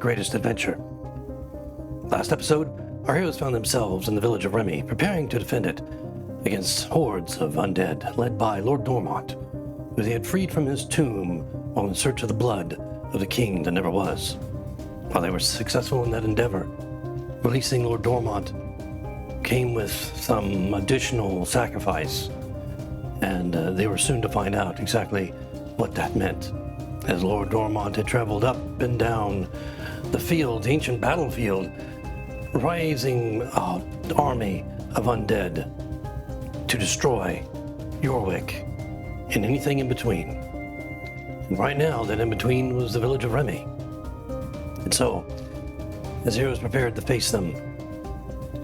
greatest adventure. Last episode, our heroes found themselves in the village of Remy, preparing to defend it against hordes of undead led by Lord Dormont, who they had freed from his tomb while in search of the blood of the king that never was. While they were successful in that endeavor, releasing Lord Dormont came with some additional sacrifice, and they were soon to find out exactly what that meant. As Lord Dormont had traveled up and down the field, the ancient battlefield, raising an army of undead to destroy Yorwick and anything in between. And right now, that in between was the village of Remy. And so, as heroes prepared to face them,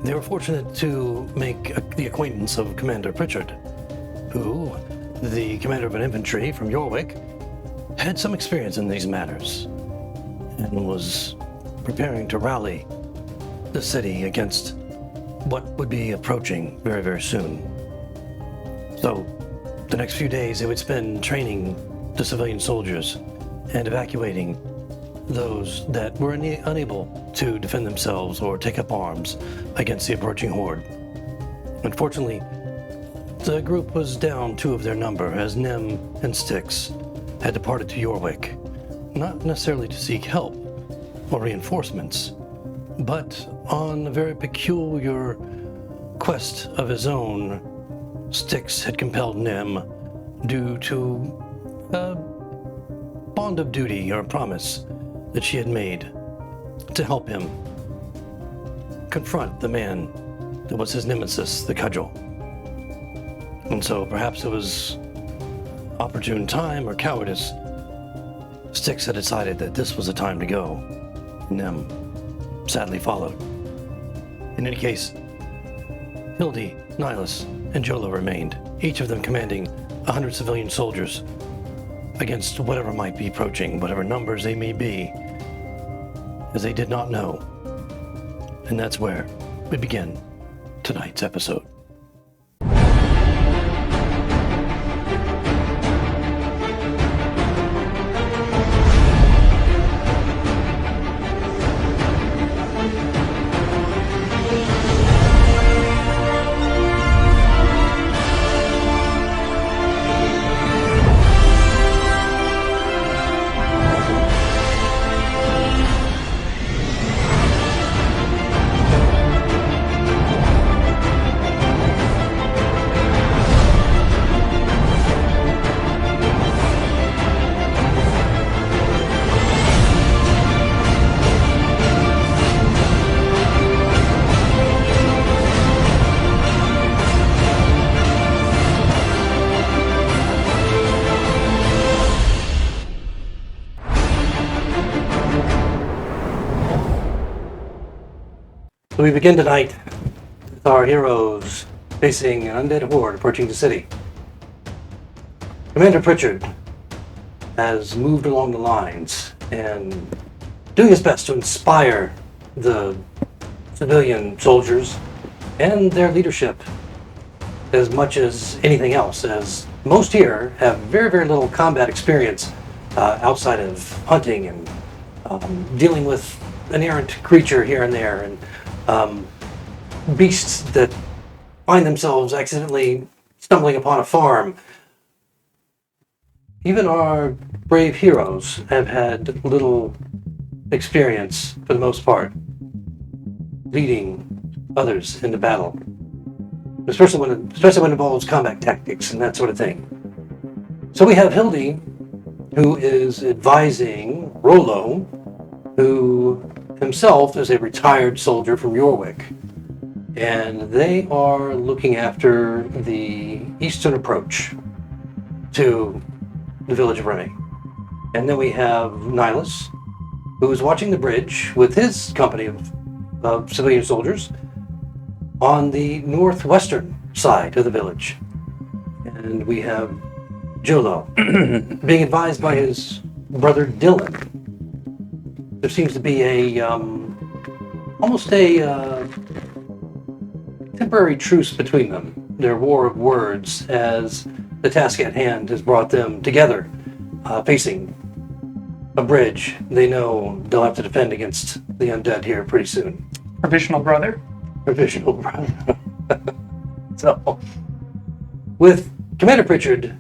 they were fortunate to make the acquaintance of Commander Pritchard, who, the commander of an infantry from Yorwick, had some experience in these matters and was preparing to rally the city against what would be approaching very, very soon. So, the next few days they would spend training the civilian soldiers and evacuating those that were unable to defend themselves or take up arms against the approaching horde. Unfortunately, the group was down 2 of their number as Nym and Styx had departed to Yorwick, not necessarily to seek help or reinforcements, but on a very peculiar quest of his own. Styx had compelled Nym, due to a bond of duty or a promise that she had made, to help him confront the man that was his nemesis, the Cudgel. And so perhaps it was opportune time or cowardice, Styx had decided that this was the time to go. Nym sadly followed. In any case, Hildy, Nihilus, and Jolo remained, each of them commanding 100 civilian soldiers against whatever might be approaching, whatever numbers they may be, as they did not know. And that's where we begin tonight's episode. So we begin tonight with our heroes facing an undead horde approaching the city. Commander Pritchard has moved along the lines and doing his best to inspire the civilian soldiers and their leadership as much as anything else, as most here have very, very little combat experience outside of hunting and dealing with an errant creature here and there, and beasts that find themselves accidentally stumbling upon a farm. Even our brave heroes have had little experience, for the most part, leading others into battle, especially when it involves combat tactics and that sort of thing. So we have Hildy, who is advising Rollo, who himself is a retired soldier from Yorwick, and they are looking after the eastern approach to the village of Remy. And then we have Nihilus, who is watching the bridge with his company of civilian soldiers on the northwestern side of the village. And we have Jolo being advised by his brother Dylan. There seems to be almost a temporary truce between them, their war of words, as the task at hand has brought them together, facing a bridge. They know they'll have to defend against the undead here pretty soon. Provisional brother. Provisional brother. So, with Commander Pritchard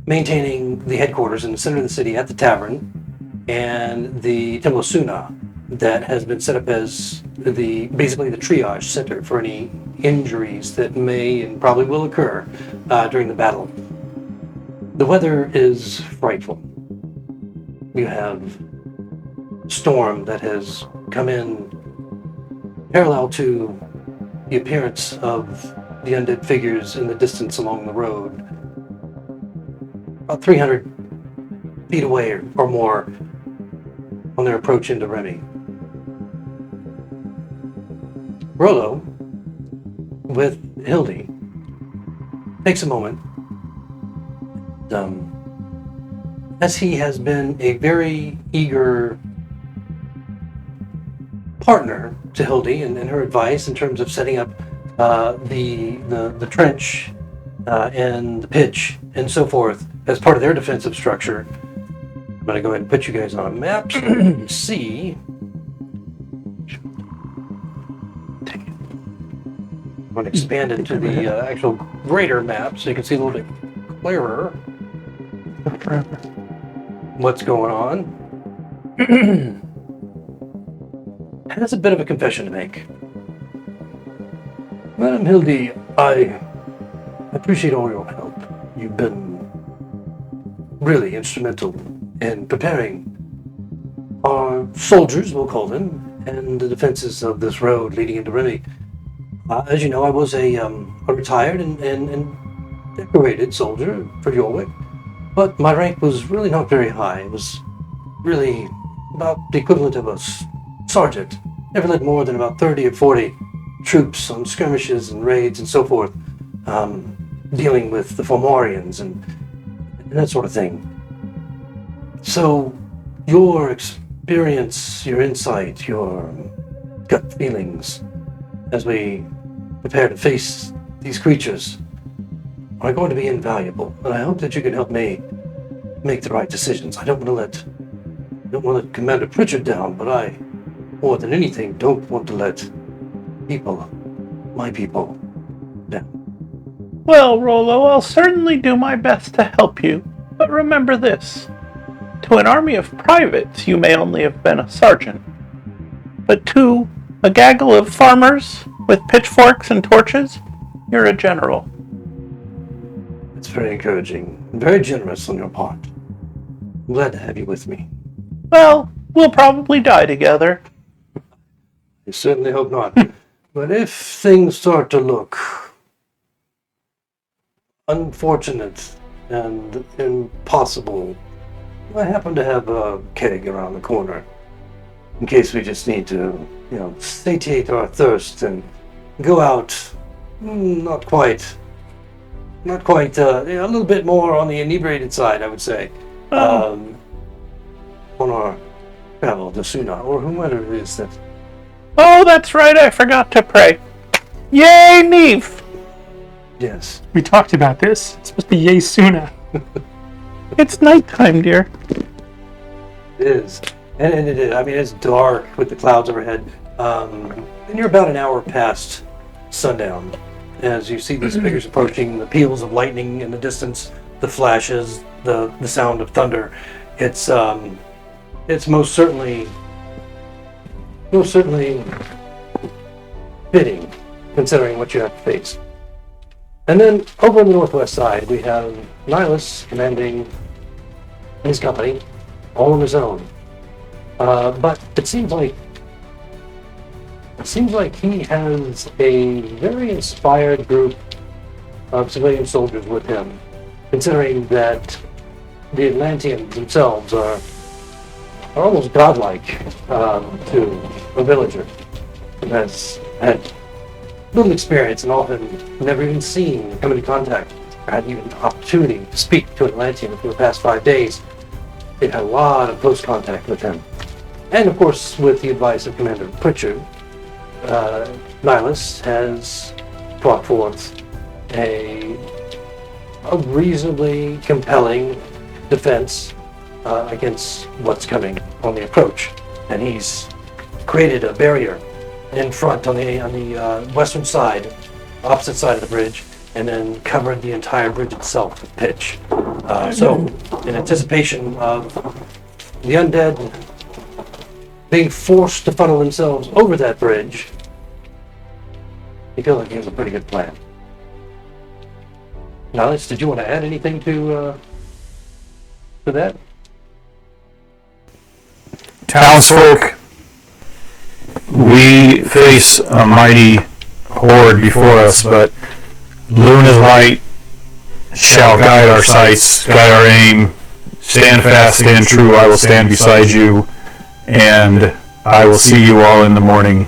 maintaining the headquarters in the center of the city at the tavern, and the Temple Suna that has been set up as basically the triage center for any injuries that may and probably will occur during the battle. The weather is frightful. You have a storm that has come in parallel to the appearance of the undead figures in the distance along the road, about 300 feet away or more on their approach into Remy. Rollo, with Hildy, takes a moment. As he has been a very eager partner to Hildy and her advice in terms of setting up the trench and the pitch and so forth as part of their defensive structure. I'm going to go ahead and put you guys on a map so you can see. Take it. I'm going to expand it to the actual greater map so you can see a little bit clearer what's going on. Has a bit of a confession to make. Madam Hildy, I appreciate all your help. You've been really instrumental in preparing our soldiers, we'll call them, and the defenses of this road leading into Remy. As you know, I was a retired and decorated soldier for Yorwick, but my rank was really not very high. It was really about the equivalent of a sergeant. Never led more than about 30 or 40 troops on skirmishes and raids and so forth, dealing with the Fomorians and that sort of thing. So, your experience, your insight, your gut feelings as we prepare to face these creatures are going to be invaluable, and I hope that you can help me make the right decisions. I don't want to let Commander Pritchard down, but I, more than anything, don't want to let my people, down. Well, Rollo, I'll certainly do my best to help you, but remember this. To an army of privates, you may only have been a sergeant, but to a gaggle of farmers with pitchforks and torches, you're a general. It's very encouraging and very generous on your part. I'm glad to have you with me. Well, we'll probably die together. I certainly hope not. But if things start to look unfortunate and impossible, I happen to have a keg around the corner in case we just need to, satiate our thirst and go out not quite, a little bit more on the inebriated side, I would say, on our travel to Suna, or whomever it is that... Oh, that's right, I forgot to pray. Yay, Neve! Yes. We talked about this. It's supposed to be Yay Suna. It's nighttime, dear. It is. And it is. I mean, it's dark with the clouds overhead. And you're about an hour past sundown as you see these figures approaching, the peals of lightning in the distance, the flashes, the sound of thunder. It's most certainly fitting, considering what you have to face. And then over on the northwest side, we have Nihilus commanding his company, all on his own. But it seems like he has a very inspired group of civilian soldiers with him, considering that the Atlanteans themselves are almost godlike to a villager who has had little experience and often never even seen, come into contact, or had even the opportunity to speak to an Atlantean for the past 5 days. They've had a lot of close contact with him. And of course, with the advice of Commander Pritchard, Nihilus has brought forth a reasonably compelling defense against what's coming on the approach, and he's created a barrier in front on the western side, opposite side of the bridge, and then covered the entire bridge itself with pitch. So, in anticipation of the undead being forced to funnel themselves over that bridge, you feel like he has a pretty good plan. Niles, did you want to add anything to that? Townsfolk, we face a mighty horde before us, but Luna's light shall guide our sights, guide our aim. Stand fast, stand true, I will stand beside you, and I will see you all in the morning.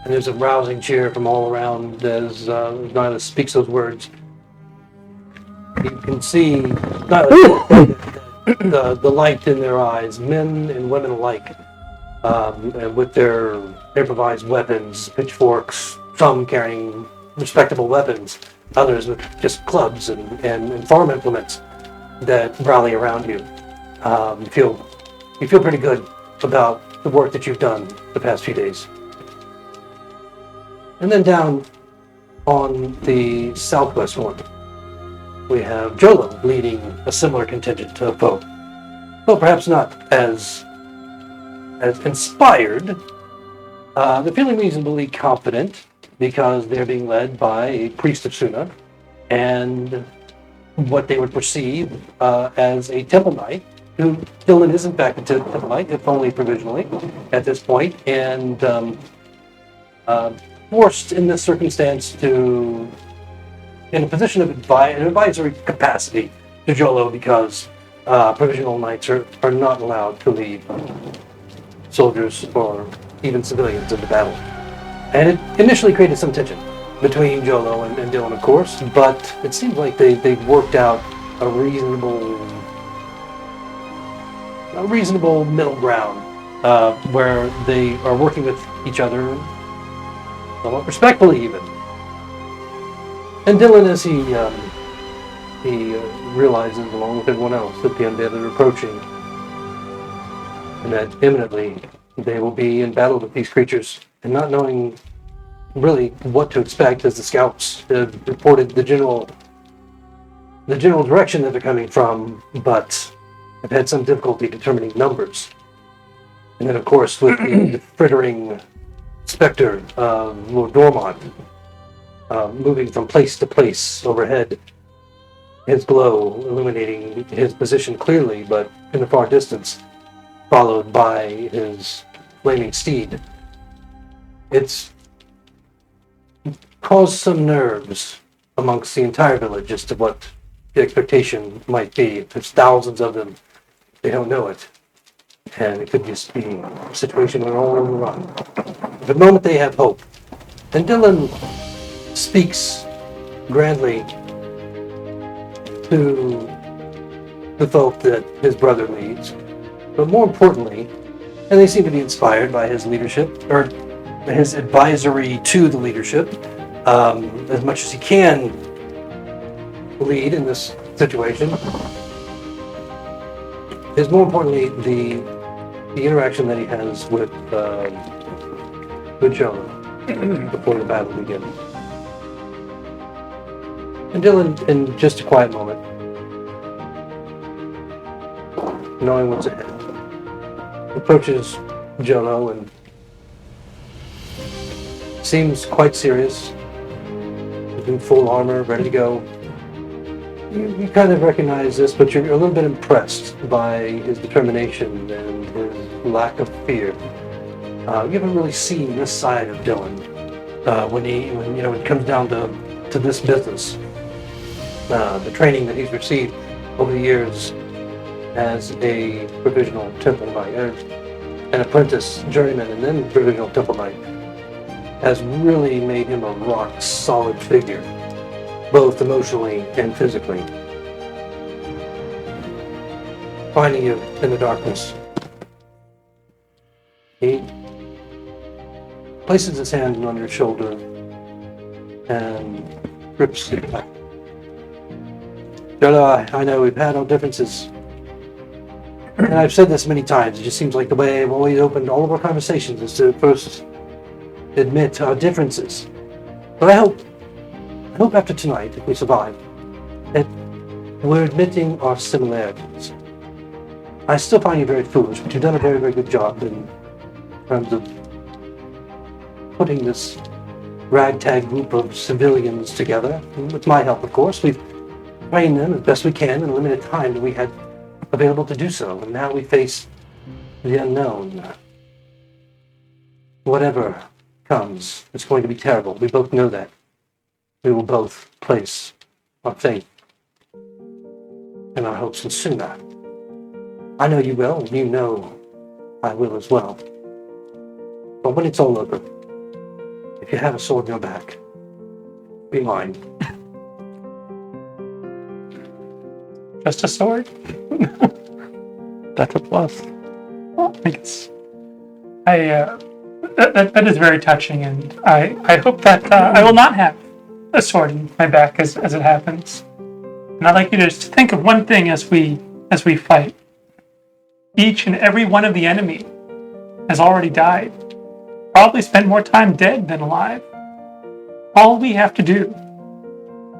And there's a rousing cheer from all around as Nihilus speaks those words. You can see the light in their eyes, men and women alike, and with their improvised weapons, pitchforks, some carrying respectable weapons, others with just clubs and farm implements that rally around you. You feel pretty good about the work that you've done the past few days. And then down on the southwest one, we have Jolo leading a similar contingent of folk. Though perhaps not as inspired, they're feeling reasonably confident because they're being led by a priest of Suna and what they would perceive as a temple knight, who Dylan is in fact a temple knight, if only provisionally at this point, and forced in this circumstance to, in a position of an advisory capacity to Jolo, because provisional knights are not allowed to lead soldiers or even civilians into battle. And it initially created some tension between Jolo and Dylan, of course, but it seems like they've worked out a reasonable middle ground where they are working with each other somewhat respectfully even. And Dylan, as he realizes, along with everyone else, that the undead are approaching, and that imminently they will be in battle with these creatures, and not knowing really what to expect, as the scouts have reported the general direction that they're coming from, but have had some difficulty determining numbers. And then, of course, with the frittering specter of Lord Dormont moving from place to place overhead, his glow illuminating his position clearly, but in the far distance, followed by his flaming steed. It's caused some nerves amongst the entire village as to what the expectation might be. If there's thousands of them, they don't know it. And it could just be a situation where all on the run. The moment they have hope. And Dylan speaks grandly to the folk that his brother leads. But more importantly, and they seem to be inspired by his leadership, or his advisory to the leadership, as much as he can lead in this situation, is more importantly the interaction that he has with Jolo before the battle begins. And Dylan, in just a quiet moment, knowing what's ahead, approaches Jolo and seems quite serious, in full armor, ready to go. You kind of recognize this, but you're a little bit impressed by his determination and his lack of fear. You haven't really seen this side of Dylan when it comes down to this business. The training that he's received over the years as a provisional temple knight, an apprentice journeyman, and then provisional temple knight, has really made him a rock solid figure, both emotionally and physically. Finding you in the darkness, he places his hand on your shoulder and grips it back. Jolo, I know we've had our differences And I've said this many times, it just seems like the way I've always opened all of our conversations is to first admit our differences. But I hope after tonight, if we survive, that we're admitting our similarities. I still find you very foolish, but you've done a very, very good job in terms of putting this ragtag group of civilians together. With my help, of course. We've trained them as best we can in the limited time that we had available to do so, and now we face the unknown. Whatever comes, it's going to be terrible. We both know that. We will both place our faith and our hopes in Suna. I know you will, and you know I will as well. But when it's all over, if you have a sword in your back, be mine. Just a sword? That's a plus. Well, I guess. That is very touching, and I hope that I will not have a sword in my back as it happens. And I'd like you to just think of one thing as we fight. Each and every one of the enemy has already died. Probably spent more time dead than alive. All we have to do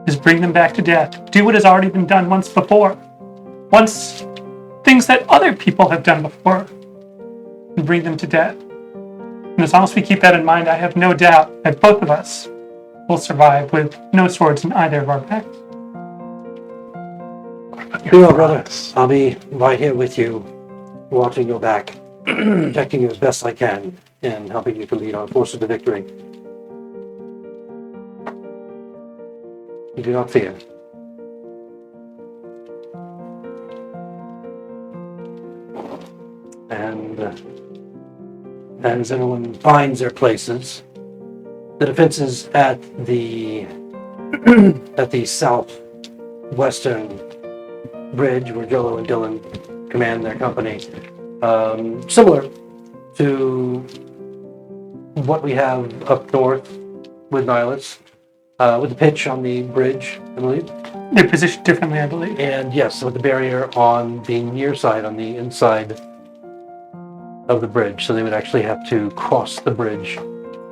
is bring them back to death. Do what has already been done once before. Once things that other people have done before. And bring them to death. And as long as we keep that in mind, I have no doubt that both of us will survive with no swords in either of our backs. Be well, brother. I'll be right here with you, watching your back, protecting you as best I can, and helping you to lead our forces to victory. You do not fear. And as everyone finds their places, the defenses at the southwestern bridge where Jolo and Dylan command their company, similar to what we have up north with Nihilus, with the pitch on the bridge, I believe. They're positioned differently, I believe. And yes, with the barrier on the near side, on the inside of the bridge, so they would actually have to cross the bridge.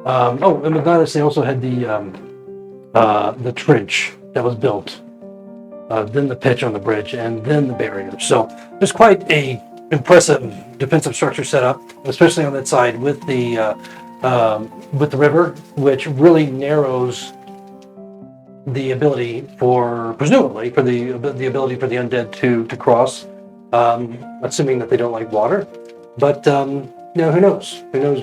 And with Nihilus, they also had the trench that was built, then the pitch on the bridge, and then the barrier. So there's quite a impressive defensive structure set up, especially on that side with the river, which really narrows the ability for, presumably, for the ability for the undead to cross, assuming that they don't like water. But who knows? Who knows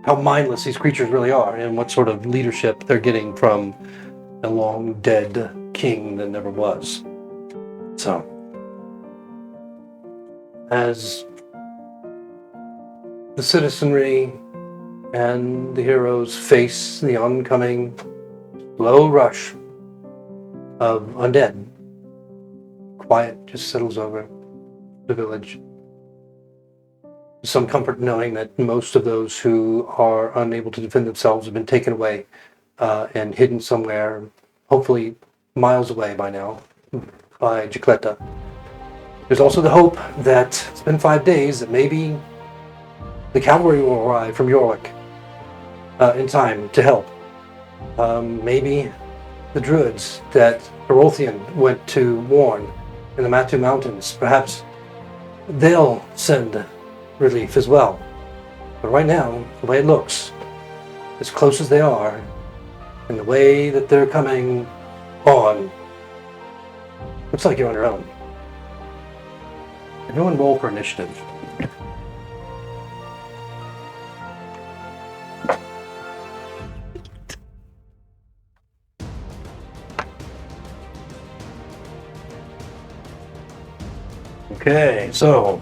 how mindless these creatures really are, and what sort of leadership they're getting from a long dead king that never was. So, as the citizenry and the heroes face the oncoming slow rush of undead, quiet just settles over the village. Some comfort knowing that most of those who are unable to defend themselves have been taken away and hidden somewhere, hopefully miles away by now, by Gicleta. There's also the hope that it's been 5 days, that maybe the cavalry will arrive from York in time to help. Maybe the druids that Herolthian went to warn in the Matu Mountains, perhaps they'll send relief as well. But right now, the way it looks, as close as they are, and the way that they're coming on, looks like you're on your own. Everyone roll for initiative. Okay, so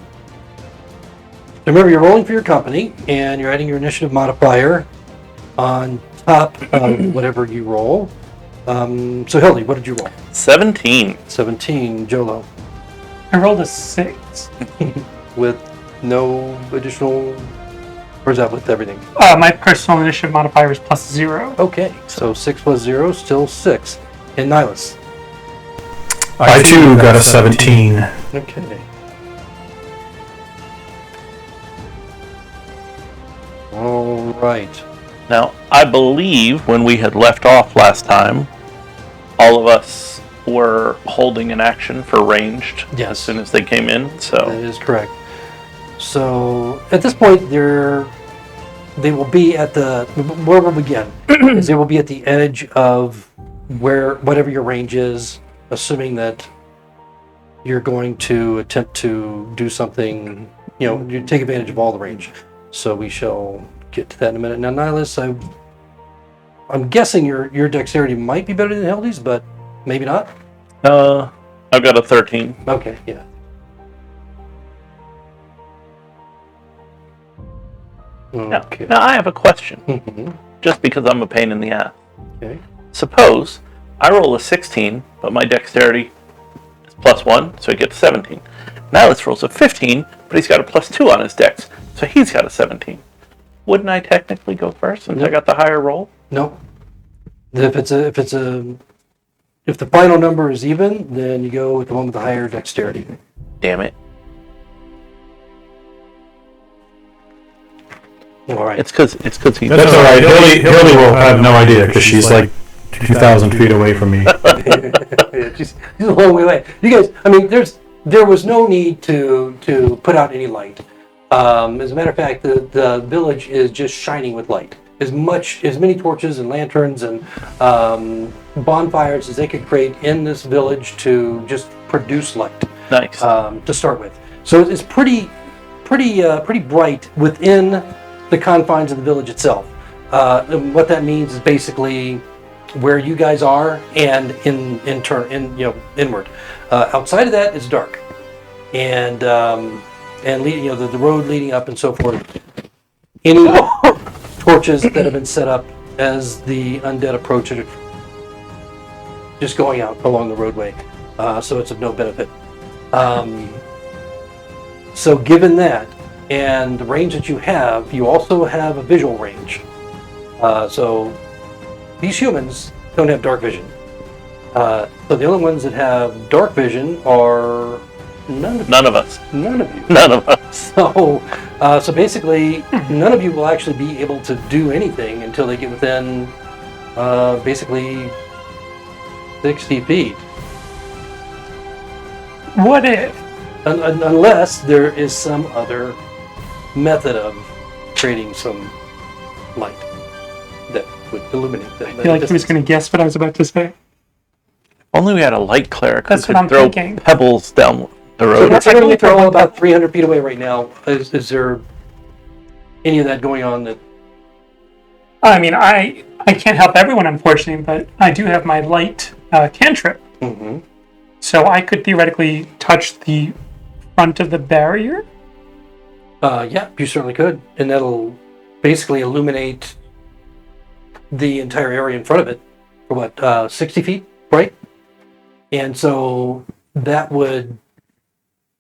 remember, you're rolling for your company, and you're adding your initiative modifier on top of whatever you roll. So Hildy, what did you roll? 17. 17, Jolo. I rolled a 6. With no additional, or is that with everything? My personal initiative modifier is +0. Okay, so 6 plus 0, still 6. And Nihilus. I too got a 17. Okay. All right. Now, I believe when we had left off last time, all of us were holding an action for ranged Yes. as soon as they came in, That so... is correct. So at this point, they will be at where we'll begin. Is they will be at the edge of whatever your range is, assuming that you're going to attempt to do something. You take advantage of all the range. So we shall get to that in a minute. Now, Nihilus, I'm guessing your dexterity might be better than Hildy's, but maybe not. I've got a 13. Okay, yeah. Okay. Now, I have a question, Mhm. just because I'm a pain in the ass. Okay. Suppose I roll a 16, but my dexterity is +1, so he gets 17. Nihilus rolls a 15, but he's got a +2 on his dex, so he's got a 17. Wouldn't I technically go first since I got the higher roll? No. If the final number is even, then you go with the one with the higher dexterity. Damn it. All right. It's because he's... That's alright. Hildy will have no idea because she's like 2,000 feet away from me. Yeah, she's a long way away. You guys, I mean, there was no need to put out any light. As a matter of fact, the village is just shining with light. As many torches and lanterns and bonfires as they could create in this village to just produce light. Nice. To start with. So it's pretty bright within the confines of the village itself. And what that means is basically where you guys are and inward. Outside of that, it's dark, and leading, the road leading up and so forth. Any torches that have been set up as the undead approach are just going out along the roadway, so it's of no benefit. So given that, and the range that you also have a visual range. So these humans don't have dark vision. So the only ones that have dark vision are none of us. None of you. None of us. So basically, none of you will actually be able to do anything until they get within basically 60 feet. What if? Unless there is some other method of creating some light that would illuminate them. I feel like he was going to guess what I was about to say. Only we had a light cleric That's who what could I'm throw thinking. pebbles down the So road. considering that they're all about 300 feet away right now, is there any of that going on that... I mean, I can't help everyone, unfortunately, but I do have my light cantrip. Mm-hmm. So I could theoretically touch the front of the barrier. Yeah, you certainly could. And that'll basically illuminate the entire area in front of it for 60 feet, right? And so that would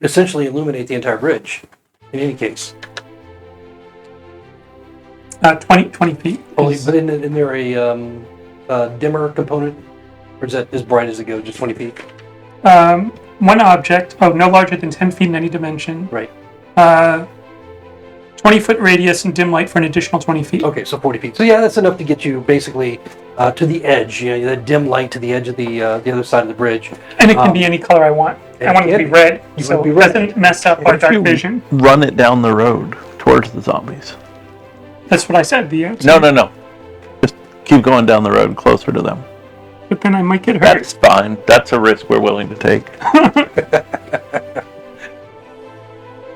essentially illuminate the entire bridge in any case. 20 feet. Only, but isn't there a dimmer component? Or is that as bright as it goes, just 20 feet? One object, no larger than 10 feet in any dimension. Right. 20-foot radius and dim light for an additional 20 feet. Okay, so 40 feet. So yeah, that's enough to get you basically to the edge. That dim light to the edge of the other side of the bridge. And it can be any color I want. I want it to be red, so it doesn't mess up our dark vision. Run it down the road towards the zombies. That's what I said. No. Just keep going down the road closer to them. But then I might get hurt. That's fine. That's a risk we're willing to take.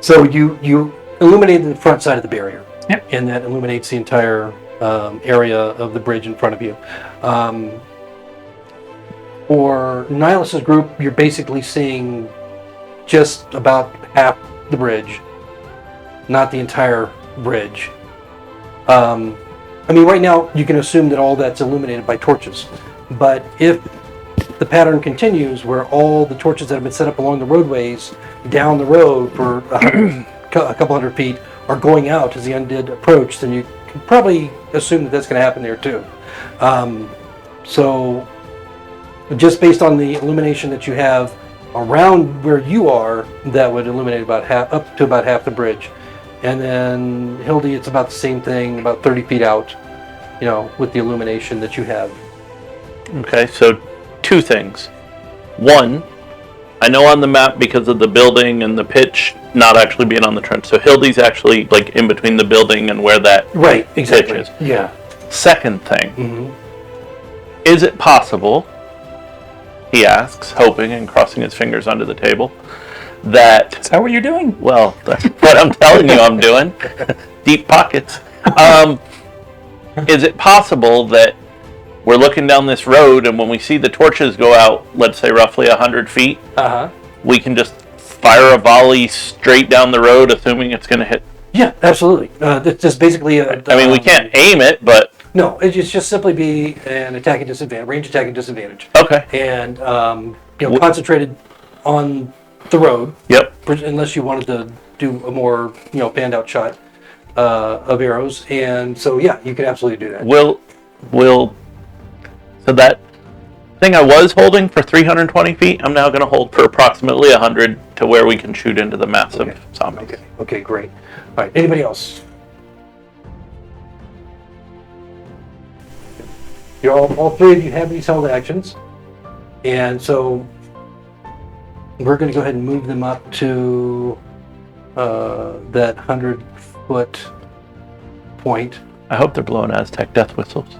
So you illuminated the front side of the barrier. Yep. And that illuminates the entire area of the bridge in front of you. For Nihilus's group, you're basically seeing just about half the bridge, not the entire bridge. I mean, right now, you can assume that all that's illuminated by torches. But if the pattern continues where all the torches that have been set up along the roadways down the road for a couple hundred feet are going out as the undead approach, then you can probably assume that that's going to happen there too. So just based on the illumination that you have around where you are, that would illuminate up to about half the bridge. And then Hildy, it's about the same thing, about 30 feet out, with the illumination that you have. Okay, so 2 things. One, I know on the map because of the building and the pitch not actually being on the trench. So Hildy's actually like in between the building and where that Right, exactly. pitch is. Yeah. Second thing, Mm-hmm. is it possible, he asks, hoping and crossing his fingers under the table, that, Is that what you're doing? well, that's what I'm telling you I'm doing. Deep pockets. Is it possible that we're looking down this road and when we see the torches go out, let's say roughly 100 feet, we can just fire a volley straight down the road, assuming it's going to hit? Yeah, absolutely. It's just basically I mean, we can't aim it, but... No, it's just simply be an attacking disadvantage, range attacking disadvantage. Okay. And, concentrated on the road. Yep. Unless you wanted to do a more, panned out shot of arrows. And so, yeah, you can absolutely do that. So that thing I was holding for 320 feet, I'm now going to hold for approximately 100 to where we can shoot into the massive zombies. Okay, great. All right, anybody else? All 3 of you have these held actions. And so we're going to go ahead and move them up to that 100-foot point. I hope they're blowing Aztec death whistles.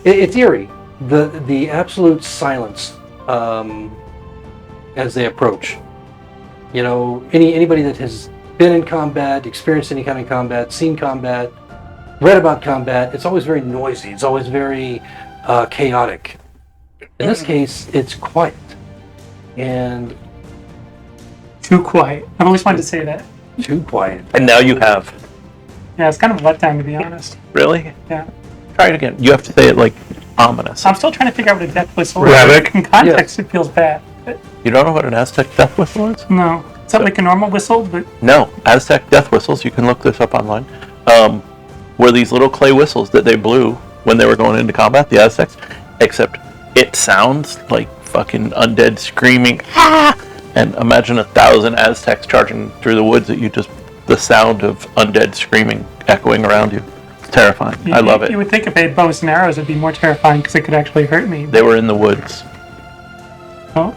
It's eerie, the absolute silence as they approach. Anybody that has been in combat, experienced any kind of combat, seen combat, read about combat, it's always very noisy. It's always very chaotic. In this case, it's quiet. And Too quiet. I've always wanted to say that. too quiet. And now you have. Yeah, it's kind of a letdown, to be honest. Really? Yeah. Try it again. You have to say it like ominous. I'm still trying to figure out what a death whistle is. Rabbit? In context, it feels bad. But You don't know what an Aztec death whistle is? no. Is that like a normal whistle? But No. Aztec death whistles, you can look this up online, were these little clay whistles that they blew when they were going into combat, the Aztecs, except it sounds like fucking undead screaming, ah! And imagine 1,000 Aztecs charging through the woods at you, just the sound of undead screaming echoing around you. It's terrifying. I love it. You would think if they had bows and arrows, it'd be more terrifying because it could actually hurt me. They were in the woods. Oh.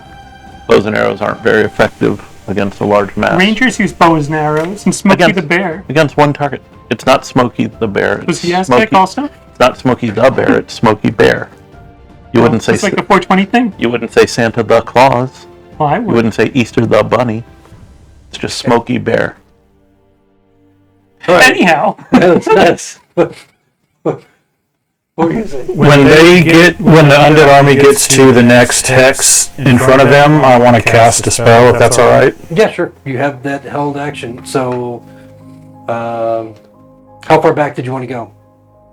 Bows and arrows aren't very effective against a large mass. Rangers use bows and arrows, and Smokey the Bear. Against one target. It's not Smokey the Bear. Was he it's Aztec Smokey, also? It's not Smokey the Bear, it's Smokey Bear. You wouldn't say It's like a 420 thing? you wouldn't say Santa the Claus. Well, I You would. wouldn't say Easter the Bunny. It's just Smokey Bear. Anyhow. That's what were you saying? When the undead army gets to the next hex in front of them, I want to cast a spell, if that's all right. Yeah, sure. You have that held action. So, how far back did you want to go?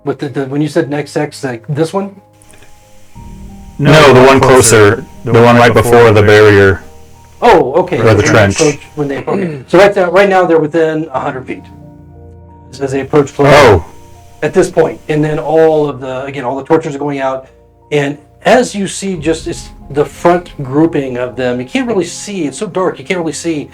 With the when you said next hex, like this one? No, the one closer, the one right before the barrier. Oh, okay. Or the trench. When they approach. So right now they're within 100 feet as they approach close. Oh, At this point, and then all the torches are going out, and as you see, just it's the front grouping of them. You can't really see; it's so dark. You can't really see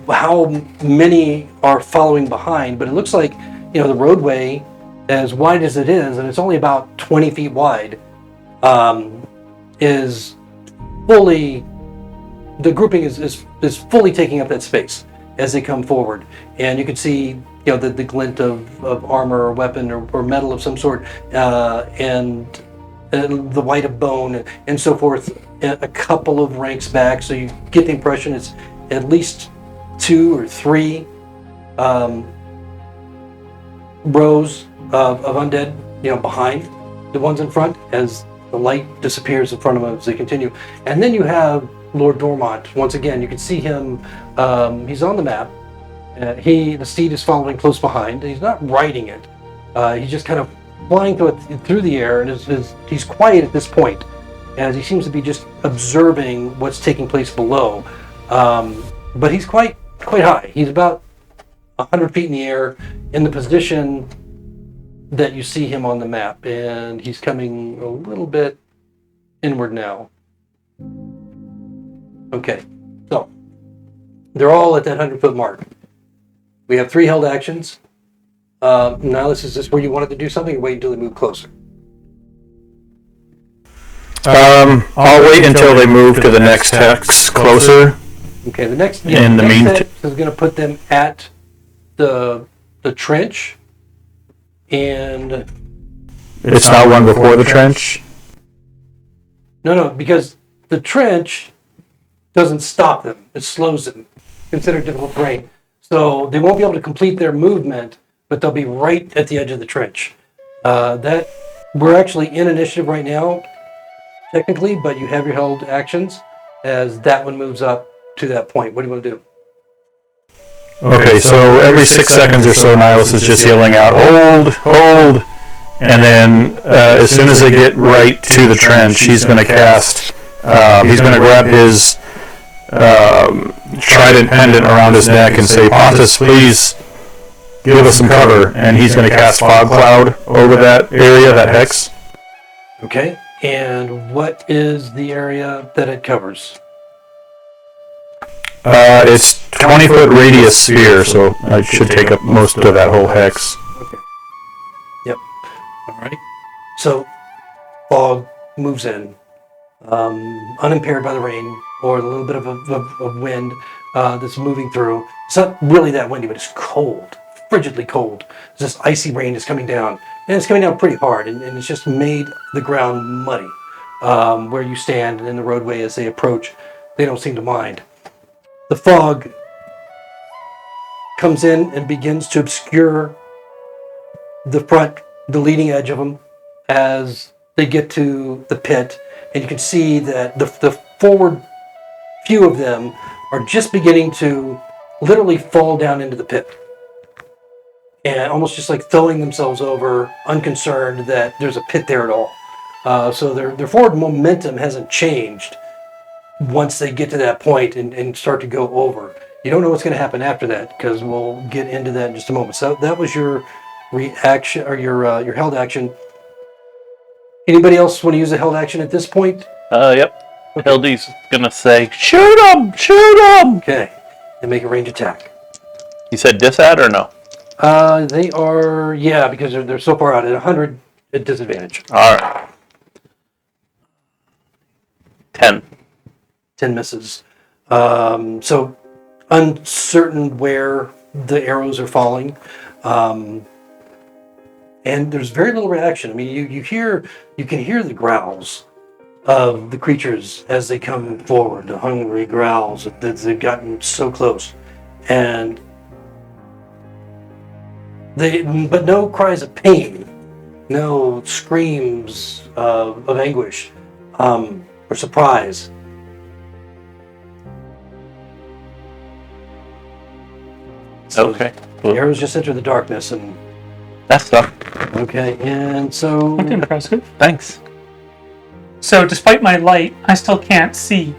how many are following behind. But it looks like the roadway, as wide as it is, and it's only about 20 feet wide, is fully. The grouping is fully taking up that space as they come forward, and you can see the glint of armor or weapon or metal of some sort, and the white of bone and so forth, a couple of ranks back, so you get the impression it's at least 2 or 3 rows of undead behind the ones in front as the light disappears in front of them as they continue. And then you have Lord Dormont. Once again, you can see him. He's on the map. The steed is following close behind. He's not riding it. He's just kind of flying through the air, and he's quiet at this point, as he seems to be just observing what's taking place below. But he's quite high. He's about 100 feet in the air, in the position that you see him on the map, and he's coming a little bit inward now. Okay, so they're all at that 100-foot mark. We have 3 held actions. Nihilus, is this where you wanted to do something, or wait until they move closer? I'll wait until they move to the next hex closer. Okay, the next In the meantime, hex is going to put them at the trench, and it's not one before the trench. no, because the trench doesn't stop them; it slows them. Consider difficult terrain, so they won't be able to complete their movement, but they'll be right at the edge of the trench. That we're actually in initiative right now, technically, but you have your held actions as that one moves up to that point. What do you want to do? Okay, so every 6 seconds or so, Nihilus is just yelling out, "Hold, hold!" And then as soon as they get right to the trench, he's going to cast. He's going to grab his trident pendant around his neck and say, "Pontus, please give us some cover." And he's going to cast fog cloud over that area, that hex. Okay, and what is the area that it covers? It's 20-foot radius sphere, so I should take up most of that whole hex. Okay. Yep. All right. So, fog moves in, unimpaired by the rain or the little bit of wind that's moving through. It's not really that windy, but it's cold, frigidly cold. This icy rain is coming down, and it's coming down pretty hard, and it's just made the ground muddy. Where you stand and in the roadway as they approach, they don't seem to mind. The fog comes in and begins to obscure the leading edge of them as they get to the pit, and you can see that the forward few of them are just beginning to literally fall down into the pit, and almost just like throwing themselves over, unconcerned that there's a pit there at all. So their forward momentum hasn't changed once they get to that point and start to go over. You don't know what's going to happen after that, because we'll get into that in just a moment. So that was your reaction, or your held action. Anybody else want to use a held action at this point? Yep. Hildy's gonna say, "Shoot him! Shoot him!" Okay, and make a range attack. You said disad or no? They are, yeah, because they're so far out at 100 at disadvantage. All right. 10. 10 misses. So uncertain where the arrows are falling. And there's very little reaction. I mean, you can hear the growls of the creatures as they come forward, the hungry growls that they've gotten so close. But no cries of pain, no screams of anguish or surprise. So Okay. the arrows just enter the darkness, and That's stuff. okay, and so Looked impressive. Thanks. So, despite my light, I still can't see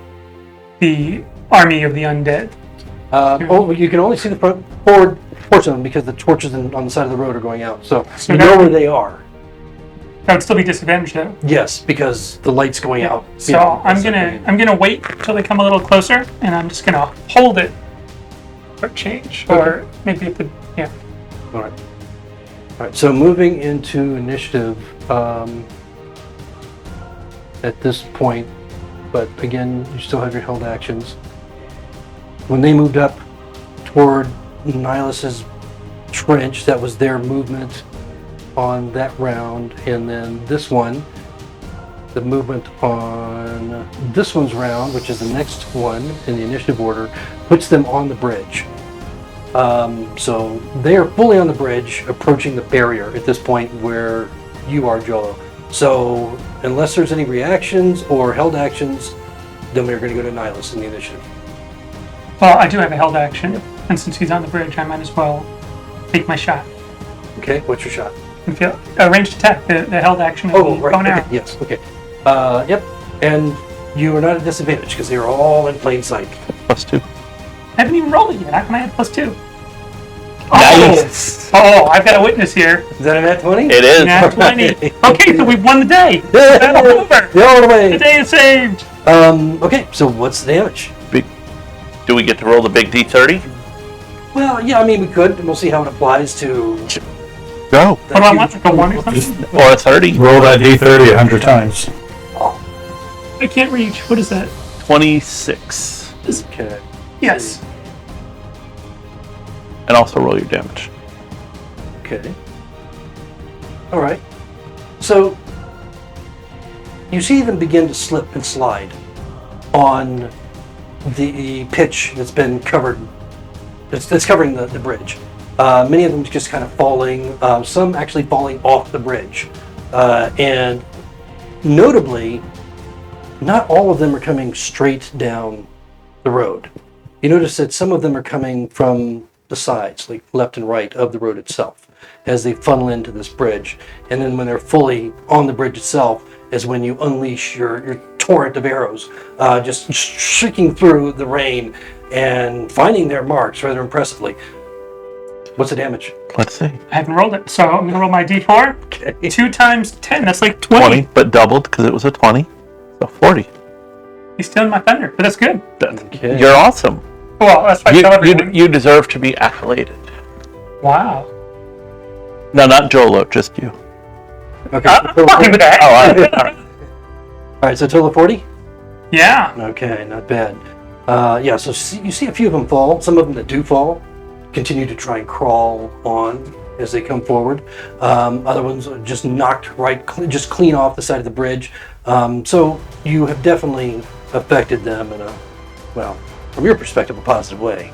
the army of the undead. you can only see the forward portion of them because the torches on the side of the road are going out. So So you know that- where they are. That would still be disadvantaged, though. Yes, because the light's going out. So I'm gonna wait till they come a little closer, and I'm just gonna hold it for change, or maybe it would, yeah. All right. All right. So moving into initiative at this point, but again, you still have your held actions. When they moved up toward Nihilus's trench, that was their movement on that round, and then this one, the movement on this one's round, which is the next one in the initiative order, puts them on the bridge. So they are fully on the bridge, approaching the barrier at this point where you are, Jolo. So unless there's any reactions or held actions, then we're going to go to Nihilus in the initiative. Well, I do have a held action, and since he's on the bridge, I might as well take my shot. Okay, what's your shot? And feel ranged attack. The held action is Oh, the right. bow and Okay, arrow. yes, okay. Yep, and you are not at disadvantage because they are all in plain sight. +2. I haven't even rolled it yet. How can I have +2? Nice. Oh, I've got a witness here. Is that a nat 20? It is. Nat 20. Okay, so we've won the day. Battle over. You're all the The way. day is saved. Okay, so what's the damage? Do we get to roll the big D30? Well, yeah, I mean, we could, and we'll see how it applies to... Go. What do I want? Like a 1 or something? Or a 30. Roll that D30 100 times. I can't reach. What is that? 26. Okay. Yes. And also roll your damage. Okay. All right. So you see them begin to slip and slide on the pitch that's been covered. That's covering the bridge. Many of them just kind of falling. Some actually falling off the bridge, and notably, not all of them are coming straight down the road. You notice that some of them are coming from the sides, like left and right of the road itself, as they funnel into this bridge. And then when they're fully on the bridge itself is when you unleash your torrent of arrows, just shrieking through the rain and finding their marks rather impressively. What's the damage? Let's see. I haven't rolled it, so I'm gonna roll my D4. Okay. 2 times 10. That's like 20. 20, but doubled because it was a 20. So 40. He's stealing my thunder, but that's good. Okay. You're awesome. Well, that's why I tell everyone. You deserve to be accoladed. Wow. No, not Jolo, just you. Okay. I'm fine with that. Oh, all right. All right. All right, so a total of 40? Yeah. Okay, not bad. Yeah, so you see a few of them fall. Some of them that do fall continue to try and crawl on as they come forward. Other ones are just knocked just clean off the side of the bridge. So you have definitely affected them in a, well, from your perspective, a positive way.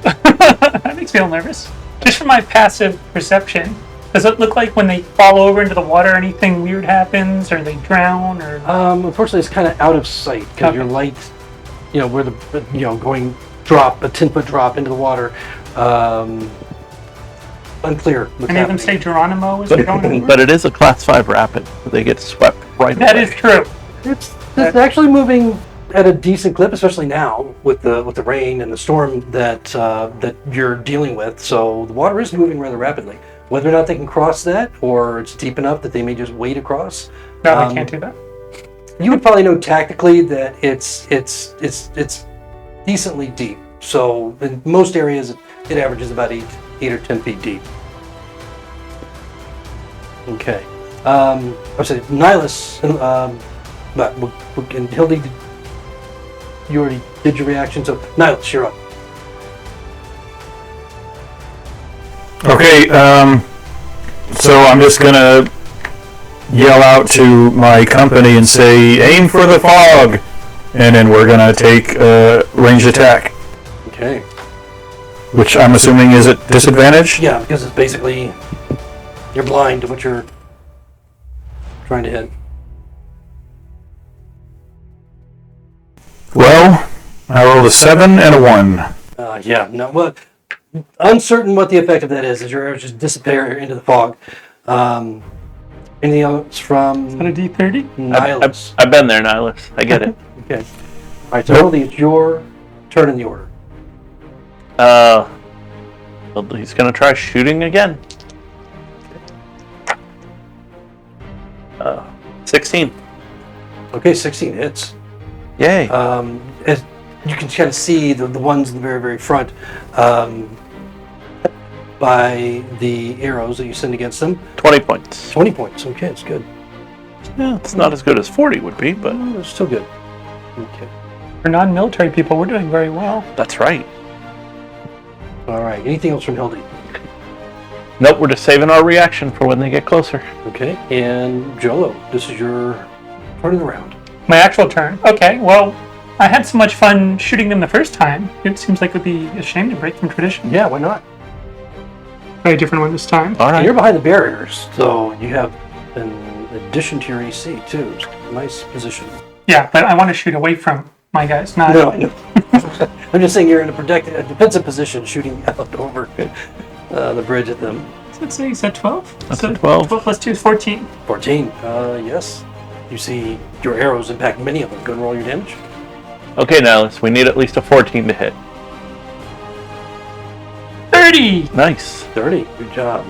That makes me feel nervous. Just from my passive perception, does it look like when they fall over into the water, anything weird happens, or they drown, or? Unfortunately, it's kind of out of sight because Okay. your light, where the, going drop, a 10-foot drop into the water, unclear what's Any of them happening. say Geronimo as they're going over? But it is a class 5 rapid. So they get swept right That away. is true. It's actually moving at a decent clip, especially now with the rain and the storm that you're dealing with. So the water is moving rather rapidly. Whether or not they can cross that, or it's deep enough that they may just wade across, No, they can't do that. you would probably know tactically that it's decently deep. So in most areas, it averages about 8 or 10 feet deep. Okay. I would say Nihilus, and Hildy, you already did your reaction, so Nihilus, you're up. Okay, so I'm just gonna yell out to my company and say, aim for the fog! And then we're gonna take ranged attack, Okay. which I'm assuming is at disadvantage? Yeah, because it's basically you're blind to what you're trying to hit. Well, I rolled a 7 and a 1. Yeah, no, well, uncertain what the effect of that is, as your arrows just disappear into the fog. Anything else from Is that a D30? Nihilus? I've been there, Nihilus. I get it. Okay. All right, so Hildy, it's your turn in the order. He's gonna try shooting again. 16. Okay, 16 hits. Yay. As you can kind of see the ones in the very, very front by the arrows that you send against them. 20 points. 20 points. Okay, it's good. Yeah, it's not as good as 40 would be, but Oh, it's still good. Okay. For non-military people, we're doing very well. that's right. All right. Anything else from Hildy? Nope, we're just saving our reaction for when they get closer. Okay. And Jolo, this is your turn of the round. My actual turn. Okay, well, I had so much fun shooting them the first time. It seems like it would be a shame to break from tradition. Yeah, why not? Try a different one this time. All And right. you're behind the barriers, so you have an addition to your AC too. Nice position. Yeah, but I want to shoot away from my guys, not... No, I know. I'm just saying you're in a defensive position, shooting out over the bridge at them. Let's see, is that 12? That's So a 12. 12 plus 2 is 14. 14. Yes. You see your arrows impact many of them. Go and roll your damage. Okay, Nihilus, we need at least a 14 to hit. 30! Nice. 30. Good job.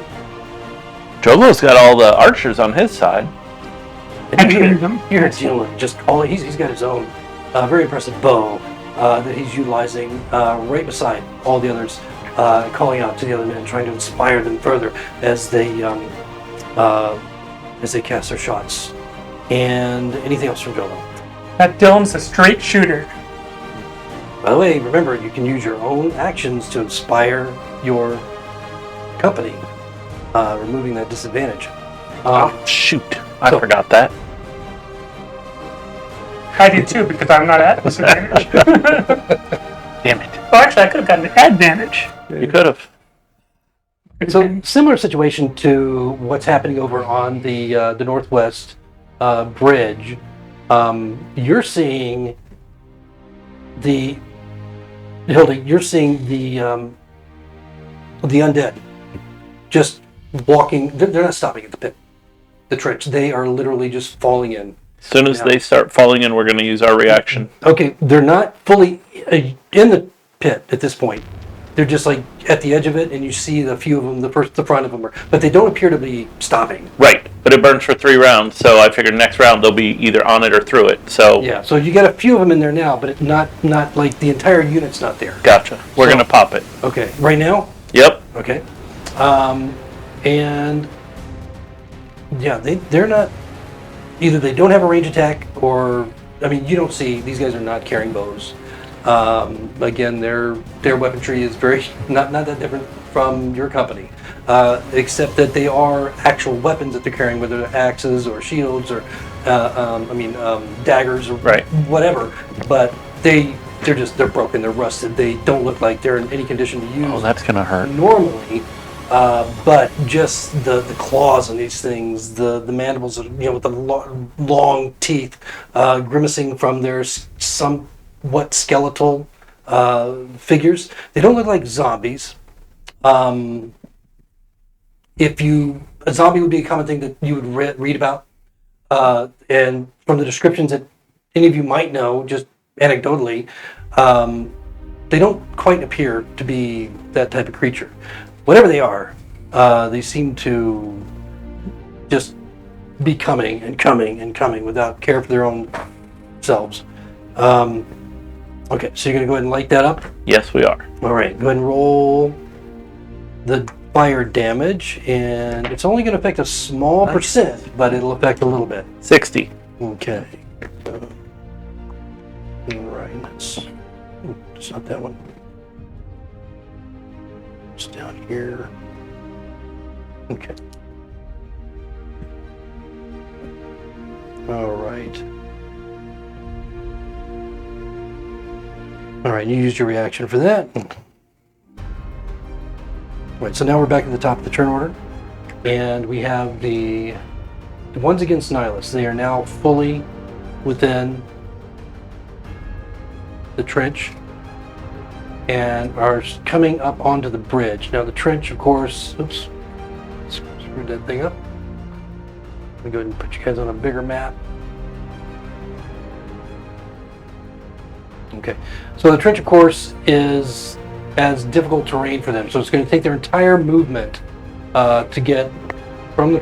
Jolo's got all the archers on his side. I trained them. Here it's just all he's got his own very impressive bow that he's utilizing right beside all the others, calling out to the other men, trying to inspire them further as they cast their shots. And anything else from Jolo? That Dylan's a straight shooter. By the way, remember you can use your own actions to inspire your company, removing that disadvantage. Oh, shoot. I so- forgot that. I did too, because I'm not at disadvantage. Damn it. Well, actually, I could have gotten an advantage. You could have. So similar situation to what's happening over on the northwest bridge. You're seeing the Hilda. You're seeing the undead just walking. They're not stopping at the trench. They are literally just falling in. As soon as they start falling in, we're going to use our reaction. Okay, they're not fully in the pit at this point. They're just like at the edge of it, and you see the few of them, the front of them, but they don't appear to be stopping. Right, but it burns for 3 rounds, so I figured next round they'll be either on it or through it. So Yeah, so you got a few of them in there now, but it's not like the entire unit's not there. Gotcha. We're So- going to pop it. Okay, right now? Yep. Okay. And yeah, they're not, either they don't have a range attack or, I mean, you don't see, these guys are not carrying bows. Again, their weaponry is very, not that different from your company, except that they are actual weapons that they're carrying, whether they're axes or shields or, daggers or Right. whatever, but they're broken, they're rusted, they don't look like they're in any condition to use Oh, that's going to hurt. normally, but just the claws on these things, the mandibles, with the long teeth, grimacing from their somewhat skeletal figures. They don't look like zombies. A zombie would be a common thing that you would read about, and from the descriptions that any of you might know, just anecdotally, they don't quite appear to be that type of creature. Whatever they are, they seem to just be coming and coming and coming without care for their own selves. Okay, so you're going to go ahead and light that up? Yes, we are. All right, go ahead and roll the fire damage, and it's only going to affect a small percent, but it'll affect a little bit. 60. Okay. Right, it's not that one. It's down here. Okay. All right. All right, you used your reaction for that. Right, so now we're back at the top of the turn order, and we have the ones against Nihilus. They are now fully within the trench and are coming up onto the bridge. Now the trench, of course, oops, screwed that thing up. Let me go ahead and put you guys on a bigger map. Okay, so the trench, of course, is as difficult terrain for them, so it's going to take their entire movement to get from the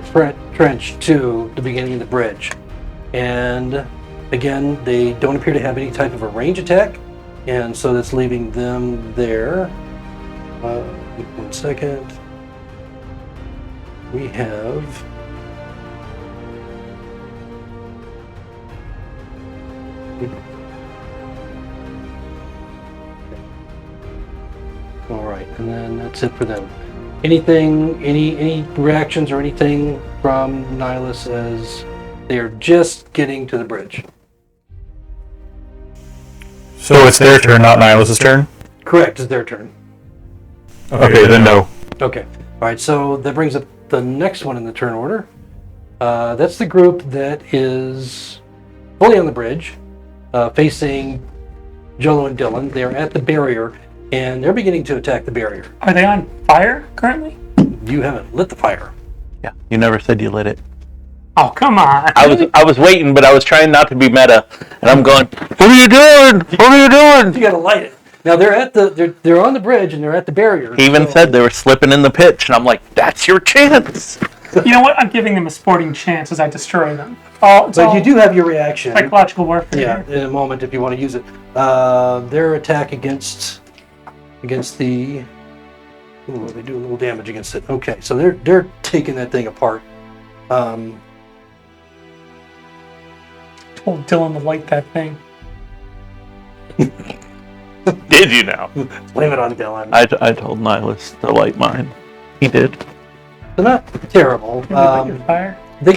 trench to the beginning of the bridge. And again, they don't appear to have any type of a range attack, and so that's leaving them there. 1 second. We have all right, and then that's it for them. Anything, any reactions or anything from Nihilus as they are just getting to the bridge? So it's their turn, not Nihilus's turn? Correct, it's their turn. Okay, then no. Okay, all right, so that brings up the next one in the turn order. That's the group that is fully on the bridge, facing Jolo and Dylan. They're at the barrier, and they're beginning to attack the barrier. Are they on fire currently? You haven't lit the fire. Yeah, you never said you lit it. Oh, come on. I was waiting, but I was trying not to be meta, and I'm going, what are you doing? What are you doing? You gotta light it. Now they're on the bridge and they're at the barrier. He even said they were slipping in the pitch, and I'm like, that's your chance. You know what? I'm giving them a sporting chance as I destroy them. But you do have your reaction. Psychological warfare. Yeah, here. in a moment if you want to use it. Their attack against the. Ooh, they do a little damage against it. Okay, so they're taking that thing apart. Told Dylan to light that thing. Did you now? Blame it on Dylan. I told Nihilus to light mine. He did. They're not terrible. Can we light your fire? They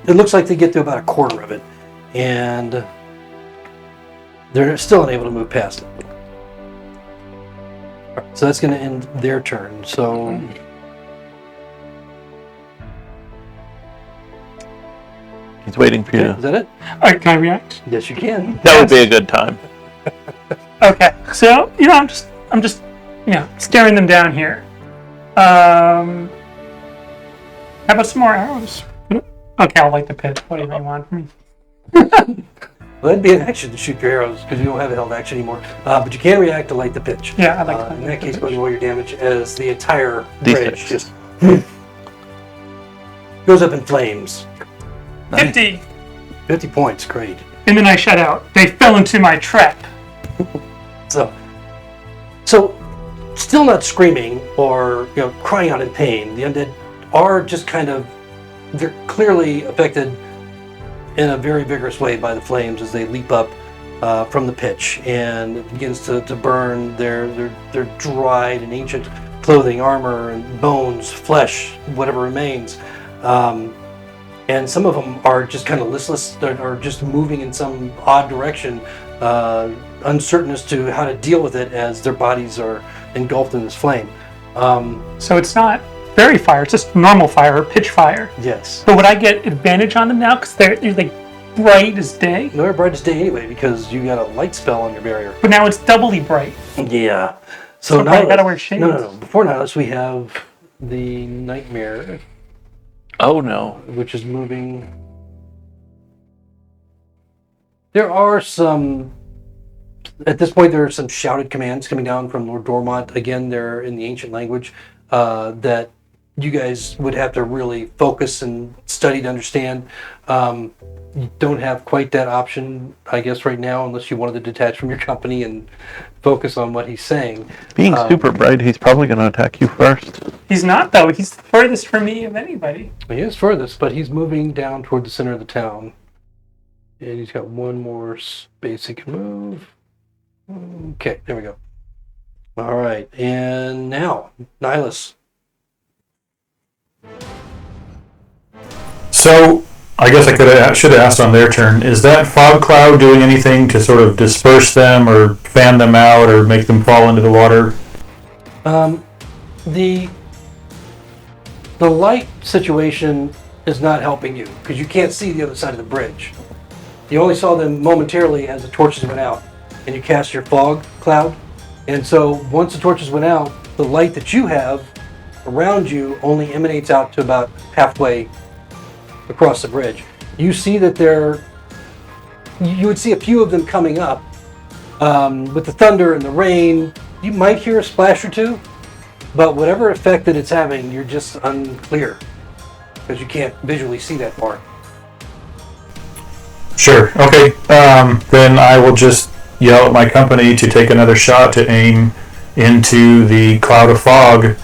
it looks like they get through about a quarter of it, and they're still unable to move past it. All right, so that's going to end their turn. So He's waiting for you. is that it? Alright, can I react? Yes, you can. That would be a good time. Okay, so I'm just staring them down here. How about some more arrows? Okay, I'll light the pit. What do you want from me? Well, that'd be an action to shoot your arrows because you don't have a held action anymore. But you can react to light the pitch. Yeah, I'd like to. In that case, go ahead and roll your damage as the entire D6. bridge just goes up in flames. 50! 50 points, great. And then I shut out. They fell into my trap. So still not screaming or crying out in pain. The undead are just they're clearly affected in a very vigorous way by the flames as they leap up from the pitch, and it begins to burn their dried and ancient clothing, armor, and bones, flesh, whatever remains. And some of them are just kind of listless, or just moving in some odd direction, uncertain as to how to deal with it as their bodies are engulfed in this flame. So it's not fairy fire, it's just normal fire or pitch fire. Yes. But would I get advantage on them now because they're like bright as day? No, they're bright as day anyway because you got a light spell on your barrier. But now it's doubly bright. Yeah. So I gotta wear shades. No. Before Nihilus, we have the Nightmare, Oh no. which is moving. There are some. At this point, there are some shouted commands coming down from Lord Dormont. Again, they're in the ancient language that you guys would have to really focus and study to understand. You don't have quite that option, I guess, right now, unless you wanted to detach from your company and focus on what he's saying. Being super bright, he's probably going to attack you first. He's not, though. He's the furthest from me of anybody. He is furthest, but he's moving down toward the center of the town. And he's got one more space he can move. Okay, there we go. All right, and now, Nihilus. So, I guess should have asked on their turn. Is that fog cloud doing anything to sort of disperse them or fan them out or make them fall into the water? The light situation is not helping you because you can't see the other side of the bridge. You only saw them momentarily as the torches went out, and you cast your fog cloud. And so once the torches went out, the light that you have around you only emanates out to about halfway across the bridge. You see that you would see a few of them coming up. With the thunder and the rain, you might hear a splash or two, but whatever effect that it's having, you're just unclear because you can't visually see that far. Sure. Okay. Then I will just yell at my company to take another shot to aim into the cloud of fog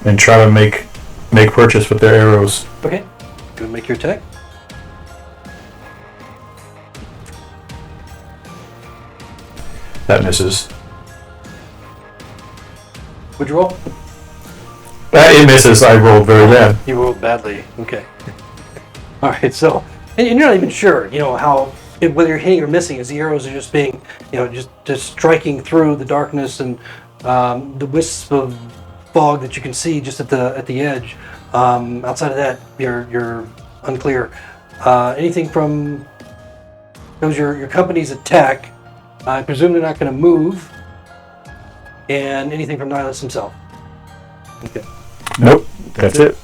and try to make purchase with their arrows. Okay, go and make your attack. That misses. What'd you roll? It misses. I rolled very bad. You rolled badly. Okay. All right. So, and you're not even sure, whether you're hitting or missing, as the arrows are just being, just striking through the darkness and the wisps of fog that you can see just at the edge. Outside of that, you're unclear. Anything from your company's attack, I presume they're not going to move. And anything from Nihilus himself. Okay. Nope. That's it.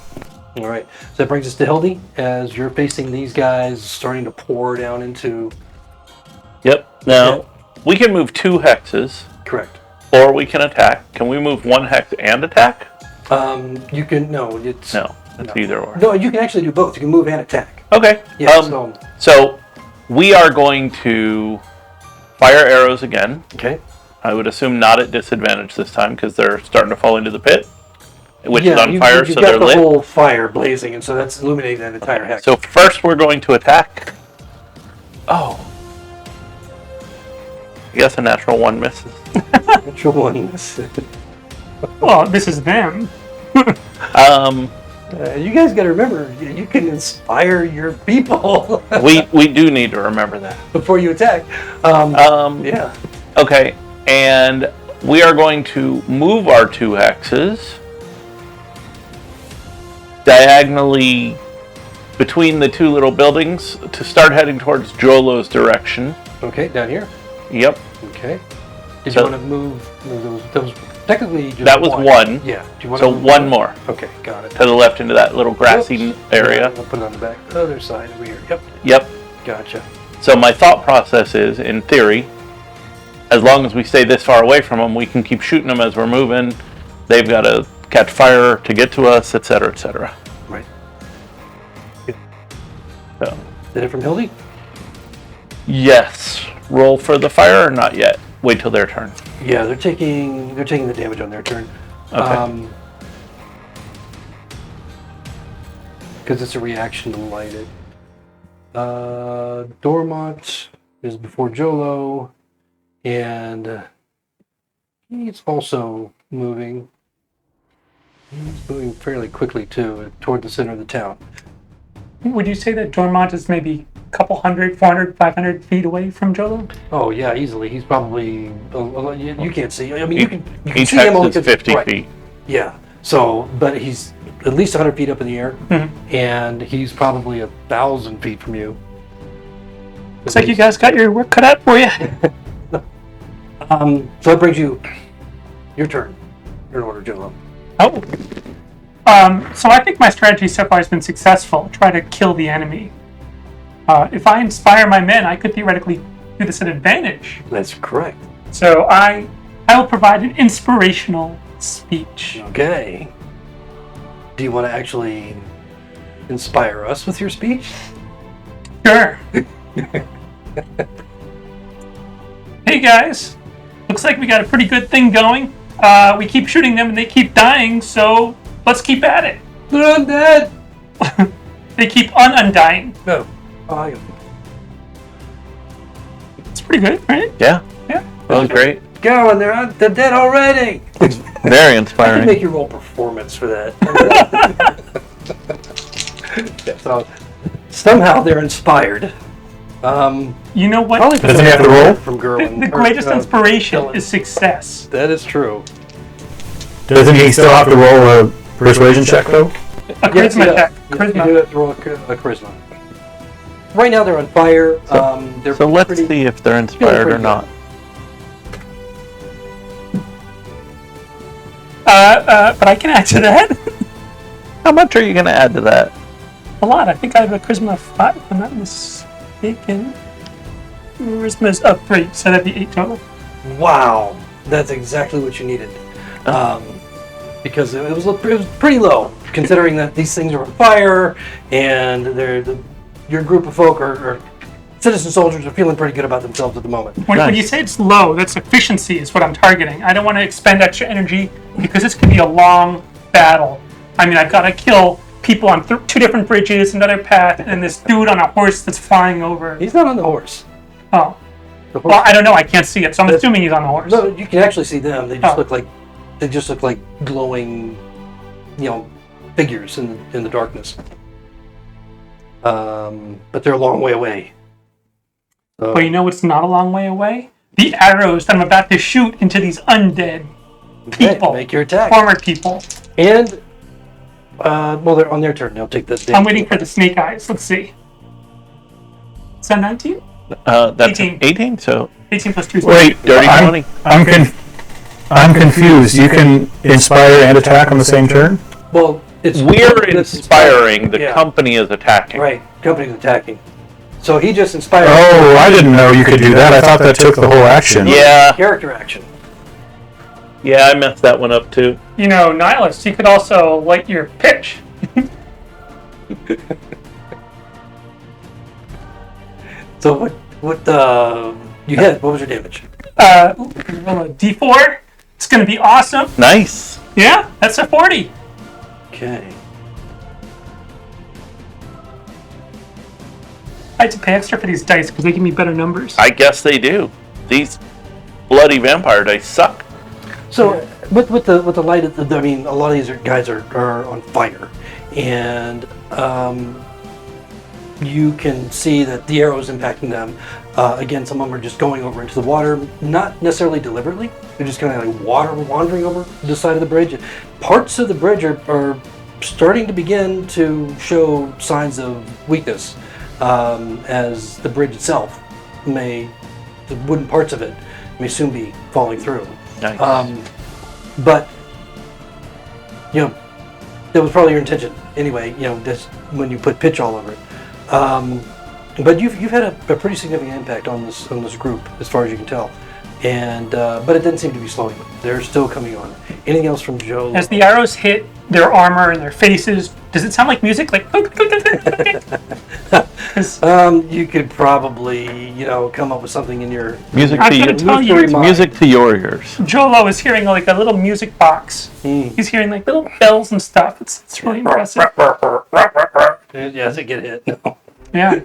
All right. So that brings us to Hildy as you're facing these guys starting to pour down into. Yep. Now, we can move 2 hexes, Correct. or we can attack. Can we move 1 hex and attack? You can it's No, it's either or. No, you can actually do both. You can move and attack. Okay. Yeah. So we are going to fire arrows again. Okay. I would assume not at disadvantage this time because they're starting to fall into the pit, which is on fire, you've so got they're the lit. whole fire blazing, and so that's illuminating that entire hex. So first we're going to attack. Oh. I guess a natural 1 misses. Natural one. Well, this is them. You guys got to remember, you can inspire your people we do need to remember that. before you attack. Yeah. Okay, and we are going to move our 2 hexes diagonally between the 2 little buildings to start heading towards Jolo's direction. Okay, down here. Yep. Okay. Did So- you want to move those? Technically, just That was 1. Yeah. Do you want So to move 1 more Okay, got it. to the left into that little grassy Oops. area. I'll put it on the back. Other side over here. Yep. Yep. Gotcha. So my thought process is, in theory, as long as we stay this far away from them, we can keep shooting them as we're moving. They've got to catch fire to get to us, etc., etc. Right. So, Did it from Hildy? yes. Roll for the fire or not yet? Wait till their turn. Yeah, they're taking the damage on their turn. Okay. Because it's a reaction to light it. Dormont is before Jolo, and he's also moving. He's moving fairly quickly too, toward the center of the town. Would you say that Dormont is maybe a couple 100, 400, 500 feet away from Jolo? Oh yeah, easily. He's probably you can't see. I mean, you can Each see him hex only is 'cause- 50 right. feet. Yeah. So, but he's at least 100 feet up in the air, and he's probably 1,000 feet from you. Looks like you guys got your work cut out for you. So that brings you your turn. Your order, Jolo. Oh. So I think my strategy so far has been successful. Try to kill the enemy. If I inspire my men, I could theoretically do this at advantage. That's correct. So I will provide an inspirational speech. Okay. Do you want to actually inspire us with your speech? Sure. Hey guys, looks like we got a pretty good thing going. We keep shooting them and they keep dying, so let's keep at it. They're undead. They keep undying. No. Oh, I got It's pretty good, right? Yeah. Yeah. That was great. Go, and they're dead already. Very I can inspiring. make you roll performance for that. Yeah, so somehow they're inspired. You know what? Probably Doesn't he have to roll? from Gerwin. The greatest inspiration Dylan. is success. That is true. Doesn't he still have to roll a persuasion check, though? A charisma check. You Charisma. do have to roll a charisma. Right now they're on fire. They're So let's pretty, see if they're inspired or pretty not. But I can add to that. How much are you going to add to that? A lot. I think I have a charisma of 5, if I'm not mistaken. Charisma's of 3, so that'd be 8 total. Wow, that's exactly what you needed. Because it was pretty low, considering that these things are on fire, and your group of folk or citizen soldiers are feeling pretty good about themselves at the moment. When you say it's low, that's efficiency is what I'm targeting. I don't want to expend extra energy because this could be a long battle. I mean, I've got to kill people on 2 different bridges, another path, and this dude on a horse that's flying over. He's not on the horse. Oh. The horse Well, I don't know. I can't see it, so I'm assuming he's on the horse. no, you can actually see them. They just Oh. look like glowing, figures in the darkness. But they're a long way away. But you know what's not a long way away? The arrows that I'm about to shoot into these undead Okay, people. make your attack. Former people. And they're on their turn. They'll take this. I'm waiting for the snake eyes. Let's see. Is that 19? That's 18. 18, so 18 plus 2 is Wait, dirty 20. I'm confused. You can inspire and attack on the same turn? Well, it's We're it's inspiring, the yeah. company is attacking. Right, company's attacking. So he just inspired. Oh, I didn't know you could do that. I thought that took the whole action. Yeah. Character action. Yeah, I messed that one up too. You know, Nihilist, you could also light your pitch. So what you hit? What was your damage? Roll a D4. It's going to be awesome. Nice. Yeah, that's a 40. Okay. I had to pay extra for these dice because they give me better numbers. I guess they do. These bloody vampire dice suck. So with the light, I mean, a lot of these guys are on fire, and you can see that the arrows impacting them. Again, some of them are just going over into the water, not necessarily deliberately. They're just kind of like water wandering over the side of the bridge. Parts of the bridge are starting to begin to show signs of weakness, as the bridge itself the wooden parts of it may soon be falling through. Nice. But you know, that was probably your intention anyway. You know, just when you put pitch all over it. But you've had a pretty significant impact on this group, as far as you can tell, and but it didn't seem to be slowing them. They're still coming on. Anything else from Joe? As the arrows hit their armor and their faces, does it sound like music? Like, You could probably come up with something in your Music I'm to gonna tell you- music to your ears. Jolo is hearing like a little music box. He's hearing like little bells and stuff. It's really impressive. Yes, it get hit. No. Yeah.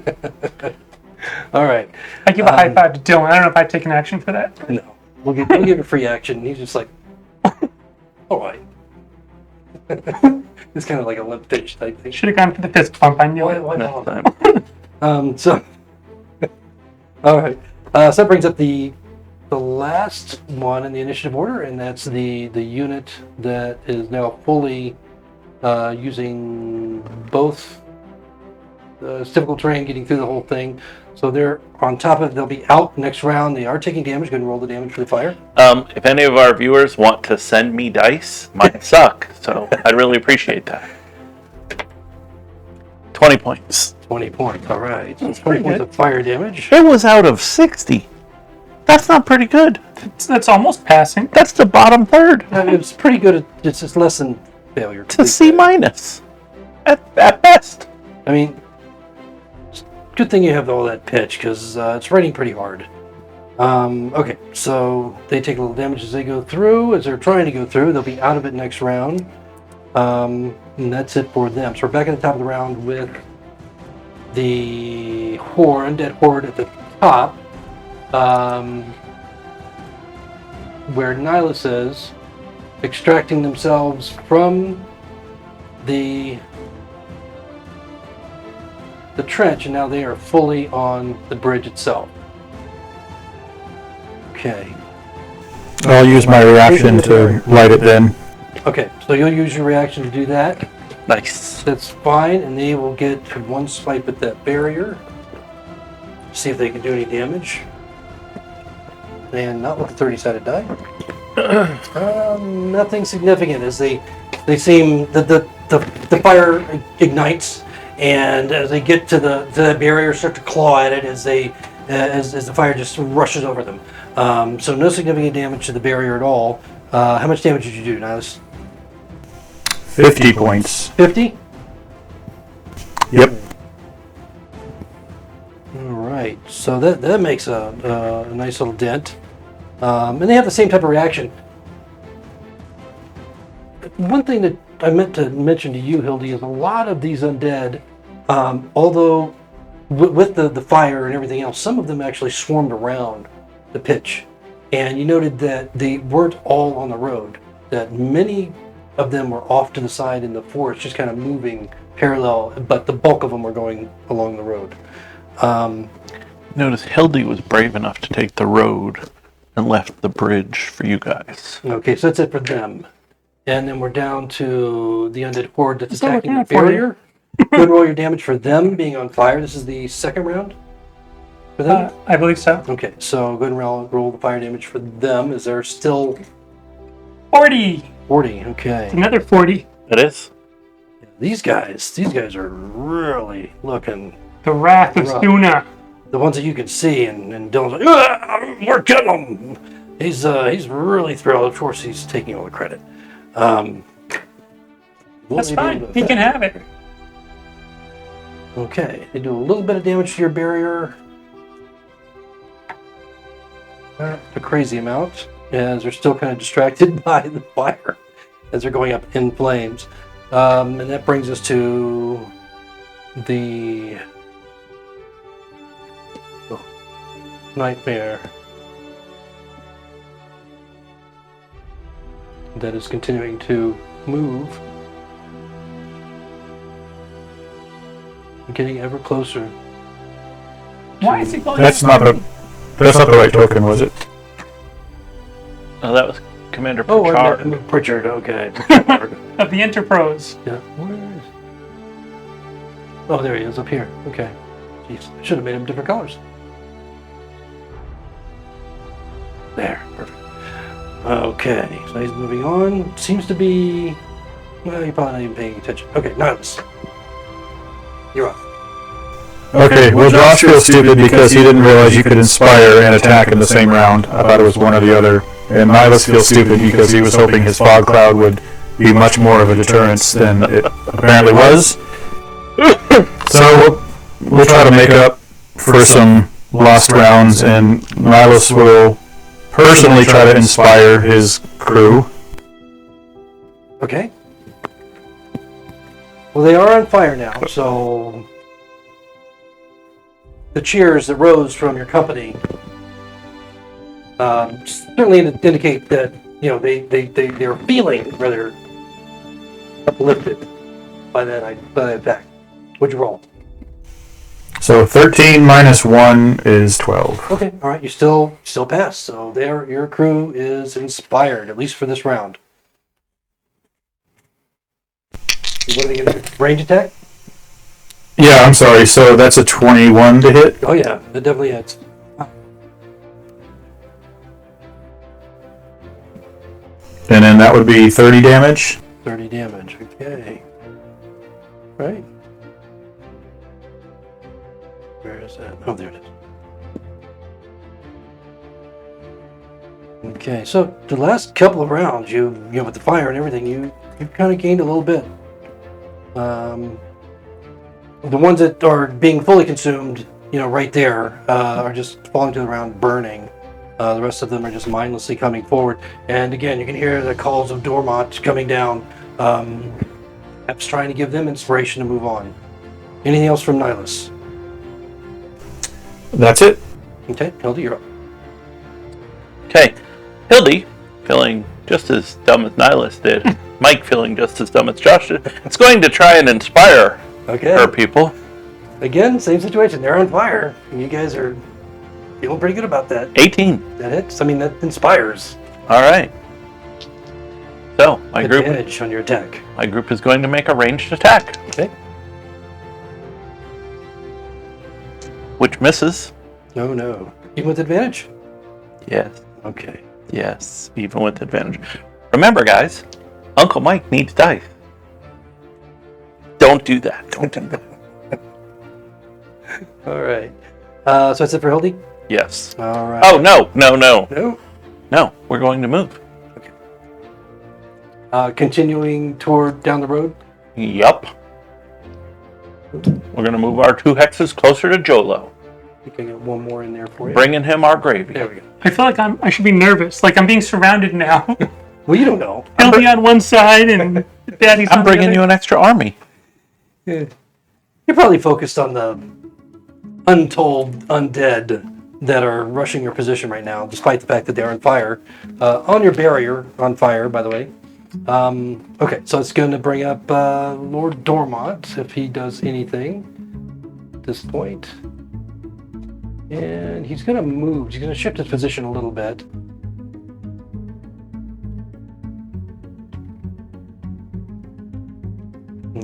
All right. I give a high five to Dylan. I don't know if I'd take an action for that. No, we'll give a free action. He's just like, all right. It's kind of like a limp pitch type thing. Should have gone for the fist bump. I knew it. Why Next not? time. So, all right. So that brings up the last one in the initiative order, and that's the unit that is now fully using both difficult terrain, getting through the whole thing. So they're on top of it. They'll be out next round. They are taking damage. Go ahead and roll the damage for the fire. If any of our viewers want to send me dice, mine suck, so I'd really appreciate that. 20 points. 20 points. All right. So it's 20 points of fire damage. It was out of 60. That's not pretty good. That's almost passing. That's the bottom third. It's pretty good. It's just less than failure. It's a C minus. At best. I mean, good thing you have all that pitch, because it's raining pretty hard. Okay, so they take a little damage as they go through. As they're trying to go through, they'll be out of it next round. And that's it for them. So we're back at the top of the round with the Undead Horde at the top. Where Nihilus is extracting themselves from the trench, and now they are fully on the bridge itself. Okay. I'll use my reaction to light it then. Okay, so you'll use your reaction to do that. Nice. That's fine, and they will get one swipe at that barrier. See if they can do any damage. And not with the 30-sided die. Nothing significant, as they seem the fire ignites, and as they get to the barrier, start to claw at it as the fire just rushes over them. So no significant damage to the barrier at all. How much damage did you do, Nihilus? 50 points. 50? Yep. All right. So that makes a nice little dent. And they have the same type of reaction. One thing that I meant to mention to you, Hildy, is a lot of these undead, although with the fire and everything else, some of them actually swarmed around the pitch. And you noted that they weren't all on the road, that many of them were off to the side in the forest, just kind of moving parallel, but the bulk of them were going along the road. Notice Hildy was brave enough to take the road and left the bridge for you guys. Okay, so that's it for them. And then we're down to the Undead Horde that's Still attacking looking the out for you. barrier. Go and roll your damage for them being on fire. This is the second round for them? I believe so. Okay, so go ahead and roll the fire damage for them. Is there still 40. 40? Okay. Another 40. It is? These guys are really looking The Wrath of Right. Suna. The ones that you could see, and Dylan's like, "Ah, we're killing them." He's really thrilled. Of course, he's taking all the credit. That's fine. He can have it. Okay, they do a little bit of damage to your barrier. Not a crazy amount, as they're still kind of distracted by the fire as they're going up in flames. And that brings us to the nightmare that is continuing to move. Getting ever closer. Why is he going? That's not the right token, was it? Oh, that was Commander Oh, Pritchard. Pritchard, okay. Of the Interpros. Yeah. Where is? Oh, there he is, up here. Okay. Jeez, I should have made him different colors. There, perfect. Okay, so he's moving on. Seems to be. Well, you're probably not even paying attention. Okay, Nihilus. You're up. Okay, well, Josh feels stupid because he didn't realize you could inspire and attack in the same round. I thought it was one or the other. And Nihilus feels stupid because he was hoping his fog cloud would be much more of a deterrence than it apparently was. So we'll try to make up for some lost rounds, and Nihilus will personally try to inspire his crew. Okay. Well, they are on fire now, so the cheers that rose from your company certainly indicate that they're feeling rather uplifted by that attack. What'd you roll? So 13 minus 1 is 12. Okay, all right, you still pass. So your crew is inspired, at least for this round. What are they going to do? Range attack? Yeah, I'm sorry. So that's a 21 to hit. Oh yeah, that definitely hits. And then that would be 30 damage. 30 damage. Okay. Right. Where is that? Oh, there it is. Okay, so the last couple of rounds, you know, with the fire and everything, you kind of gained a little bit. The ones that are being fully consumed, right there, are just falling to the ground, burning. The rest of them are just mindlessly coming forward. And again, you can hear the calls of Dormont coming down. Perhaps trying to give them inspiration to move on. Anything else from Nihilus? That's it. Okay, Hilda, you're up. Okay. Hildy, feeling just as dumb as Nihilus did. Mike feeling just as dumb as Josh did. It's going to try and inspire Okay. our people. Again, same situation. They're on fire. And you guys are feeling pretty good about that. 18. That hits. I mean, that inspires. All right. So my group Advantage on your attack. is going to make a ranged attack, Okay. which misses. No. Even with advantage? Yes. Okay. Yes, even with advantage. Remember, guys, Uncle Mike needs dice. Don't do that. Don't do that. All right. So that's it for Hildy? Yes. All right. Oh, no. No? No, we're going to move. Continuing toward down the road? Yup. We're going to move our 2 hexes closer to Jolo, I think I got one more in there for you. bringing him our gravy. There we go. I feel like I should be nervous. Like I'm being surrounded now. Well, you don't know. Hildy on one side and Daddy's on I'm the bringing other. you an extra army. Yeah. You're probably focused on the untold undead that are rushing your position right now, despite the fact that they're on fire. On your barrier, on fire, by the way. Okay, so it's going to bring up Lord Dormont, if he does anything at this point. And he's going to move. He's going to shift his position a little bit.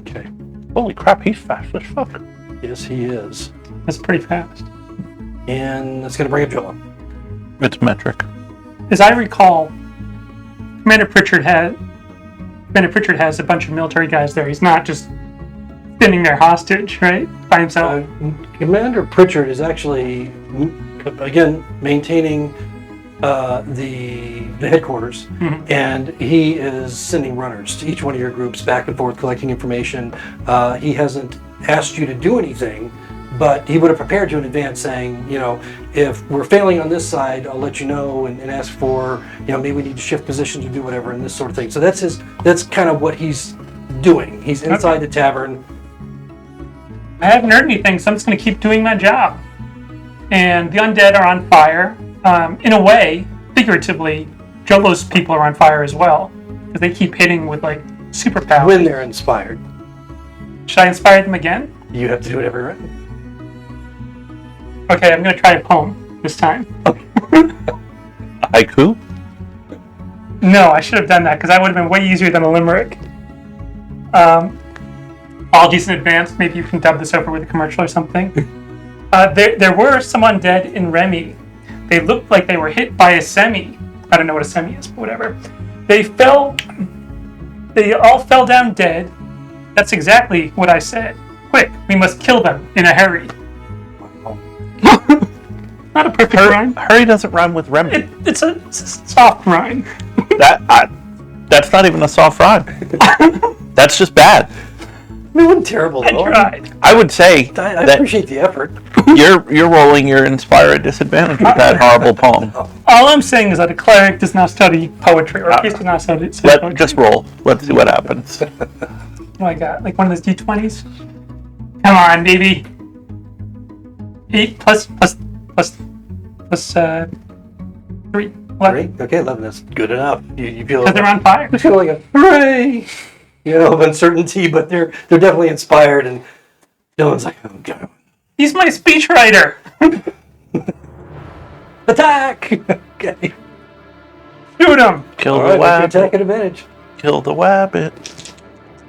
Okay. Holy crap, he's fast as fuck. Yes, he is. That's pretty fast. And that's going to bring up Jola. It's metric. As I recall, Commander Pritchard has a bunch of military guys there. He's not just standing there hostage, right? By himself. Commander Pritchard is actually, again, maintaining the headquarters, and he is sending runners to each one of your groups back and forth collecting information. He hasn't asked you to do anything, but he would have prepared you in advance saying, if we're failing on this side, I'll let you know and ask for, maybe we need to shift positions or do whatever and this sort of thing. So that's kind of what he's doing. He's inside the tavern. I haven't heard anything, so I'm just going to keep doing my job. And the undead are on fire. In a way, figuratively, Jolo's people are on fire as well, because they keep hitting with superpowers. When they're inspired, Should I inspire them again? you have to do it every round. Okay, I'm going to try a poem this time. Haiku? No, I should have done that, because that would have been way easier than a limerick. Apologies in advance. Maybe you can dub this over with a commercial or something. There were some undead in Remy. They looked like they were hit by a semi. I don't know what a semi is, but whatever. They all fell down dead. That's exactly what I said. Quick, we must kill them in a hurry. Not a perfect rhyme. Hurry doesn't rhyme with Remy. It's a soft rhyme. That's not even a soft rhyme. That's just bad. It wasn't terrible I though. tried. I would say I that appreciate the effort. you're rolling your inspire at disadvantage with that horrible poem. All I'm saying is that a cleric does not study poetry, or a priest does not study poetry. Just roll. Let's see what happens. What do I got? Like one of those D20s? Come on, baby. 8 plus 3. 11. Great. Okay, 11. That's good enough. You feel Because they're on fire. you feel like a hooray, of uncertainty, but they're definitely inspired. And Dylan's like, oh god, He's my speechwriter. attack! Okay. Shoot him. Kill All the right, make your wabbit. attack at advantage. Kill the wabbit.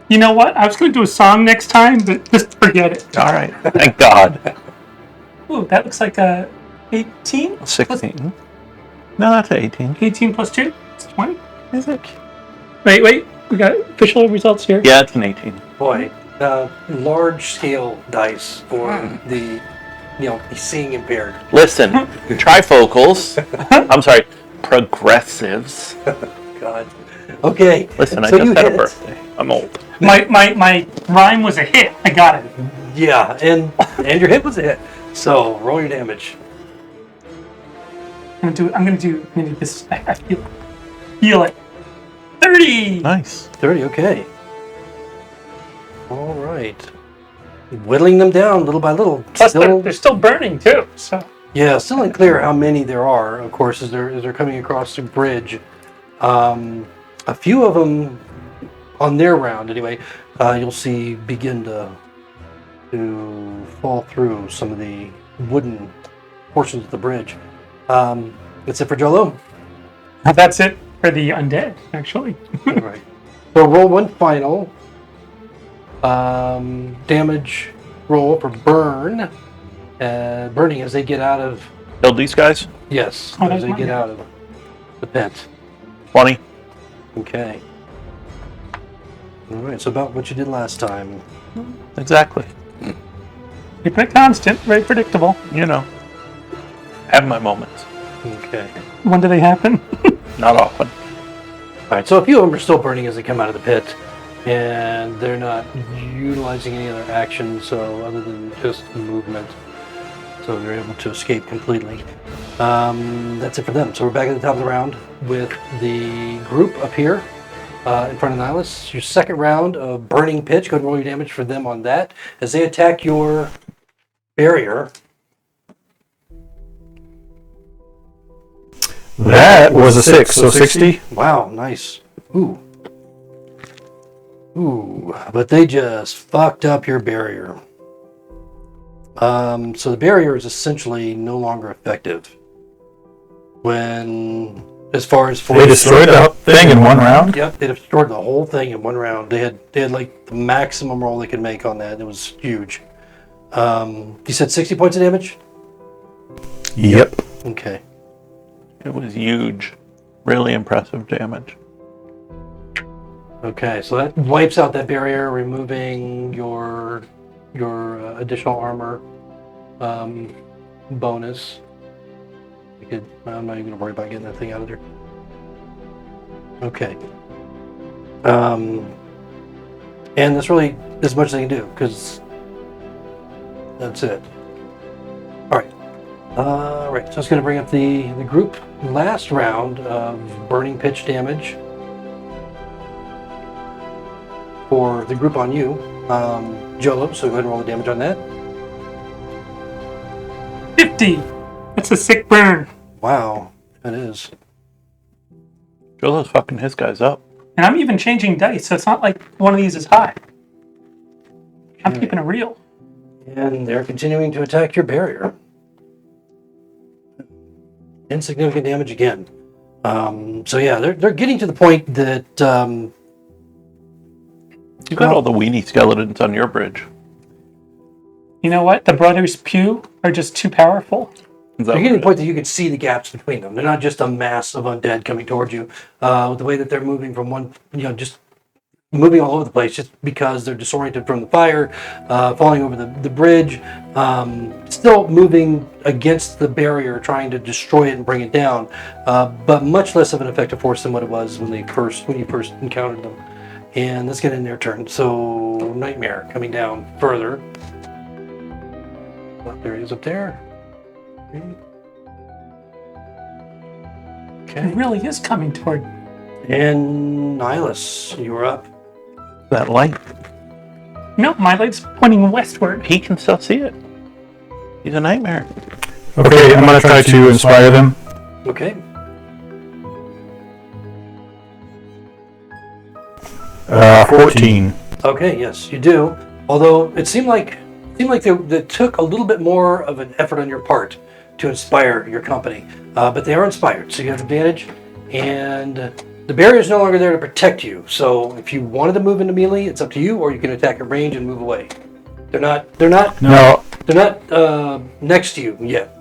You know what? I was going to do a song next time, but just forget it. All right. Thank God. Ooh, that looks like a 18? 16. No, that's 18. 18 plus 2? It's 20. Is it? Wait. We got official results here. Yeah, it's an 18. Boy, large scale dice for the seeing impaired. Listen, trifocals. I'm sorry, progressives. God. Okay. Listen, I so just you had a hit. birthday. I'm old. My rhyme was a hit. I got it. Yeah, and your hit was a hit. So roll your damage. I'm gonna do this. I feel it. 30. Nice. 30. Okay. All right. Whittling them down little by little. Plus, they're still burning too. So Yeah, still unclear how many there are. Of course, as they're coming across the bridge. A few of them on their round, anyway. You'll see begin to fall through some of the wooden portions of the bridge. That's it for Jolo. that's it for the undead, actually. All right. So roll one final damage roll for burn. Burning as they get out of. Killed these guys? Yes, Oh, as that's they mine. get out of the pit. 20. Okay. All right. So about what you did last time. Exactly. Keep it constant, very predictable. You know. Have my moments. Okay. When do they happen? Not often. All right. So a few of them are still burning as they come out of the pit, and they're not utilizing any other action, so other than just movement. So they're able to escape completely. That's it for them. So we're back at the top of the round with the group up here in front of Nihilus. Your second round of burning pitch. Go ahead and roll your damage for them on that as they attack your barrier. That was a 6, so 60. Wow, nice. Ooh. But they just fucked up your barrier. So the barrier is essentially no longer effective. As far as They destroyed the thing in one round? Yep, they destroyed the whole thing in one round. They had like the maximum roll they could make on that. It was huge. You said 60 points of damage? Yep. Okay. It was huge. Really impressive damage. Okay, so that wipes out that barrier, removing your additional armor bonus. I'm not even gonna worry about getting that thing out of there. Okay. And that's really as much as I can do, because that's it. Alright. Right, so it's going to bring up the group last round of burning pitch damage for the group on you. Jolo, so go ahead and roll the damage on that. 50! That's a sick burn. Wow, that is. Jolo's fucking his guys up. And I'm even changing dice, so it's not like one of these is high. I'm keeping it real. And they're continuing to attack your barrier. Insignificant damage again. So yeah, they're getting to the point that You got all the weenie skeletons on your bridge. You know what? The Brothers Pew are just too powerful. they're getting to the point that you can see the gaps between them. They're not just a mass of undead coming towards you. With the way that they're moving from one, just moving all over the place, just because they're disoriented from the fire, falling over the bridge, still moving against the barrier, trying to destroy it and bring it down, but much less of an effective force than what it was when you first encountered them. And let's get in their turn. So Nightmare coming down further. Oh, there he is up there. Okay. It really is coming toward. And Nihilus, you're up. That light, No, my light's pointing westward. he can still see it. He's a nightmare. Okay, I'm gonna try to inspire them. Okay. 14. Okay, yes, you do. Although it seemed like they took a little bit more of an effort on your part to inspire your company. But they are inspired, so you have advantage. And the barrier is no longer there to protect you. So if you wanted to move into melee, it's up to you, or you can attack at range and move away. They're not No, next to you yet.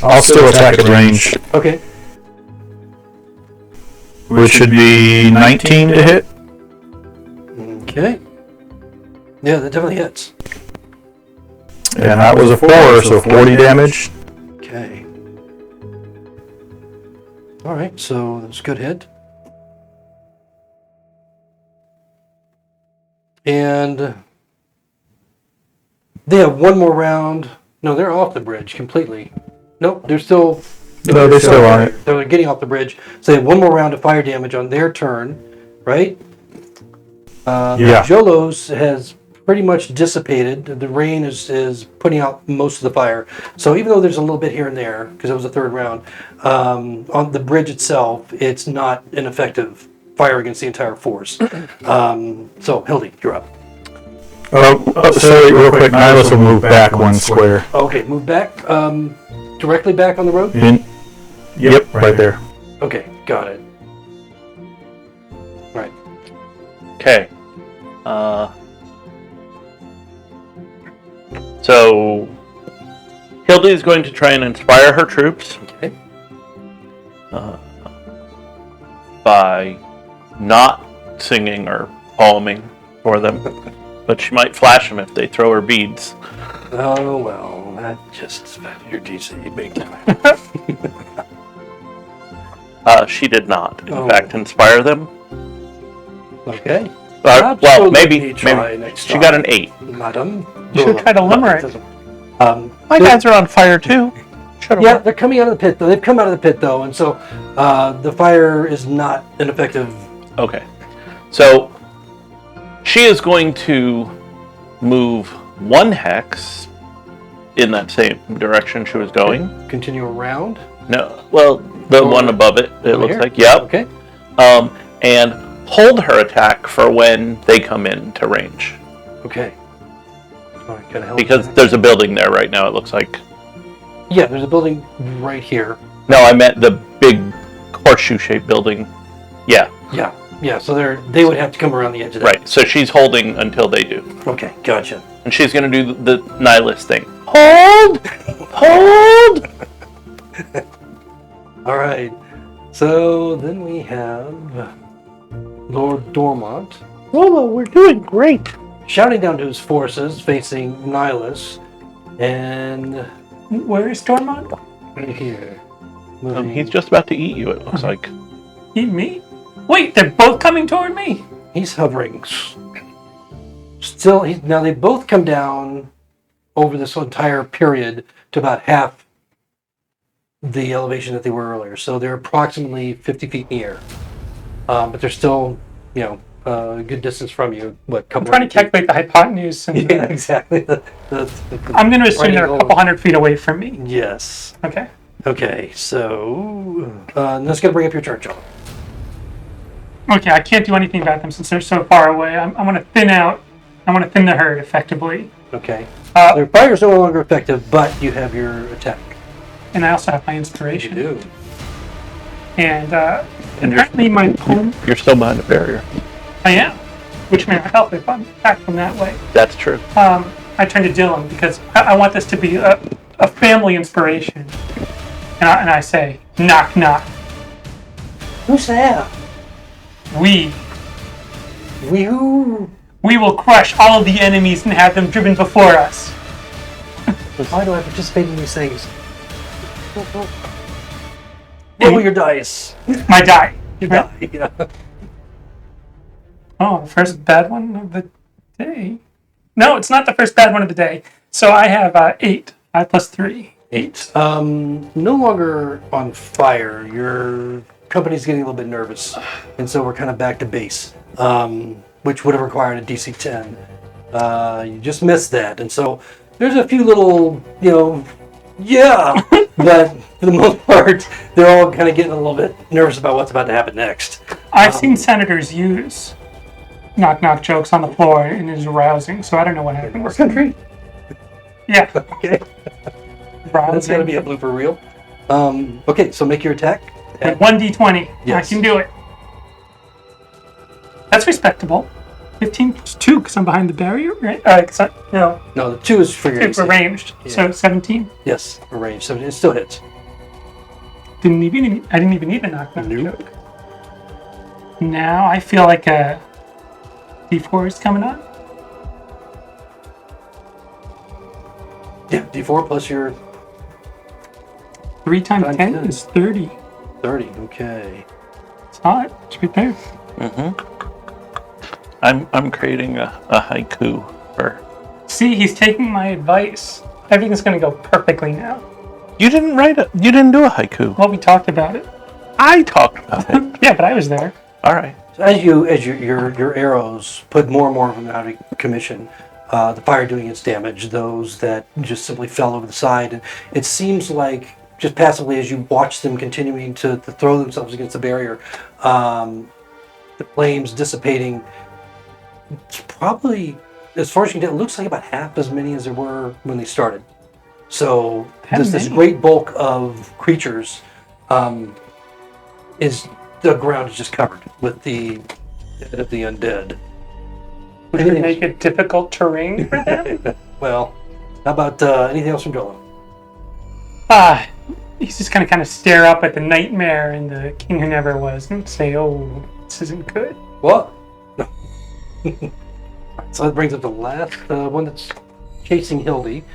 I'll still attack at range, Okay. which should be 19 to hit. Okay. Yeah, that definitely hits. And that was a 4, so 40 damage. Okay. All right, so that's a good hit. And they have one more round. No, they're off the bridge completely. Nope, they're still. No, they're still on it. They're getting off the bridge. So they have one more round of fire damage on their turn, right? Yeah. Jolo's has pretty much dissipated. The rain is putting out most of the fire. So even though there's a little bit here and there, because it was a third round, on the bridge itself, it's not an effective fire against the entire force. So Hildy, you're up. So real quick, Nihilus will move back 1 square. Okay, move back. Directly back on the road? Yep, right there. Okay, got it. Right. Okay. So Hildy is going to try and inspire her troops Okay. by not singing or poeming for them, but she might flash them if they throw her beads. Oh, well, that just spent your DC big time. She did not, in Oh. fact, inspire them. Okay. Well, maybe try next she got an 8. Madam. You should try to limerick. My guys are on fire too. Yeah, they're coming out of the pit, though. They've come out of the pit, though, and so the fire is not an effective. Okay. So she is going to move 1 hex in that same direction she was going. Continue around. No, well, the one above it, it looks here? like. Yep. Okay. And hold her attack for when they come into range. Okay. All right, gotta help. Because there's a building there right now, it looks like. Yeah, there's a building right here. No, I meant the big horseshoe-shaped building. Yeah, Yeah. So they would have to come around the edge of that. right. So she's holding until they do. Okay, gotcha. And she's going to do the Nihilus thing. Hold! Hold! All right. So then we have Lord Dormont, Rolo, we're doing great. shouting down to his forces facing Nihilus, and Where is Dormont? right here. Moving. He's just about to eat you, it looks like. Eat me? Wait, they're both coming toward me? He's hovering. Still, now they both come down over this entire period to about half the elevation that they were earlier. So they're approximately 50 feet in the air. But they're still, a good distance from you. What? I'm trying to calculate the hypotenuse. And Yeah, exactly. I'm going to assume they're a couple hundred feet away from me. Yes. Okay. Okay, so that's going to bring up your turn, John. Okay, I can't do anything about them since they're so far away. I want to thin out. I want to thin the herd effectively. Okay. Their fire is no longer effective, but you have your attack. And I also have my inspiration. You do. And apparently my opponent, You're still behind a barrier. I am, which may not help if I'm attacked from that way. That's true. I turn to Dylan because I want this to be a family inspiration. And I say, knock, knock. Who's that? We Wee-hoo! We will crush all of the enemies and have them driven before us. Why do I participate in these things? Roll your dice. My die. You Right? die. Yeah. Oh, the first bad one of the day. No, it's not the first bad one of the day. So I have 8. 5 plus 3. 8. No longer on fire. Your company's getting a little bit nervous, and so we're kind of back to base, which would have required a DC 10. You just missed that, and so there's a few little, but for the most part, they're all kind of getting a little bit nervous about what's about to happen next. I've seen senators use knock-knock jokes on the floor, and it is arousing, so I don't know what happened. Our country. Yeah. Okay. That's going to be a blooper reel. Okay, so make your attack. At 1d20. Yes. I can do it. That's respectable. 15 plus 2 because I'm behind the barrier, right? No, No, the 2 is for your it's AC. arranged. Yeah. So 17. Yes, arranged. So it still hits. I didn't even need the knock-knock Nope. joke. Now I feel like a D4 is coming on. Yeah, D4 plus your 3 times Times 10 10. is 30. 30. Okay. It's hot. It's right there. I'm creating a haiku for. See, he's taking my advice. Everything's going to go perfectly now. You didn't write it. You didn't do a haiku. Well, we talked about it. I talked about it. Yeah, but I was there. All right. So as your arrows put more and more of them out of commission, the fire doing its damage, those that just simply fell over the side, and it seems like just passively as you watch them continuing to throw themselves against the barrier, the flames dissipating. It's probably, as far as you can tell, it looks like about half as many as there were when they started. So this many? great bulk of creatures is the ground is just covered with the dead of the undead. Would it make it difficult terrain for them? Well, how about anything else from Dolo? He's just going to kind of stare up at the nightmare and the king who never was and say, oh, this isn't good. What? No. So that brings up the last one that's chasing Hildy.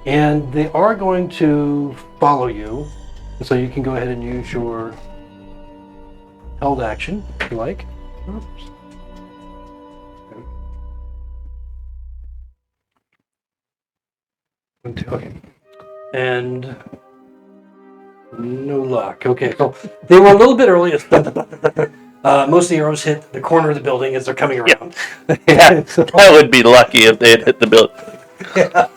And they are going to follow you. So you can go ahead and use your held action, if you like. Oops. Okay. And no luck. Okay, so they were a little bit early. Most of the arrows hit the corner of the building as they're coming around. Yeah, that would be lucky if they had hit the building. Yeah.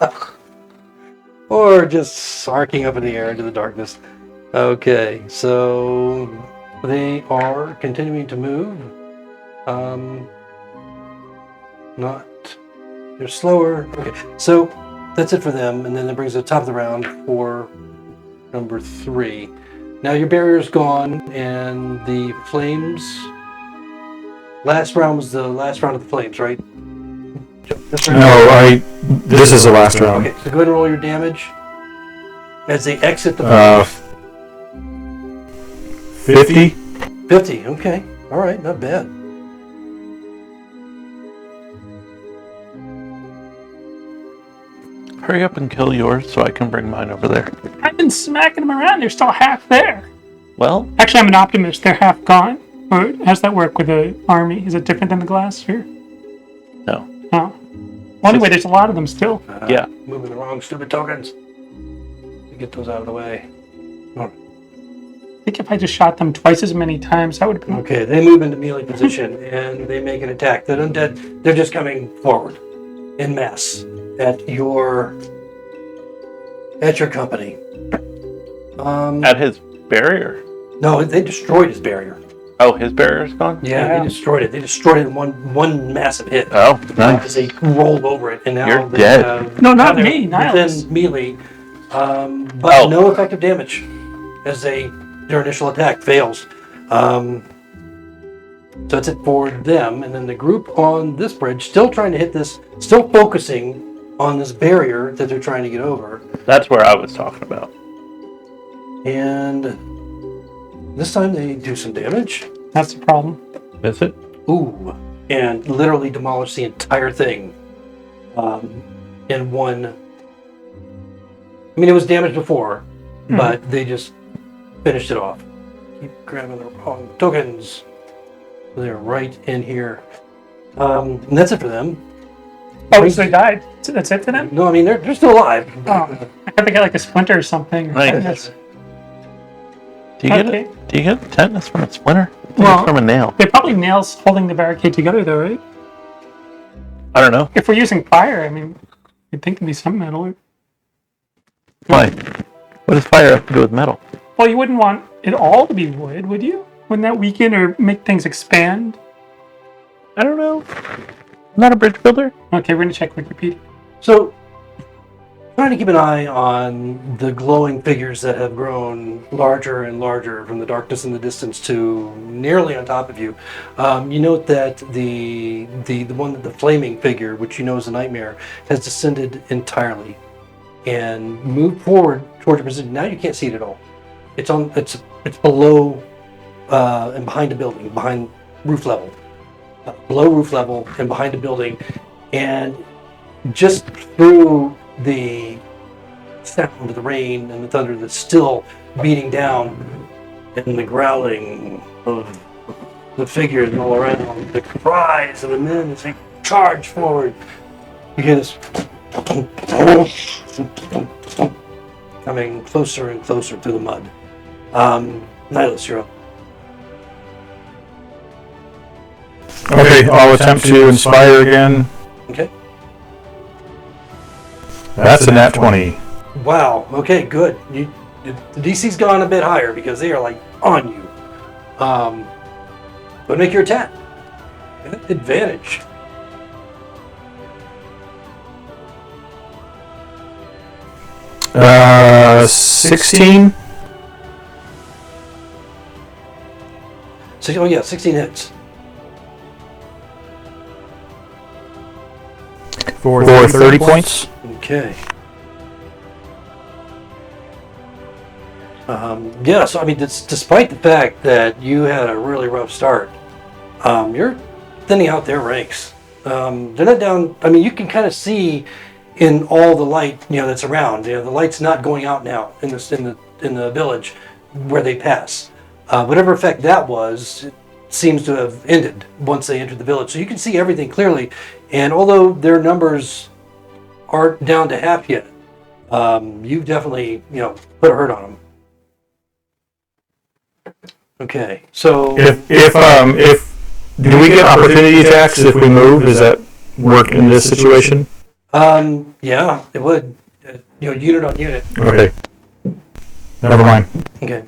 Or just arcing up in the air into the darkness. Okay, so they are continuing to move. They're slower. Okay, so that's it for them, and then that brings the top of the round for number 3. Now your barrier's gone, and the flames. Last round was the last round of the flames, right? No, this is the last round. Okay, so go ahead and roll your damage as they exit the. 50. 50. Okay, all right, not bad. Hurry up and kill yours so I can bring mine over there. I've been smacking them around. They're still half there. Well, Actually, I'm an optimist. They're half gone. Or how's that work with the army? Is it different than the glass sphere? no. No. Well, anyway, there's a lot of them still. Yeah. Moving the wrong stupid tokens. To get those out of the way. I think if I just shot them twice as many times, that would have been Okay, they move into melee position and they make an attack. The undead, they're just coming forward in mass at your company. At his barrier. No, they destroyed his barrier. Oh, his barrier's gone? Yeah, they destroyed it. They destroyed it in one massive hit. Oh, Because nice. they rolled over it, and now You're they, dead. No, not now me, they're Niles. within melee, but Oh. no effective damage as their initial attack fails. So that's it for them, and then the group on this bridge still trying to hit this, still focusing on this barrier that they're trying to get over, That's where I was talking about. and this time they do some damage. That's the problem. Is it? Ooh, and literally demolish the entire thing in one. I mean, it was damaged before, but they just finished it off. Keep grabbing the wrong tokens. They're right in here. And that's it for them. Oh, so they died. So that's it for them? No, I mean, they're still alive. Oh, I thought they got like a splinter or something. Nice. Do you get Okay. it? Do you get tetanus from a splinter? I think Well- it's from a nail. They're probably nails holding the barricade together, though, right? I don't know. If we're using fire, I mean, you'd think there'd be some metal. Why? What does fire have to do with metal? Well, you wouldn't want it all to be wood, would you? Wouldn't that weaken or make things expand? I don't know. I'm not a bridge builder. Okay, we're gonna check Wikipedia. So, trying to keep an eye on the glowing figures that have grown larger and larger from the darkness in the distance to nearly on top of you. You note that the flaming figure, which you know is a nightmare, has descended entirely and moved forward towards your position. Now you can't see it at all. It's below and behind a building, behind roof level, below roof level and behind a building, and just through the sound of the rain and the thunder that's still beating down and the growling of the figures all around, the cries of the men as they charge forward. You hear this coming closer and closer through the mud. Nihilus, you're up. Okay, I'll attempt to inspire again. Okay. That's a nat 20. Wow. Okay, good. The DC's gone a bit higher because they are like on you. But make your attack. Advantage. Uh, 16? Oh yeah, 16 hits. For 30 points? Okay. Yeah, so I mean, despite the fact that you had a really rough start, you're thinning out their ranks. They're not down. I mean, you can kind of see in all the light, that's around. The light's not going out now in the village where they pass. Whatever effect that was, it seems to have ended once they entered the village. So you can see everything clearly. And although their numbers aren't down to half yet, you've definitely, put a hurt on them. Okay, so If do we get opportunity attacks if we move? Does that work in this situation? yeah, it would. Unit on unit. Okay. Never mind. Okay.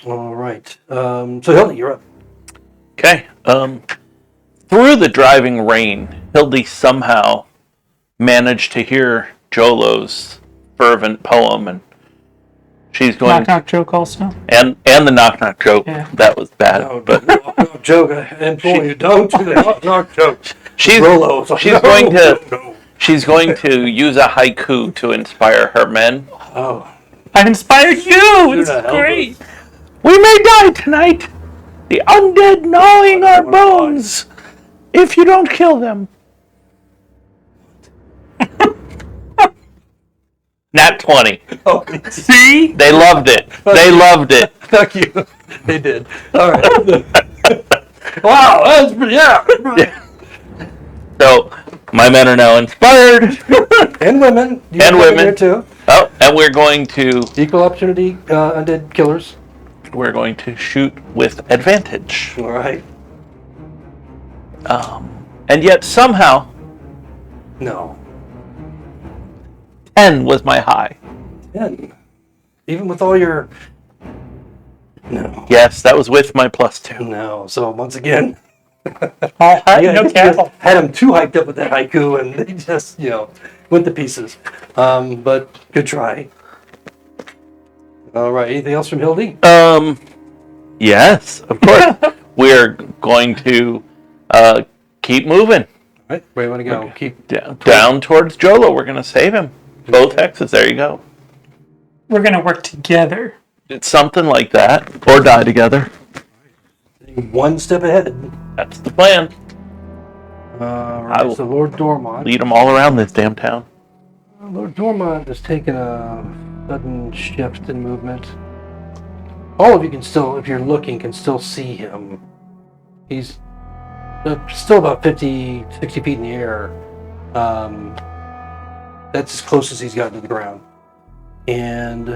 All right. So Hildy, you're up. Okay. Through the driving rain, Hildy somehow managed to hear Jolo's fervent poem, and she's going Knock knock joke also. and the knock knock joke. Yeah. That was bad. No, but no joke. I implore you, don't do the knock joke. she's Rolo, it's like, she's no, going to no. she's going to use a haiku to inspire her men. Oh, I've inspired you. It's not help great. We may die tonight, the undead gnawing our bones, if you don't kill them. Nat 20. Oh, See? They loved it. They loved it. thank you. They did. All right. Wow, that's pretty, yeah. So, my men are now inspired. And women. You And have women. there too. Oh, and we're going to Equal opportunity undead killers. shoot with advantage. All right. And yet somehow No. 10 was my high. 10. Even with all your. No. Yes, that was with my +2. No. So once again. All right, Yeah, no you just cattle. had them too hyped up with that haiku, and they just, went to pieces. But good try. All right. Anything else from Hildy? Yes, of course. We're going to keep moving All right. Where do you want to go? Keep. down towards Jolo. We're going to save him. Both hexes. There you go. We're going to work together. It's something like that. Or die together. One step ahead. That's the plan. All I will right. So Lord Dormont. Lead them all around this damn town. Lord Dormont has taken a sudden shift in movement. All of you can still, if you're looking, can still see him. He's still about 50, 60 feet in the air. That's as close as he's gotten to the ground. And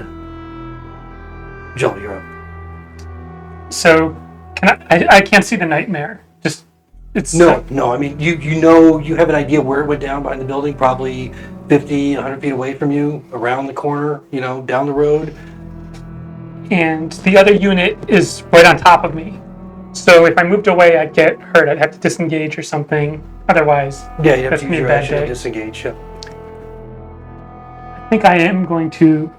Joel, you're up. So, I can't see the nightmare. Just, it's... No. I mean, you have an idea where it went down behind the building, probably 50, 100 feet away from you, around the corner, down the road. And the other unit is right on top of me. So if I moved away, I'd get hurt. I'd have to disengage or something. Otherwise, Yeah, you have that's to me use a your bad action to day. disengage. Yeah. I think I am going to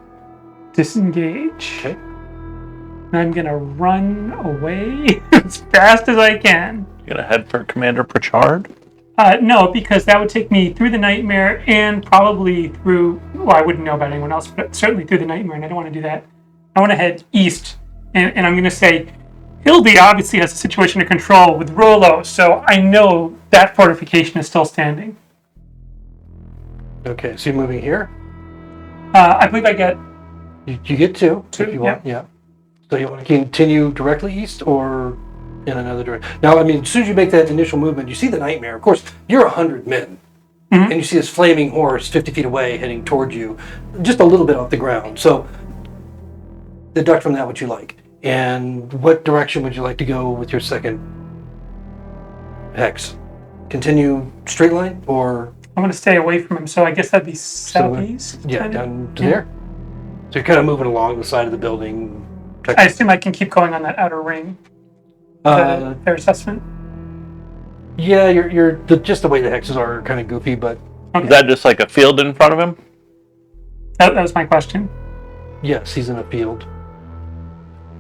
disengage. Okay. And I'm going to run away as fast as I can. You're going to head for Commander Pritchard? No, because that would take me through the nightmare and probably through... Well, I wouldn't know about anyone else, but certainly through the nightmare, and I don't want to do that. I want to head east, and I'm going to say, Hildy obviously has a situation to control with Rollo, so I know that fortification is still standing. Okay, so you're moving here? I believe I get... You get two, Two, if you want, yeah. So you want to continue directly east or in another direction? Now, I mean, as soon as you make that initial movement, you see the nightmare. Of course, you're 100 men, and you see this flaming horse 50 feet away heading toward you, just a little bit off the ground. So deduct from that what you like. And what direction would you like to go with your second hex? Continue straight line or... I'm going to stay away from him, so I guess that'd be southeast. Yeah, kind of? down to there. So you're kind of moving along the side of the building. I assume I can keep going on that outer ring. Their assessment. Yeah, you're just the way the hexes are kind of goofy, but Is that just like a field in front of him? That was my question. yes, he's in a field.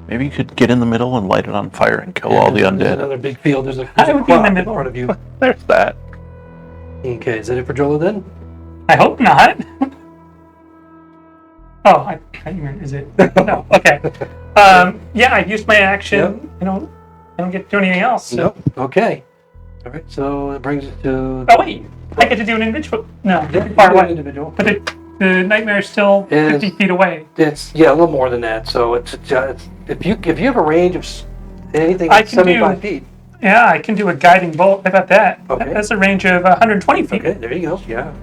Maybe you could get in the middle and light it on fire and kill Yeah, all the there's undead. another big field. There's I a would be in the crop middle. front of you. There's that. Okay, is that it for Jolo then? I hope not. Oh, I thought you meant, is it? No, okay. Yeah, I used my action. Yep. I don't get to do anything else. So. Nope. Okay. All right, so it brings us to... Oh, wait. I get to do an individual. No, Yeah, far you do an away. individual. But the nightmare is still 50 feet away. It's, a little more than that. So it's if you have a range of anything I like can 75 do- feet. Yeah, I can do a guiding bolt. How about that? Okay. That's a range of 120 feet. Okay, there you go. Yeah.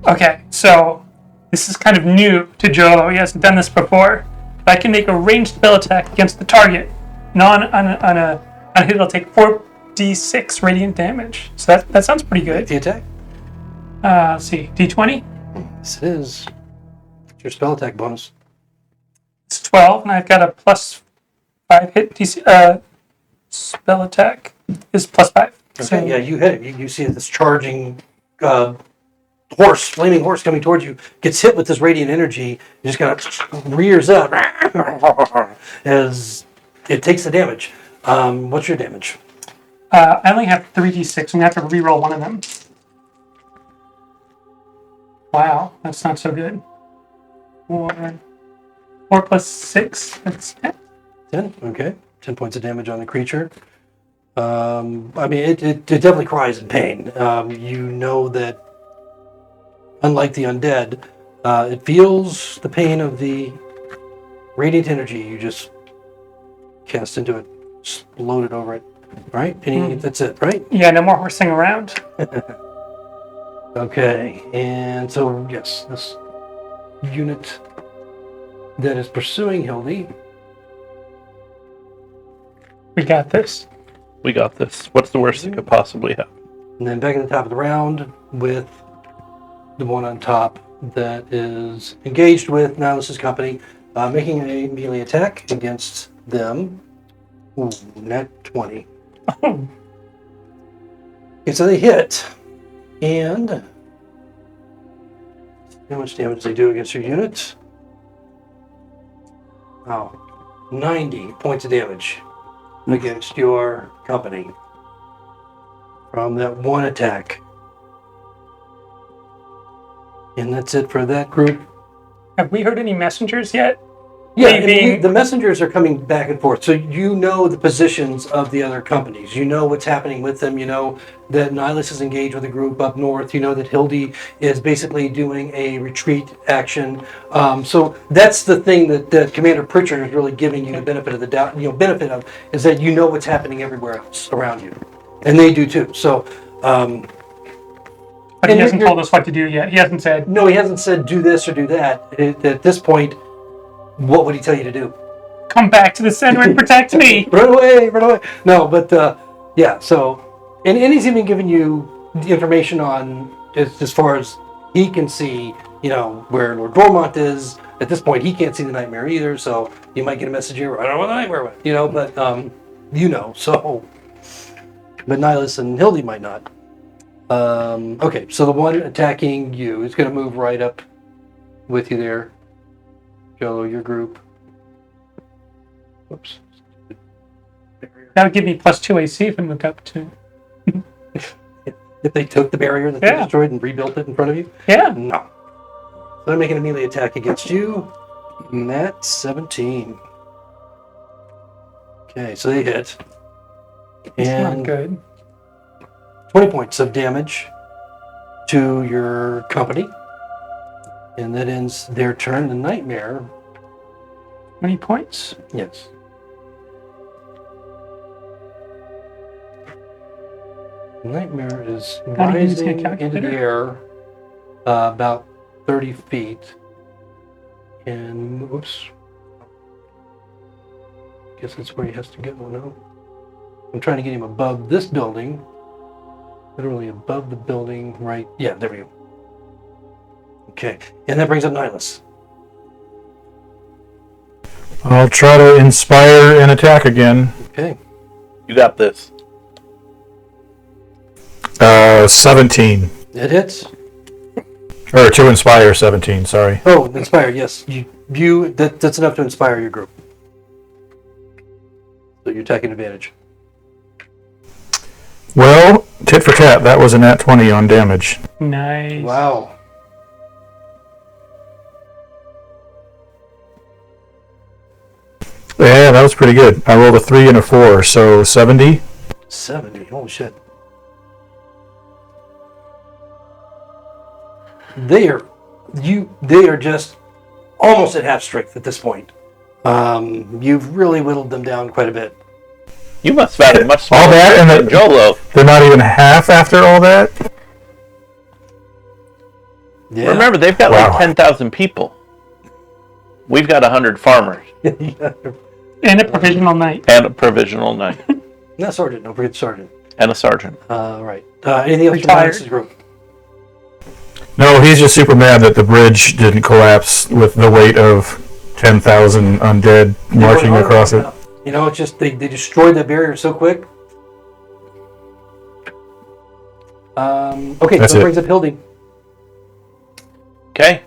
Okay, so this is kind of new to Joe. He hasn't done this before. But I can make a ranged spell attack against the target. And on a hit, it'll take 4d6 radiant damage. So that sounds pretty Make good. the attack. Let's see, d20. Yes, it is. It's your spell attack bonus. It's 12, and I've got a plus 5 hit. Spell attack is plus 5. Okay, So, yeah, you hit it. You see this charging flaming horse coming towards you, gets hit with this radiant energy, just kind of rears up as it takes the damage. What's your damage? I only have 3d6. I'm going to have to reroll one of them. Wow, that's not so good. 4 plus 6, that's 10. 10? Okay. 10 points of damage on the creature. I mean, it definitely cries in pain. You know that unlike the undead, it feels the pain of the radiant energy you just cast into it, just loaded over it. Right? That's it, right? Yeah, no more horsing around. Okay, and so yes, this unit that is pursuing Hildy. We got this. We got this. What's the worst that could possibly happen? And then back at the top of the round with the one on top that is engaged with Nihilus' company, making a melee attack against them. Ooh, nat 20. Oh, Okay, so they hit. And how much damage they do against your unit? Oh, 90 points of damage against your company from that one attack. And that's it for that group. have we heard any messengers yet? Yeah, I mean, Leaving- the messengers are coming back and forth, so you know the positions of the other companies. You know what's happening with them. You know that Nihilus is engaged with a group up north. You know that Hildy is basically doing a retreat action. So that's the thing that Commander Pritchard is really giving you the benefit of the doubt. Benefit of is that you know what's happening everywhere else around you, and they do too. So. But he And hasn't you're- told us what to do yet. He hasn't said, No, he hasn't said do this or do that. At this point, what would he tell you to do? come back to the center and protect me. Run away, run away. No, but yeah, so, and he's even giving you the information on, as far as he can see, where Lord Dormont is. At this point, he can't see the nightmare either, so you might get a message here, I don't know what the nightmare was, but, so. But Nihilus and Hildy might not. Okay, so the one attacking you is going to move right up with you there. Jello, your group. Whoops. That would give me +2 AC if I moved up to. If they took the barrier that they Yeah. destroyed and rebuilt it in front of you? Yeah. No. So they're making a melee attack against you. And that's 17. Okay, so they hit. It's And not good. 20 points of damage to your company. And that ends their turn. The nightmare. Many points? Yes. Nightmare is How do you use rising your into the calculator? air about 30 feet. And, oops. Guess that's where he has to go now. I'm trying to get him above this building. Literally above the building, right? Yeah, there we go. Okay, and that brings up Nihilus. I'll try to inspire an attack again. Okay, You got this. 17. it hits. Or to inspire 17, sorry. Oh, inspire, yes. That's enough to inspire your group. So you're taking advantage. Well, tit for tat, that was a nat 20 on damage. Nice. Wow. Yeah, that was pretty good. I rolled a 3 and a 4, so 70. 70, holy shit. They are just almost at half strength at this point. You've really whittled them down quite a bit. You must have had a much smaller All that group and than Jolo. They're not even half after all that? Yeah. Remember, they've got Wow. like 10,000 people. We've got 100 farmers And a provisional night. and a provisional knight Not sergeant, don't forget sergeant. and a sergeant. Right. Anything else from Retired. Nihilus' group? No, he's just super mad that the bridge didn't collapse with the weight of 10,000 undead marching across it. It's just they destroyed that barrier so quick. Okay, That's so that it. brings up Hildy. Okay.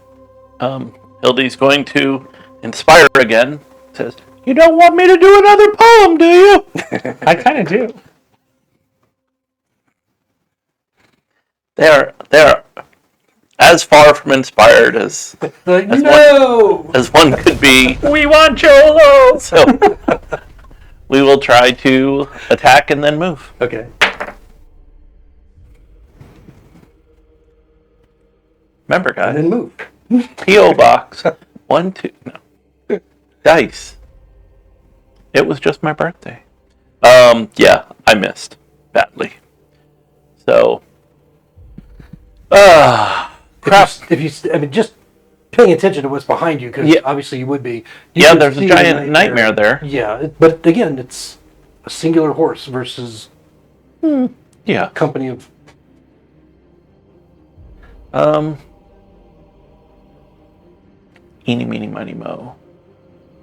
Hildy's going to inspire again. Says, "You don't want me to do another poem, do you?" I kind of do. They're as far from inspired as No! one could be. We want Jolo! So we will try to attack and then move. Okay. Remember, and guys. then move. P.O. Box 1 2. No. Dice. It was just my birthday. Yeah, I missed badly. So. Crap. If you, I mean, just paying attention to what's behind you, because Yeah. obviously you would be. Yeah, there's a giant nightmare there. Yeah, but again, it's a singular horse versus Yeah. a company of. Eeny, meeny, miny, mo.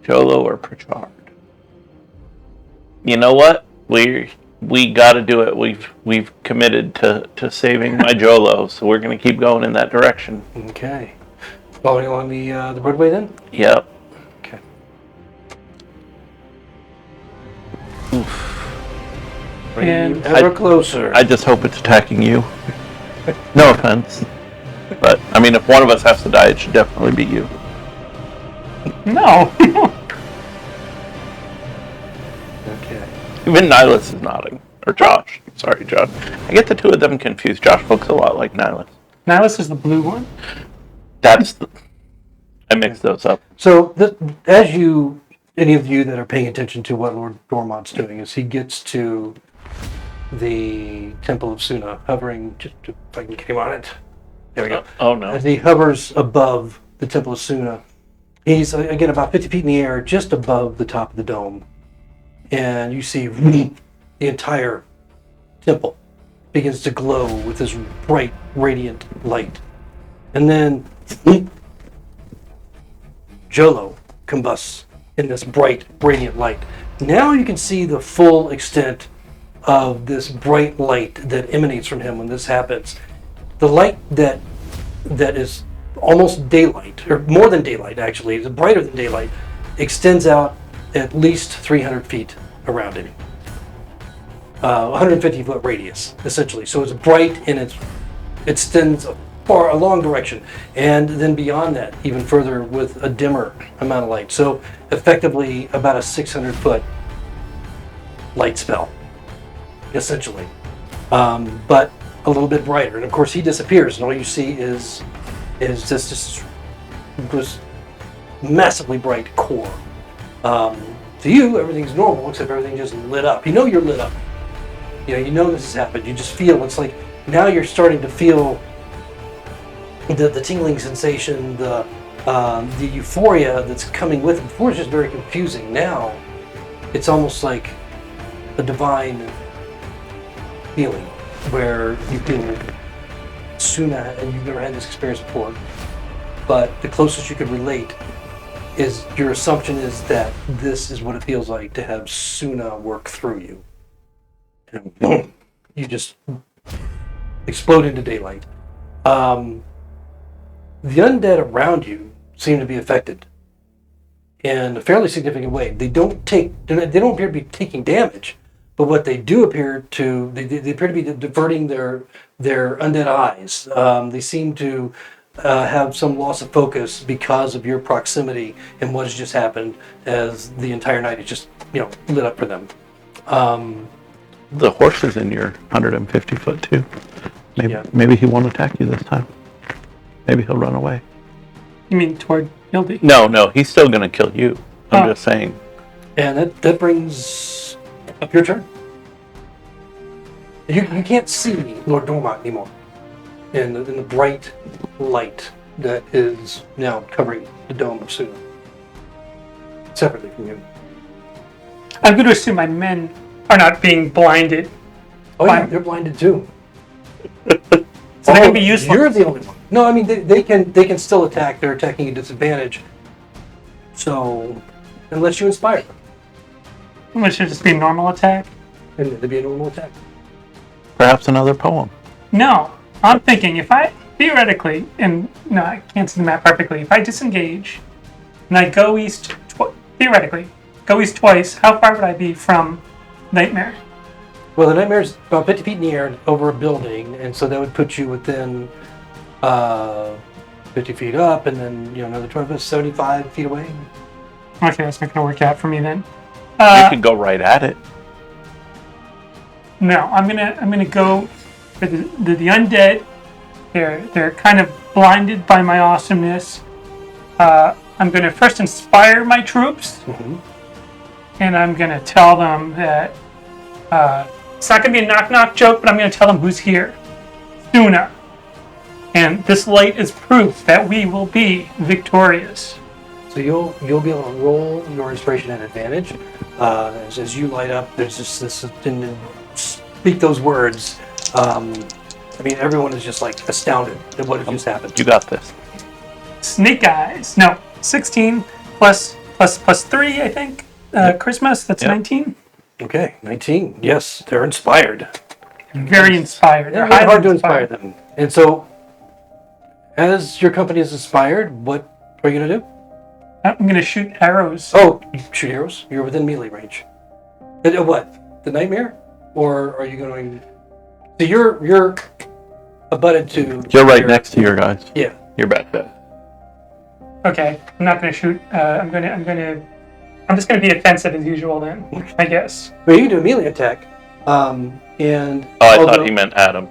Jolo or Pritchard? You know what? We got to do it. We've committed to saving my Jolo, so we're going to keep going in that direction. Okay. Following along the roadway then? Yep. Okay. And Ever closer. I just hope it's attacking you. No offense. But, I mean, if one of us has to die, it should definitely be you. no. Okay. Even Nihilus is nodding. Or Josh. Sorry, Josh. I get the two of them confused. Josh looks a lot like Nihilus. Nihilus is the blue one. That's the... I mixed those up. So, any of you that are paying attention to what Lord Dormont's doing, is he gets to the Temple of Suna, hovering, just if I can get him on it. There we go. Oh, no. As he hovers above the Temple of Suna, he's, again, about 50 feet in the air, just above the top of the dome. And you see the entire temple begins to glow with this bright, radiant light. And then Jolo combusts in this bright, radiant light. Now you can see the full extent of this bright light that emanates from him when this happens. The light that is almost daylight, or more than daylight actually, it's brighter than daylight, extends out at least 300 feet around him. 150 foot radius, essentially. So it's bright and it extends a long direction. And then beyond that, even further with a dimmer amount of light. So effectively about a 600 foot light spell, essentially. But a little bit brighter. And of course he disappears and all you see is just this massively bright core. To you, everything's normal except everything just lit up. You know you're lit up. You know this has happened. You just feel, it's like now you're starting to feel the tingling sensation, the euphoria that's coming with it. Before it's just very confusing. Now it's almost like a divine feeling where you feel Suna, and you've never had this experience before, but the closest you could relate is your assumption is that this is what it feels like to have Suna work through you. And boom, you just explode into daylight. The undead around you seem to be affected in a fairly significant way. They don't appear to be taking damage, but what they do appear to, they appear to be diverting their undead eyes. They seem to have some loss of focus because of your proximity and what has just happened, as the entire night is just lit up for them. The horse is in your 150 foot too. Maybe he won't attack you this time. Maybe he'll run away. You mean toward Hildy? No, he's still gonna kill you. I'm just saying. And that brings up your turn. You can't see Lord Dormont anymore in the bright light that is now covering the dome of Suna, separately from you. I'm going to assume my men are not being blinded. Oh yeah, they're blinded too. So they can be useful. You're the only one. No, I mean they can still attack. They're attacking at disadvantage. So unless you inspire them, Which should just be a normal attack. and it'd be a normal attack. Perhaps another poem. No, I'm thinking if I theoretically, and no, I can't see the map perfectly. If I disengage and I go east, theoretically, go east twice, how far would I be from Nightmare? Well, the Nightmare's about 50 feet in the air over a building, and so that would put you within 50 feet up, and then another 75 feet away. Okay, that's not going to work out for me then. You could go right at it. No, I'm gonna go for the undead They're kind of blinded by my awesomeness. I'm going to first inspire my troops, and I'm going to tell them that it's not going to be a knock-knock joke, but I'm going to tell them who's here. Suna. And this light is proof that we will be victorious. So you'll be able to roll your inspiration at advantage. As you light up, there's just this, and speak those words. I mean, everyone is just like astounded at what just happened. You got this. Snake eyes. No, 16 plus 3, I think. Christmas, that's 19. Okay, 19. Yes, they're inspired. Very inspired. They're highly hard to inspire them. And so, as your company is inspired, what are you going to do? I'm going to shoot arrows. Oh, you shoot arrows? You're within melee range. What? The nightmare? Or are you going... So you're abutted to... You're right next to your guys. Yeah. You're back there. Okay, I'm not going to shoot. I'm just going to be offensive as usual then, I guess. Well, you can do a melee attack. And... I thought he meant Adam.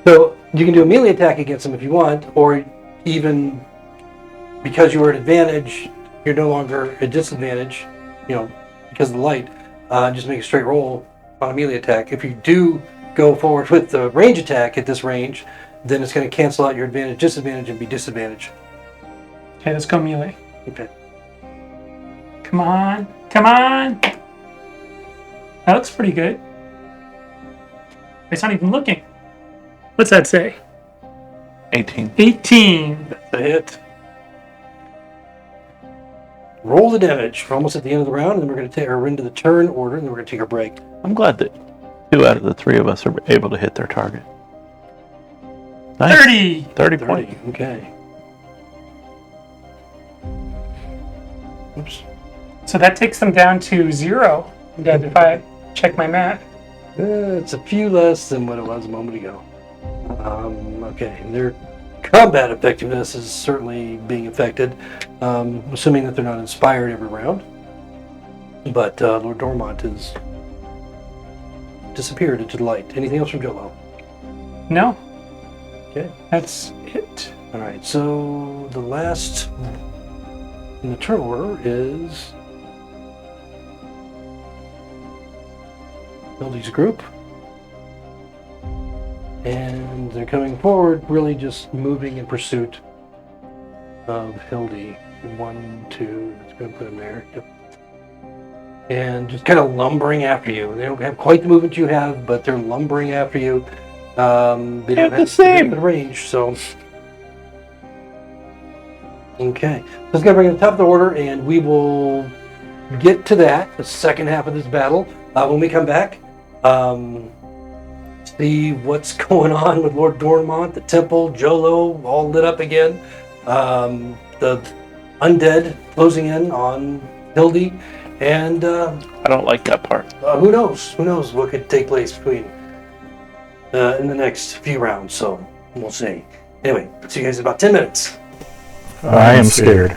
So, you can do a melee attack against him if you want, or even... Because you were at advantage, you're no longer at disadvantage, because of the light. Just make a straight roll on a melee attack. If you do go forward with the range attack at this range, then it's going to cancel out your advantage, disadvantage, and be disadvantage. Okay, let's go melee. Okay. Come on. That looks pretty good. It's not even looking. What's that say? 18. 18. That's a hit. Roll the damage. We're almost at the end of the round, and then we're going to take her into the turn order, and then we're going to take our break. I'm glad that 2 out of the 3 of us are able to hit their target. Nice. 30. 30 points. Okay. Oops. So that takes them down to 0. Dead if I check my math. It's a few less than what it was a moment ago. Okay, their combat effectiveness is certainly being affected, assuming that they're not inspired every round. But Lord Dormont has disappeared into the light. Anything else from Jolo? No. Okay. That's it. All right, so the last in the turn order is Hildy's group. And they're coming forward, really just moving in pursuit of Hildy. 1, 2, that's going to put him there. Yep. And just kind of lumbering after you. They don't have quite the movement you have, but they're lumbering after you. They don't have the same the range, so... Okay. So let's go bring it to the top of the order, and we will get to that, the second half of this battle, when we come back. See what's going on with Lord Dormont, the temple, Jolo, all lit up again. The undead closing in on Hildy, and I don't like that part. who knows? Who knows what could take place between in the next few rounds? So we'll see. Anyway, see you guys in about 10 minutes. I am scared.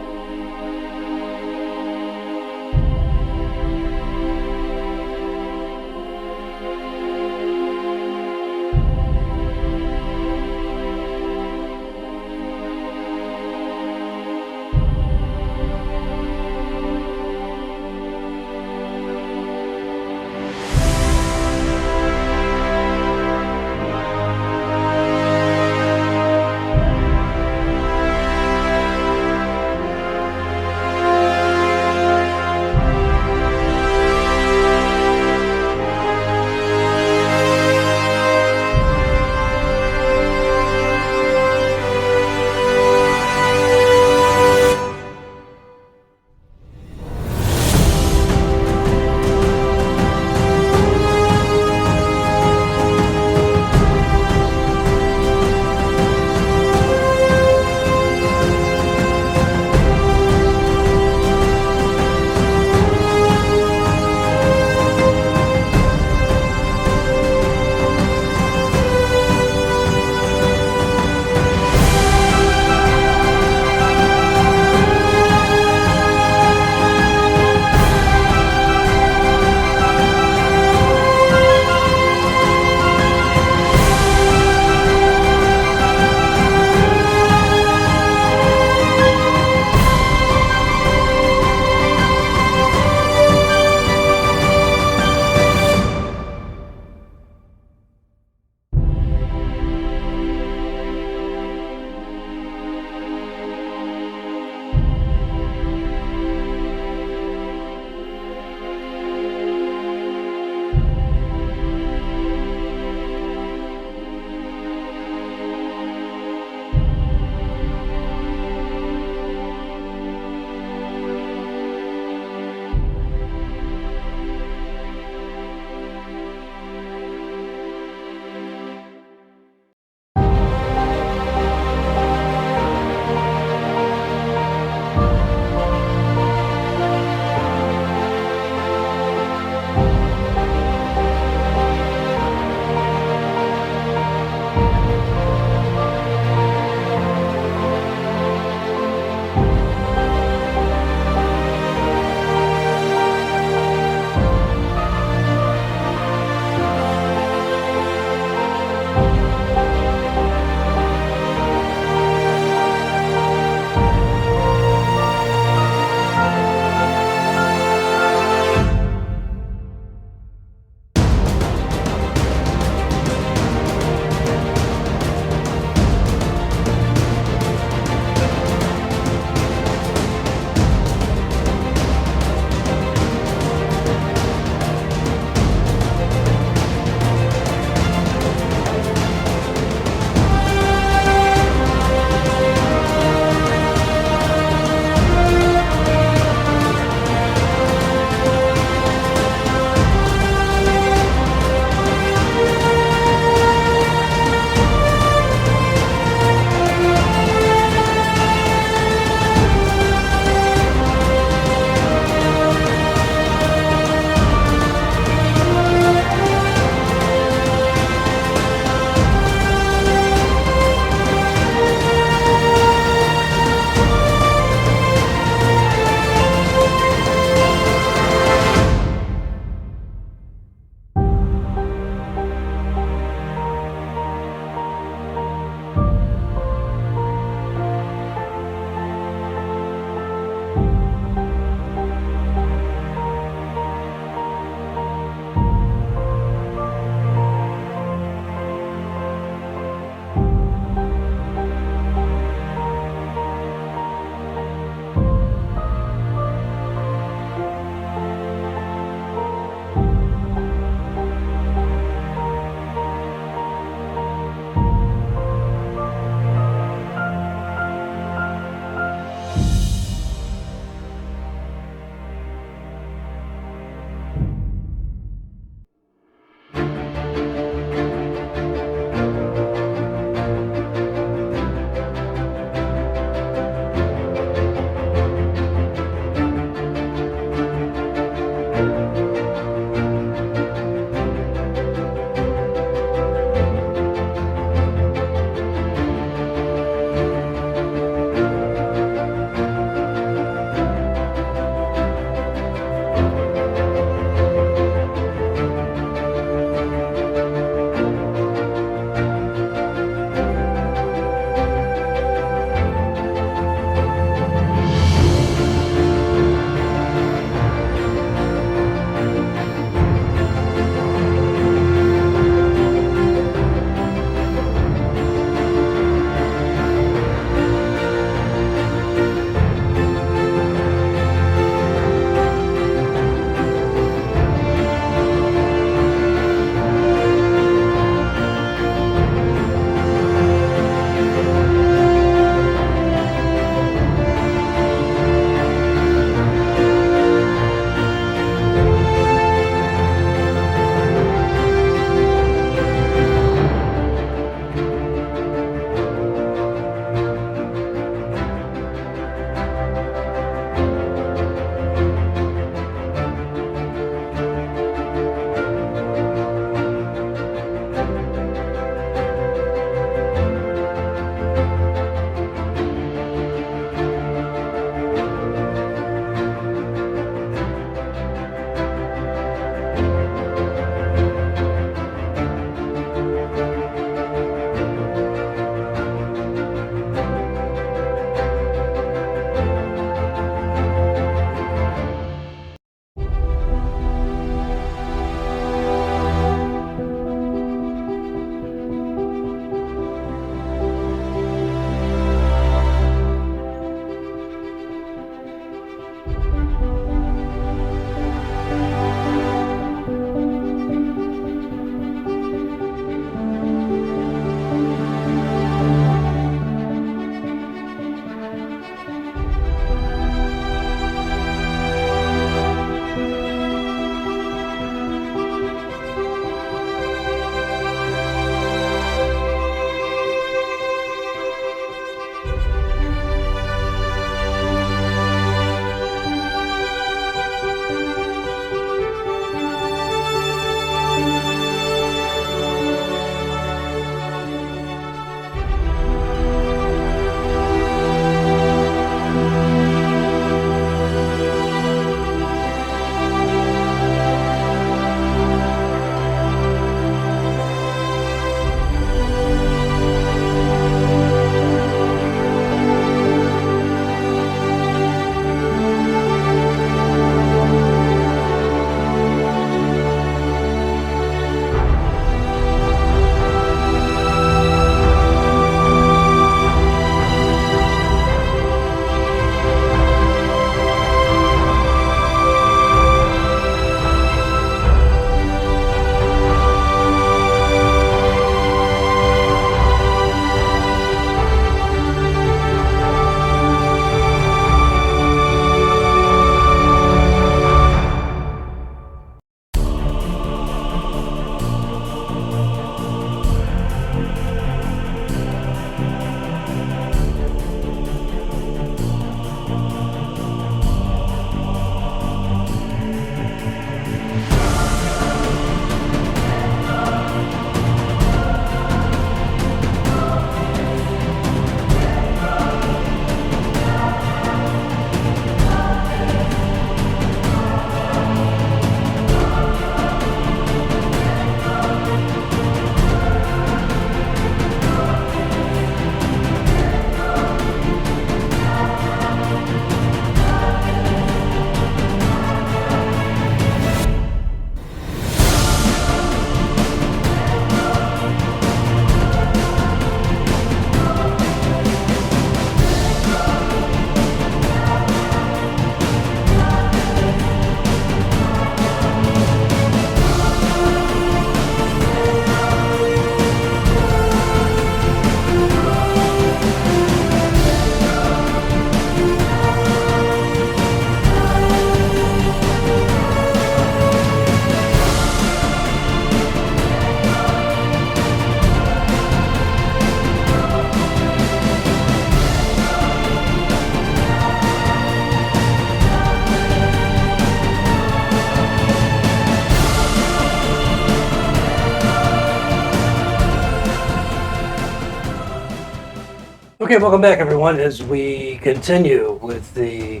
Okay, welcome back, everyone, as we continue with the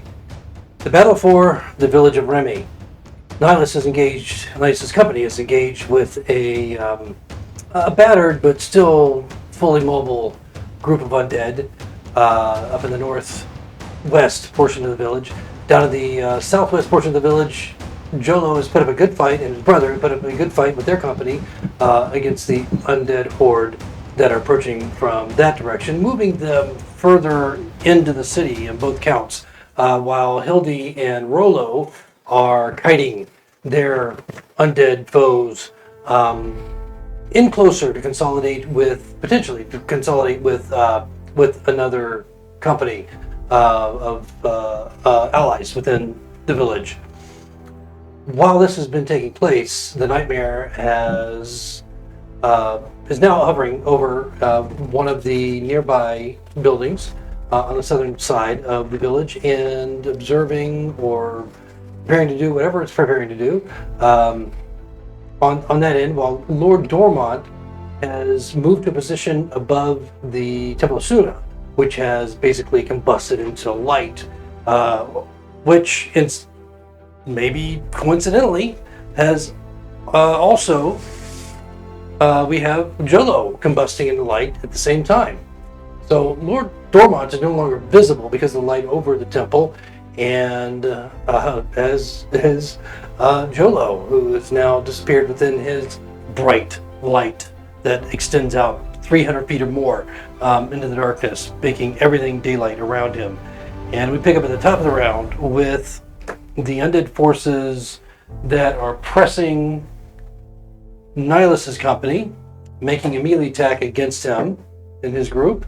battle for the village of Remy. Nihilus' company is engaged with a battered but still fully mobile group of undead up in the northwest portion of the village. Down in the southwest portion of the village, Jolo has put up a good fight, and his brother put up a good fight with their company against the Undead Horde that are approaching from that direction, moving them further into the city in both counts, while Hildy and Rollo are kiting their undead foes in closer to potentially consolidate with another company of allies within the village. While this has been taking place, the Nightmare is now hovering over one of the nearby buildings on the southern side of the village and observing or preparing to do whatever it's preparing to do on that end, while Lord Dormont has moved to a position above the Temple of Suna, which has basically combusted into light, which maybe coincidentally has also we have Jolo combusting into light at the same time. So Lord Dormont is no longer visible because of the light over the temple, and as is Jolo, who has now disappeared within his bright light that extends out 300 feet or more into the darkness, making everything daylight around him. And we pick up at the top of the round with the undead forces that are pressing Nihilus' company, making a melee attack against him and his group.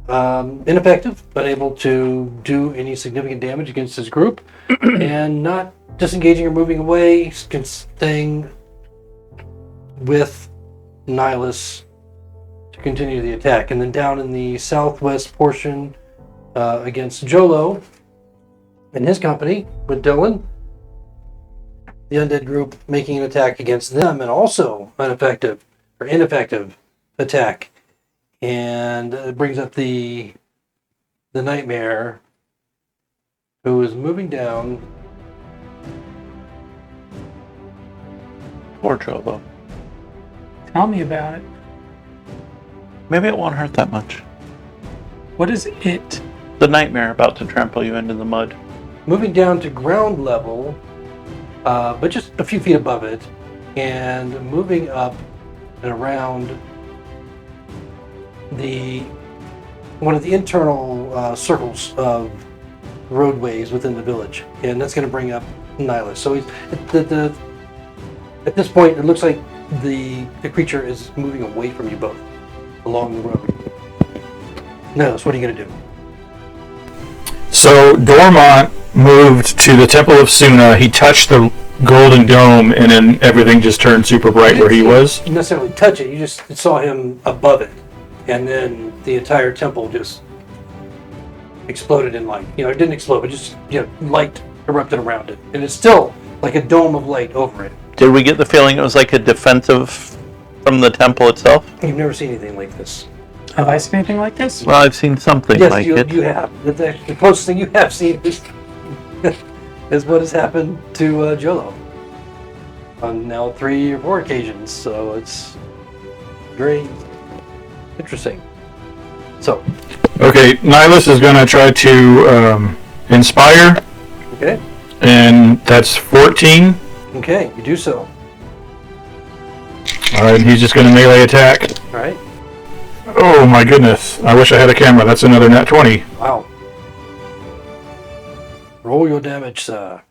Ineffective, but able to do any significant damage against his group, and not disengaging or moving away, staying with Nihilus to continue the attack. And then down in the southwest portion against Jolo and his company with Dylan, the undead group making an attack against them, and also ineffective attack. And it brings up the Nightmare, who is moving down. Poor Jolo. Tell me about it. Maybe it won't hurt that much. What is it? The Nightmare about to trample you into the mud. Moving down to ground level, but just a few feet above it, and moving up and around one of the internal circles of roadways within the village, and that's going to bring up Nihilus. So at this point, it looks like the creature is moving away from you both along the road. Nihilus, what are you going to do? So Dormont moved to the Temple of Suna. He touched the golden dome, and then everything just turned super bright where he was. You didn't necessarily touch it. You just saw him above it, and then the entire temple just exploded in light. It didn't explode, but just light erupted around it, and it's still like a dome of light over it. Did we get the feeling it was like a defensive from the temple itself? You've never seen anything like this. Have I seen anything like this? Well, I've seen something Yes, like you it. have. That's actually the closest thing you have seen is what has happened to Jolo on now 3 or 4 occasions. So it's very interesting. So, Okay, Nihilus is going to try to inspire, okay, and that's 14. okay, you do so. All right, and he's just going to melee attack. All right. Oh my goodness! I wish I had a camera. That's another nat 20. Wow. Roll your damage, sir.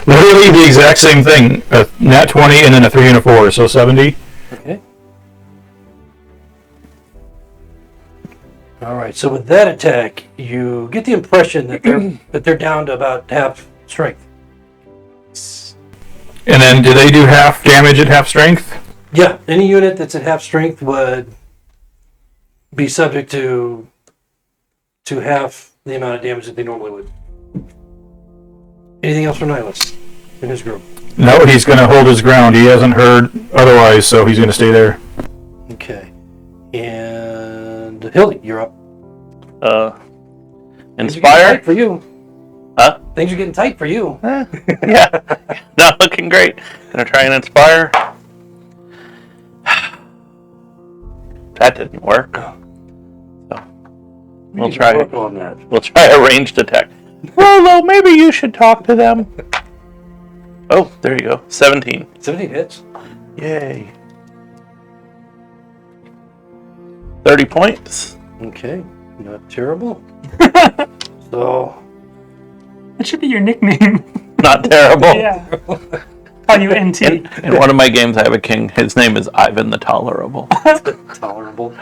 Literally the exact same thing. A nat 20 and then a 3 and a 4, so 70. Okay. All right. So with that attack, you get the impression that they're down to about half strength. And then do they do half damage at half strength? Yeah. Any unit that's at half strength would be subject to half the amount of damage that they normally would. Anything else from Nihilus in his group? No, he's going to hold his ground. He hasn't heard otherwise, so he's going to stay there. Okay. And Hildy, you're up. Things are getting Inspire? tight for you. Huh? Things are getting tight for you. Yeah. Not looking great. Gonna try and inspire. That didn't work. So we'll try. Work on that. We'll try a ranged attack. Rolo, maybe you should talk to them. Oh, there you go. 17. 17 hits. Yay. 30 points. Okay. Not terrible. So, That should be your nickname. Not terrible. Yeah. Call you NT. In one of my games, I have a king. His name is Ivan the Tolerable. tolerable.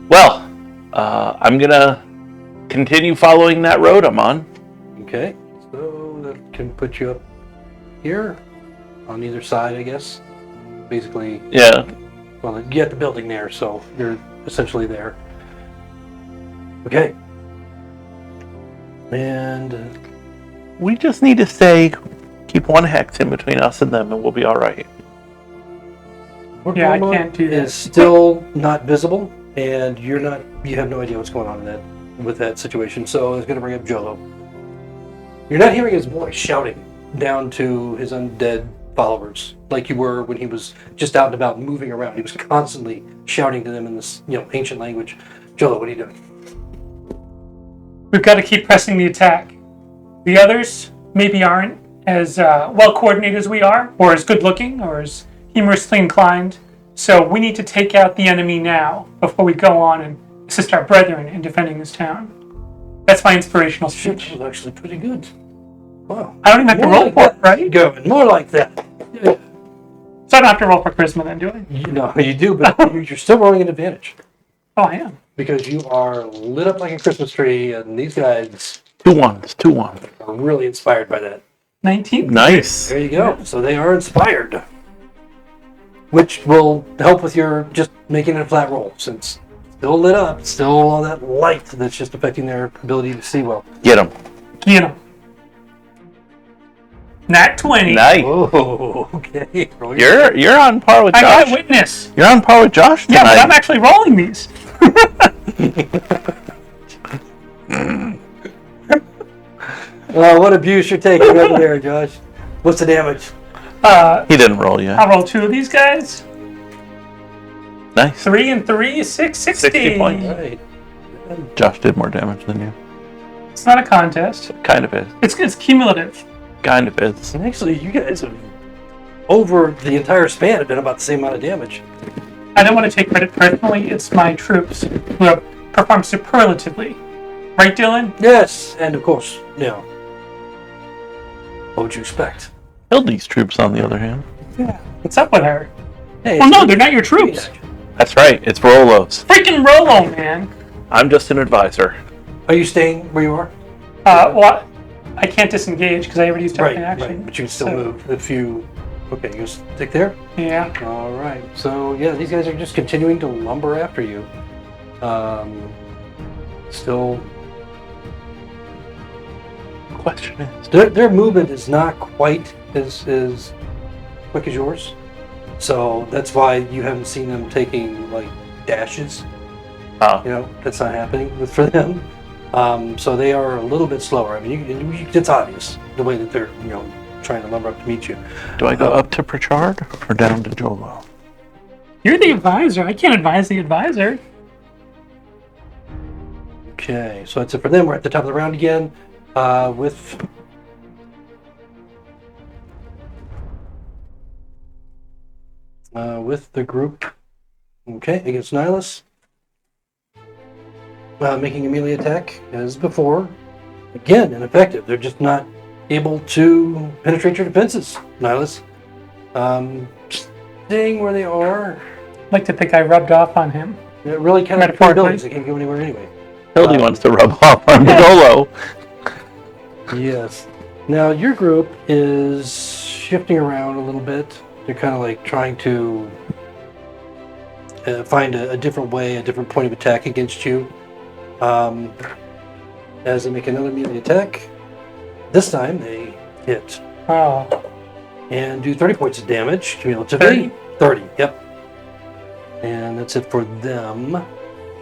Well, I'm gonna continue following that road I'm on. Okay. So that can put you up here on either side, I guess. Basically, Yeah. well, you got the building there, so you're essentially there. Okay. And We just need to keep one hex in between us and them, and we'll be all right. Lord Yeah, I Dormont can't do that. is still not visible, and you have no idea what's going on with that situation. So I was going to bring up Jolo. You're not hearing his voice shouting down to his undead followers like you were when he was just out and about moving around. He was constantly shouting to them in this, ancient language. Jolo, what are you doing? We've got to keep pressing the attack. The others maybe aren't as well coordinated as we are, or as good looking, or as humorously inclined. So we need to take out the enemy now before we go on and assist our brethren in defending this town. That's my inspirational Shit, speech. that was actually pretty good. Wow. I don't even have to More roll like for it, that. right? Going more like that. Yeah. So I don't have to roll for charisma then, do I? You do, but you're still rolling an advantage Oh, I am. because you are lit up like a Christmas tree, and these guys 2-1. are really inspired by that. 19. Nice. There you go. So they are inspired, which will help with your just making it a flat roll, since still lit up, still all that light that's just affecting their ability to see well. Get him. You know. Nat 20. Nice. Oh, okay. Roll your- You're on par with I got Josh. witness. You're on par with Josh Yeah, but tonight. I'm actually rolling these. What abuse you're taking over there, Josh? What's the damage? He didn't roll yet. I'll roll 2 of these guys. Nice. 3 and 3 is 660. 60 points. All right. Josh did more damage than you. It's not a contest. Kind of is. It's cumulative. Kind of is. And actually, you guys have, over the entire span, have done about the same amount of damage. I don't want to take credit personally. It's my troops who have performed superlatively. Right, Dylan? Yes, and of course, what would you expect? Hildy's troops, on the other hand. Yeah. What's up with her? Hey, Well, it's- no, they're not your troops. That's right. It's Rolo's. Freaking Rolo, man. I'm just an advisor. Are you staying where you are? Well, I can't disengage because I already used up an action. But you can still So, move if you. Okay, you stick there. Yeah. All right. So yeah, these guys are just continuing to lumber after you. Still, Question is, their movement is not quite as quick as yours. So that's why you haven't seen them taking like dashes. That's not happening for them. So they are a little bit slower. I mean, it's obvious the way that they're trying to lumber up to meet you. do I go up to Pritchard or down to Jolo? You're the advisor. I can't advise the advisor. Okay, so that's it for them. We're at the top of the round again with the group. Okay, against Nihilus. Making a melee attack as before. Again, ineffective. They're just not able to penetrate your defenses, Nihilus. Staying where they are. I'd like to think I rubbed off on him. They're really kind of Metaphorically. buildings. They can't go anywhere anyway. Hildy wants to rub off on Jolo. Yes. Now your group is shifting around a little bit. They're kind of like trying to find a different way, a different point of attack against you. As they make another melee attack, this time they hit Oh. and do 30 points of damage cumulatively. 30, yep. And that's it for them.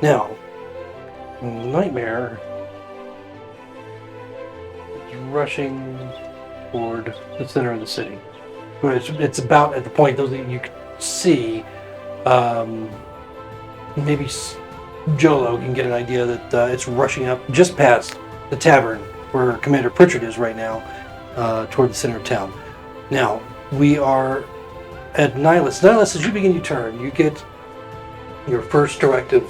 Now, the Nightmare is rushing toward the center of the city. It's about at the point those that you can see. Maybe Jolo can get an idea that it's rushing up just past the tavern where Commander Pritchard is right now, toward the center of town. Now, we are at Nihilus. Nihilus, as you begin your turn, you get your first directive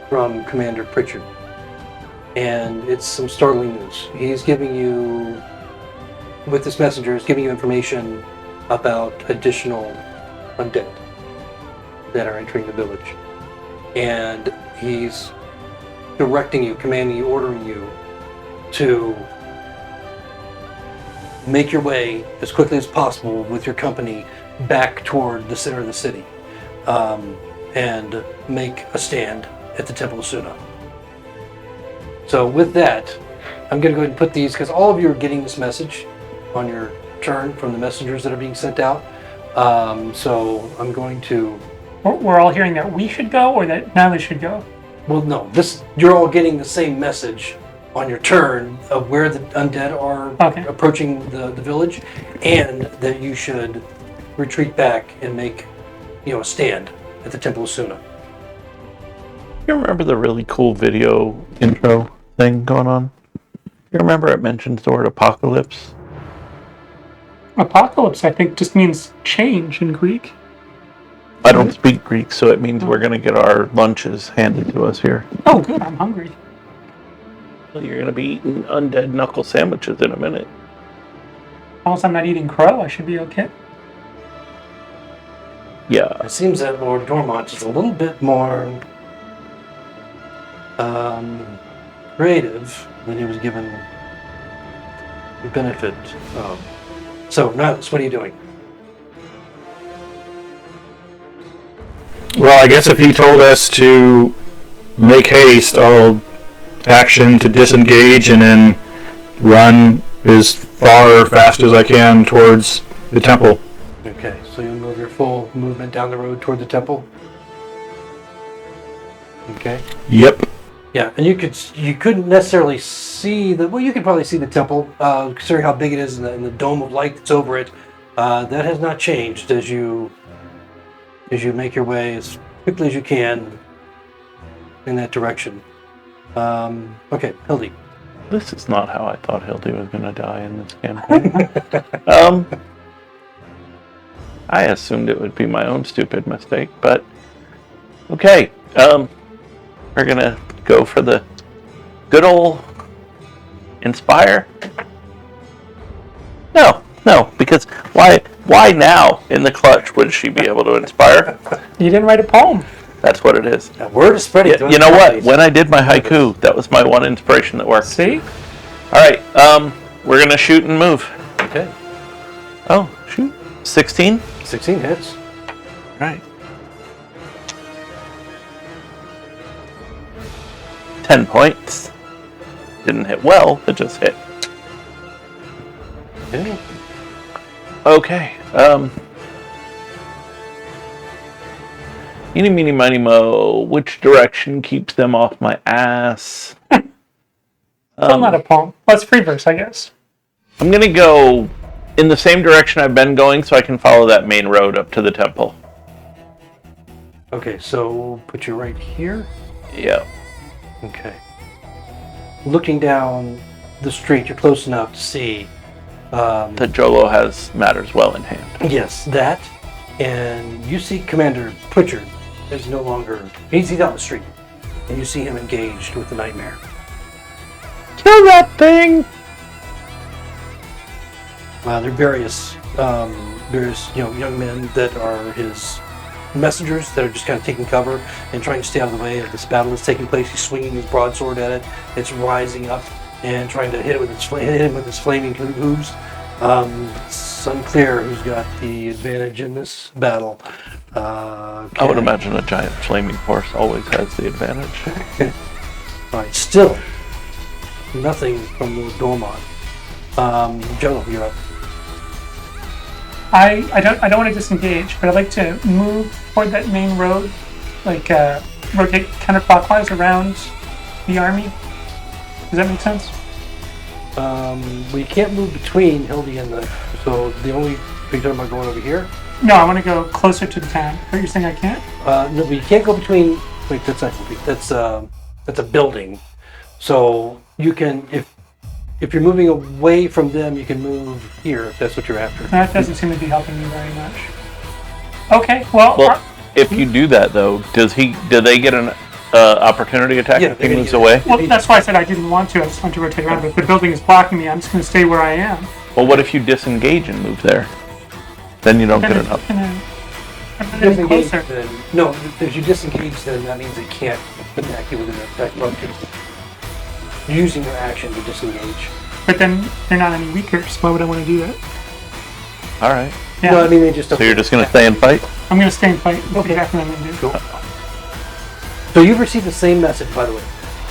from Commander Pritchard. And it's some startling news. He's giving you, with this messenger, is giving you information about additional undead that are entering the village. And he's directing you, commanding you, ordering you to make your way as quickly as possible with your company back toward the center of the city, and make a stand at the Temple of Suna. So with that, I'm going to go ahead and put these, because all of you are getting this message on your turn from the messengers that are being sent out. So I'm going to... We're all hearing that we should go, or that Natalie should go? Well, no. You're all getting the same message on your turn of where the undead are approaching the village, and that you should retreat back and make, a stand at the Temple of Suna. You remember the really cool video intro thing going on? You remember it mentions the word apocalypse? Apocalypse, I think, just means change in Greek. I don't speak Greek, so it means we're going to get our lunches handed to us here. Oh, good. I'm hungry. Well, you're going to be eating undead knuckle sandwiches in a minute. As long as I'm not eating crow, I should be okay. Yeah. It seems that Lord Dormont is a little bit more creative than he was given the benefit of. So, Nihilus, what are you doing? Well, I guess if he told us to make haste, I'll action to disengage and then run as far or fast as I can towards the temple. Okay, so you'll move your full movement down the road toward the temple? Okay. Yep. Yeah, and you couldn't necessarily see you could probably see the temple, considering how big it is and the dome of light that's over it. That has not changed as you make your way as quickly as you can in that direction. Okay, Hildy. This is not how I thought Hildy was going to die in this campaign. I assumed it would be my own stupid mistake, but okay. We're going to go for the good old inspire. No, because why now in the clutch would she be able to inspire? You didn't write a poem. That's what it is. That word is spreading. You know what? When I did my haiku, that was my one inspiration that worked. See? All right, we're going to shoot and move. Okay. Oh, shoot. 16? 16 hits. All right. 10 points. Didn't hit well, it just hit. Okay. Okay. Eeny, meeny, miny, mo. Which direction keeps them off my ass? Still not a poem. Well, it's free verse, I guess. I'm going to go in the same direction I've been going so I can follow that main road up to the temple. Okay, so we'll put you right here. Yeah. Okay. Looking down the street, you're close enough to see... that Jolo has matters well in hand. Yes, that. And you see Commander Pritchard is no longer... He's out the street. And you see him engaged with the Nightmare. Kill that thing! There are various young men that are his messengers that are just kind of taking cover and trying to stay out of the way of this battle that's taking place. He's swinging his broadsword at it. It's rising up and trying to hit him with his flaming hooves. It's unclear who's got the advantage in this battle. I would imagine a giant flaming horse always has the advantage. All right, still nothing from Lord Dormont. Jolo, you're up. I don't want to disengage, but I'd like to move toward that main road, like rotate counterclockwise around the army. Does that make sense? We can't move between Hildy and the. So the only. Are you talking about going over here? No, I want to go closer to the town. Are you saying I can't? No, but you can't go between. Wait, that's not complete. That's a building. So you can, if you're moving away from them, you can move here if that's what you're after. That doesn't seem to be helping me very much. Okay, well. Well, if you do that though, do they get an opportunity attack Yeah, if he they're moves gonna away? Well, that's why I said I didn't want to. I just want to rotate around. But if the building is blocking me, I'm just going to stay where I am. Well, what if you disengage and move there? Then you don't get an up. I'm getting closer. Then, no, if you disengage, then that means they can't attack you with an attack function. You're using your action to disengage. But then they're not any weaker, so why would I want to do that? All right. Yeah, No, I mean they just. So you're just going to stay and fight? I'm going to stay and fight. That's exactly what I'm going to do. Cool. So you've received the same message, by the way,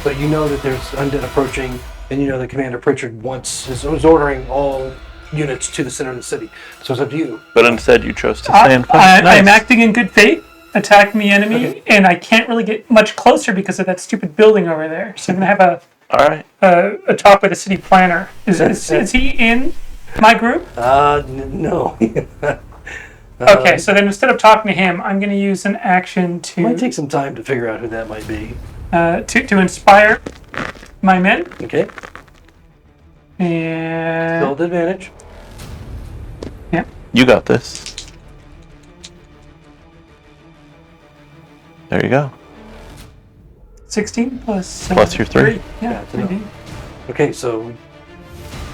but you know that there's undead approaching, and you know that Commander Pritchard is ordering all units to the center of the city. So it's up to you. But instead you chose to stay and fight. I'm acting in good faith, attacking the enemy, and I can't really get much closer because of that stupid building over there. So I'm going to have All right. a talk with the city planner. Is he in my group? No. Okay, so then instead of talking to him, I'm going to use an action It might to take some time to figure out who that might be. to inspire my men. Okay. And Build advantage. yeah, You got this. There you go. 16 plus Plus your 3. Yeah, That's enough. indeed. Okay, so.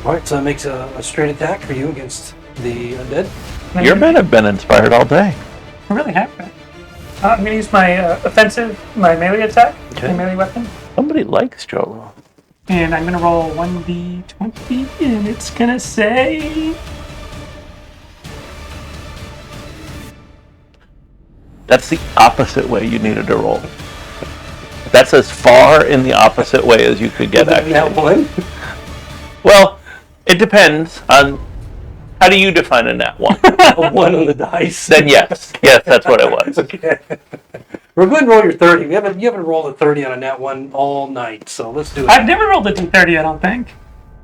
Alright, so that makes a straight attack for you against the undead. Your men have been inspired all day. I really have that. I'm going to use my offensive, my melee attack, Okay. my melee weapon, Somebody likes Jolo. and I'm going to roll 1d20, and it's going to say That's the opposite way you needed to roll. That's as far in the opposite way as you could get, Now actually. one. Well, it depends on how do you define a nat 1? A 1 on the dice. Then yes. Yes, that's what it was. Okay. We're going to roll your 30. You haven't rolled a 30 on a nat 1 all night, so let's do it. I've never rolled a d30, I don't think.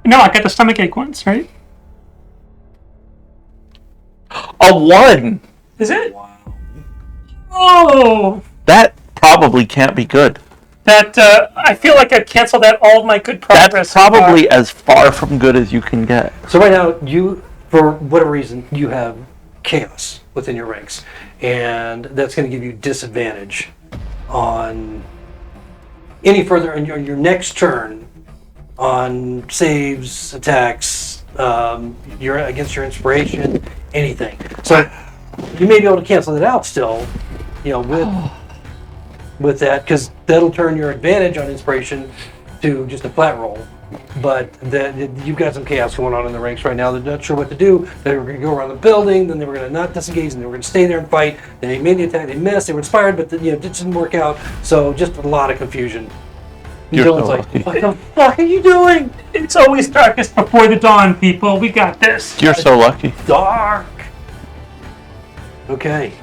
No, I got the stomach ache once, right? A 1! Is it? Wow. Oh, That probably can't be good. that I feel like I canceled out all of my good progress. That's probably as far from good as you can get. So right now, you, for whatever reason, you have chaos within your ranks, and that's going to give you disadvantage on any further in your next turn on saves, attacks, your against your inspiration, anything. So you may be able to cancel it out still, with that, because that'll turn your advantage on inspiration to just a flat roll. But you've got some chaos going on in the ranks right now. They're not sure what to do. They were going to go around the building, then they were going to not disengage, and they were going to stay there and fight. They made the attack, they missed, they were inspired, but it didn't work out. So just a lot of confusion. You're Dylan's so like, lucky. what the fuck are you doing? It's always darkest before the dawn, people. We got this. You're so lucky. Dark. Okay.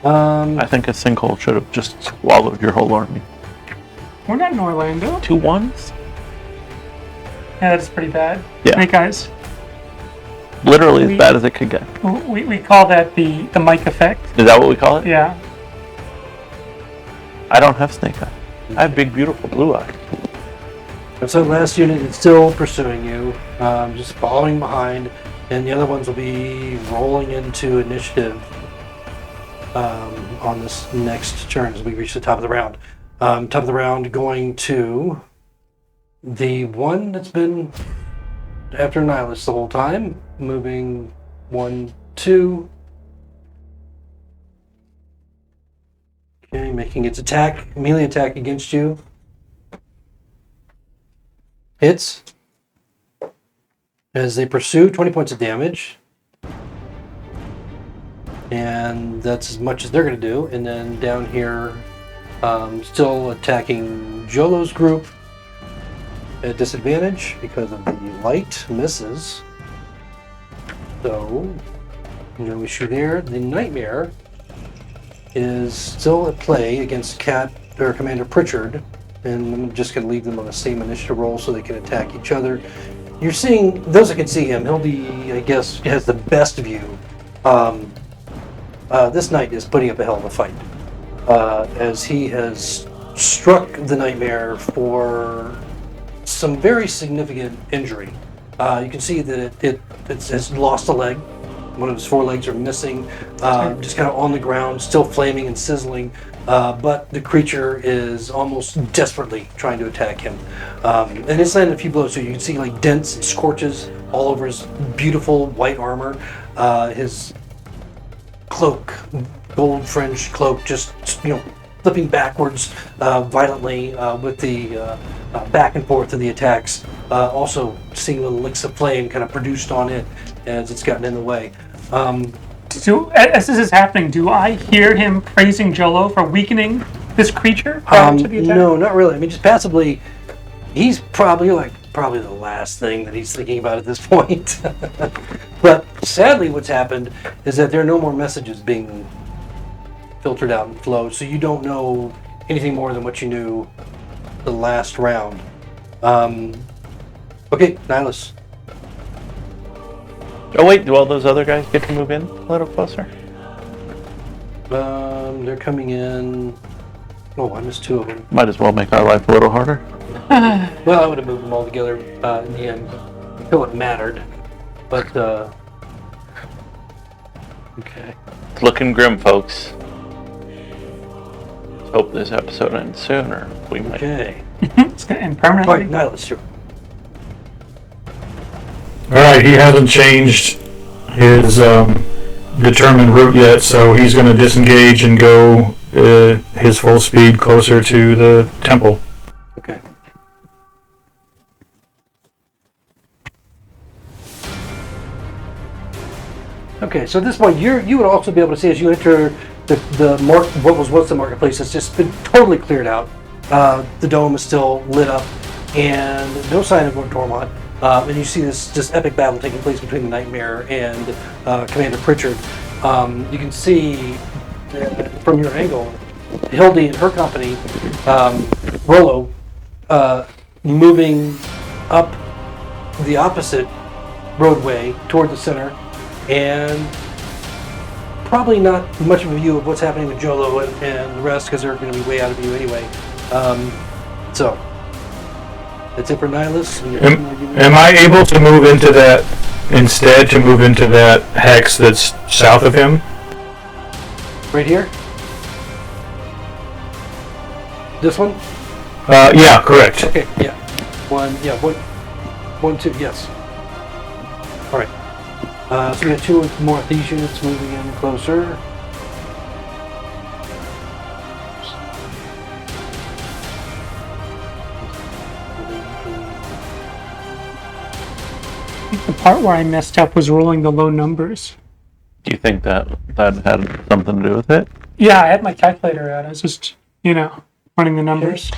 I think a sinkhole should have just swallowed your whole army. We're not in Orlando. 2 1s? Yeah, that's pretty bad. Yeah. Hey guys, Literally We- as bad as it could get. we call that the Mike effect. Is that what we call it? Yeah. I don't have snake eye. I have big, beautiful blue eye. So last unit is still pursuing you, just following behind, and the other ones will be rolling into initiative on this next turn as we reach the top of the round. Top of the round going to the one that's been after Nihilus the whole time, moving 1, 2. Okay, making its melee attack against you. Hits. As they pursue, 20 points of damage. And that's as much as they're going to do. And then down here, still attacking Jolo's group at disadvantage because of the light misses. So, No issue there. The Nightmare is still at play against Commander Pritchard, and I'm just going to leave them on the same initiative roll so they can attack each other. You're seeing, those that can see him, Hildy, I guess, has the best view. This knight is putting up a hell of a fight, as he has struck the Nightmare for some very significant injury. You can see that it has lost a leg. One of his forelegs are missing, just kind of on the ground, still flaming and sizzling. But the creature is almost desperately trying to attack him. And it's landed a few blows, so you can see like dents and scorches all over his beautiful white armor. His cloak, gold fringed cloak, just flipping backwards violently with the back and forth of the attacks. Also seeing little licks of flame kind of produced on it as it's gotten in the way. So, as this is happening, do I hear him praising Jolo for weakening this creature prior to the attack? No, not really. I mean, just passively, he's probably the last thing that he's thinking about at this point. But sadly, what's happened is that there are no more messages being filtered out and flowed, so you don't know anything more than what you knew the last round. Okay, Nihilus. Oh wait, do all those other guys get to move in a little closer? They're coming in. Oh, I missed two of them. Might as well make our life a little harder. Well, I would have moved them all together in the end until it mattered. But, okay. It's looking grim, folks. Let's hope this episode ends soon, or we might. Okay. It's going to end permanently. All right, Nihilus, sure. Alright, he hasn't changed his determined route yet, so he's going to disengage and go his full speed closer to the temple. Okay. Okay, so at this point, you would also be able to see as you enter what was once the marketplace has just been totally cleared out. The dome is still lit up, and no sign of Lord Dormont. And you see this epic battle taking place between the Nightmare and Commander Pritchard. You can see from your angle, Hildy and her company, Rollo, moving up the opposite roadway toward the center, and probably not much of a view of what's happening with Jolo and the rest, because they're going to be way out of view anyway. So that's it for Nihilus. Am I able to move into that hex that's south of him? Right here? This one? Yeah, correct. Okay, yeah. One, two, yes. All right. So we got two more of these units moving in closer. The part where I messed up was rolling the low numbers. Do you think that had something to do with it? Yeah, I had my calculator out. I was just, running the numbers.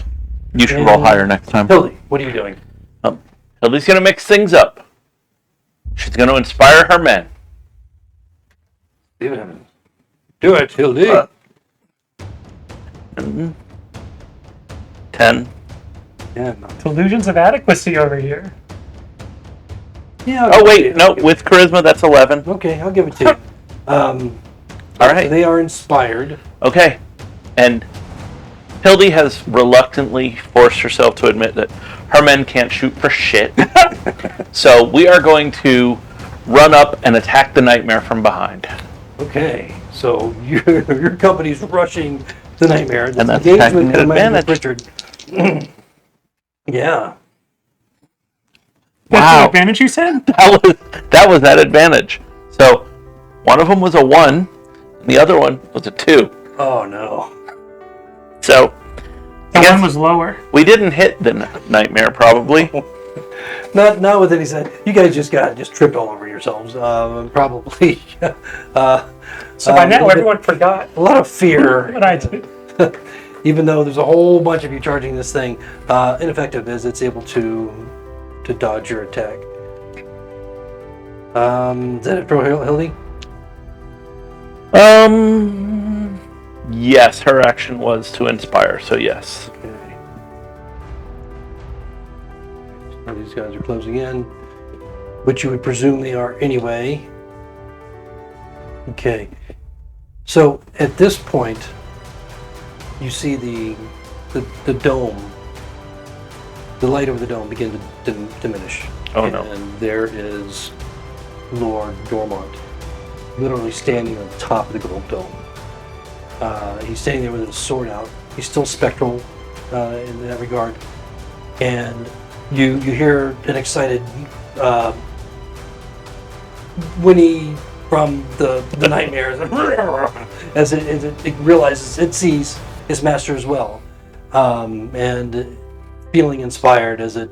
You should roll higher next time. Hildy, what are you doing? Hildy's gonna mix things up. She's gonna inspire her men. Do it, Hildy. 10. Yeah, no. Delusions of adequacy over here. Yeah. Oh wait, no, with charisma that's 11. Okay, I'll give it to you. All right. They are inspired. Okay, and Hildy has reluctantly forced herself to admit that her men can't shoot for shit. So we are going to run up and attack the Nightmare from behind. Okay, so your company's rushing the Nightmare. And that's attacking at advantage. Richard. Yeah. That's Wow. the advantage you said? That was that advantage. So one of them was a 1, and the other one was a 2. Oh no. So The one was lower. we didn't hit the Nightmare probably. Not with any sense. You guys just tripped all over yourselves. Probably. So by now everyone forgot A lot of fear. what I did. Even though there's a whole bunch of you charging this thing, ineffective as it's able to dodge your attack. Is that it for Hildy? Yes, her action was to inspire, so yes. Okay. So these guys are closing in, which you would presume they are anyway. Okay. So at this point, you see the dome, the light over the dome begin to diminish. Oh no. And there is Lord Dormont, literally standing on the top of the gold dome. He's standing there with his sword out. He's still spectral in that regard. And you hear an excited whinny from the nightmares as it realizes it sees his master as well. And feeling inspired as it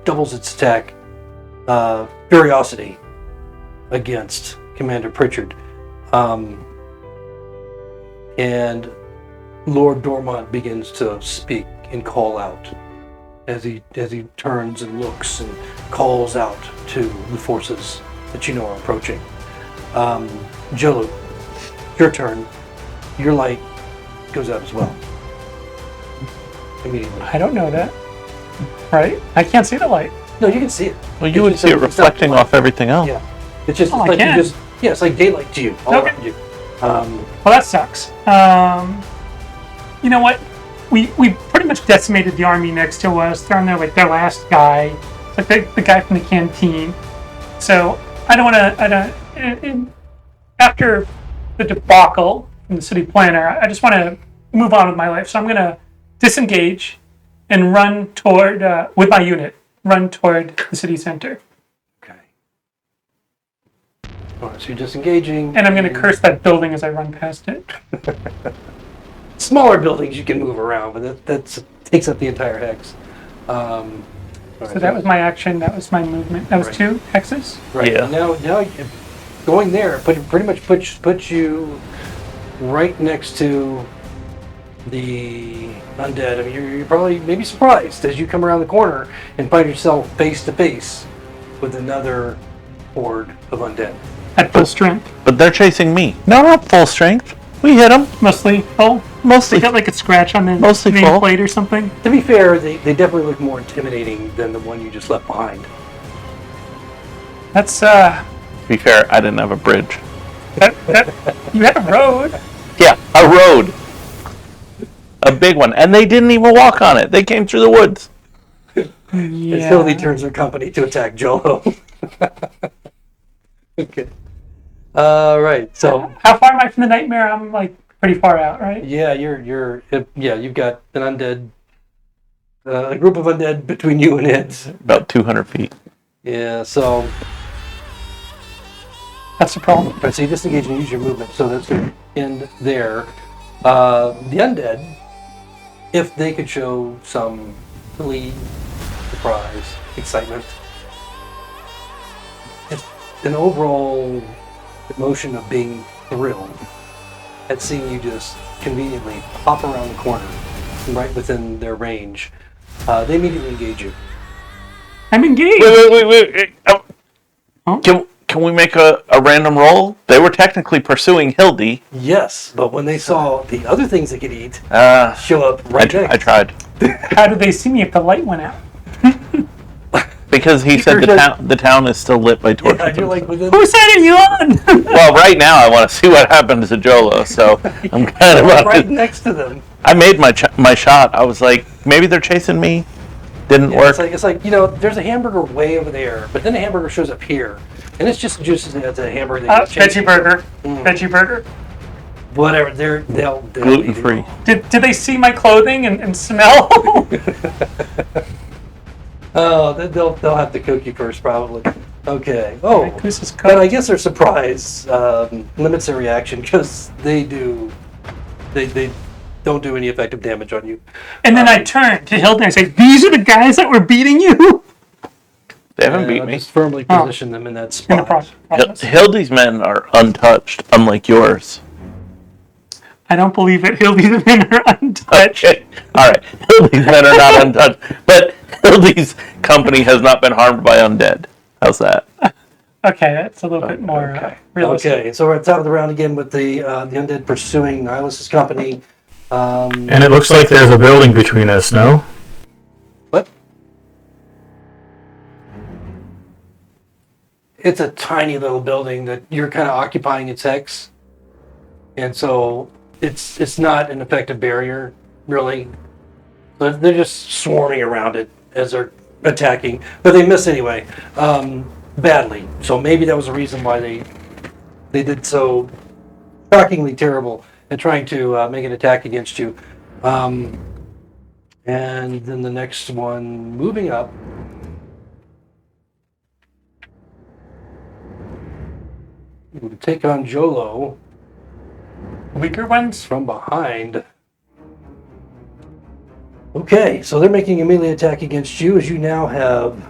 doubles its attack, Curiosity against Commander Pritchard. And Lord Dormont begins to speak and call out as he turns and looks and calls out to the forces that you know are approaching. Jolo, your turn. Your light goes out as well. Immediately. I don't know that. Right? I can't see the light. No, you can see it. Well, you would see it reflecting off everything else. Yeah. It's just Oh, it's I like can. you just it's like daylight to you. All Okay. around you. Well, that sucks. You know what? We pretty much decimated the army next to us. They're on their last guy, like the guy from the canteen. So I don't want to. After the debacle from the city planner, I just want to move on with my life. So I'm going to disengage and run toward with my unit. Run toward the city center, Okay. All right, so you're disengaging. and I'm going to curse that building as I run past it. Smaller buildings you can move around, but that takes up the entire hex. All right, So that was my action. That was my movement. That was Right. 2 hexes. right. Yeah. Now going there, pretty much puts you right next to the undead. I mean, you're probably maybe surprised as you come around the corner and find yourself face to face with another horde of undead. At full strength, But they're chasing me. No, not full strength. We hit them. mostly full. Mostly. They got like a scratch on the Mostly full. nameplate or something. To be fair, they definitely look more intimidating than the one you just left behind. That's To be fair, I didn't have a bridge. that you had a road. Yeah, a road. A big one. And they didn't even walk on it. They came through the woods. As Yeah. Hildy turns her company to attack Jolo. Okay. Right. So How far am I from the nightmare? I'm like pretty far out, right? yeah, you've got an undead, a group of undead between you and it. About 200 feet. Yeah. So That's the problem. right, so you disengage and use your movement. So that's going to end there. The undead, if they could show some glee, surprise, excitement, just an overall emotion of being thrilled at seeing you just conveniently pop around the corner right within their range, they immediately engage you. I'm engaged. Wait. Huh? Can we make a random roll? They were technically pursuing Hildy. Yes, but when they saw the other things they could eat show up I right next, tried. How did they see me if the light went out? Because he said the town is still lit by torches. yeah, you're like within. Who set you on? Well, right now I want to see what happens to Jolo, so I'm kind of right next to them. I made my shot. I was like, maybe they're chasing me. Didn't Yeah, work. it's like there's a hamburger way over there, but then the hamburger shows up here, and it's just as a hamburger. They change- Veggie burger. Veggie burger. Whatever. They'll Gluten eat it free. all. Did they see my clothing and smell? Oh, they'll have to cook you first, probably. Okay. Oh, Goose is but I cooked. guess their surprise limits their reaction because they don't do any effective damage on you. And then I turned to Hilda and I said, "These are the guys that were beating you." They haven't And beat I'll me. just firmly position them in that In the spot. process. Hildy's men are untouched, unlike yours. I don't believe it. Hildy's men are untouched. Okay. All right. Hildy's men are not untouched, but Hildy's company has not been harmed by undead. How's that? Okay, that's a little bit more realistic. Okay, so we're at the top of the round again with the undead pursuing Nihilus' company. And it looks like there's a building between us, no? What? It's a tiny little building that you're kind of occupying its hex, and so it's not an effective barrier, really. But they're just swarming around it as they're attacking, but they miss anyway, badly. So maybe that was the reason why they did so shockingly terrible at trying to make an attack against you. And then the next one, moving up. We'll take on Jolo Weaker ones? from behind. Okay, so they're making a melee attack against you as you now have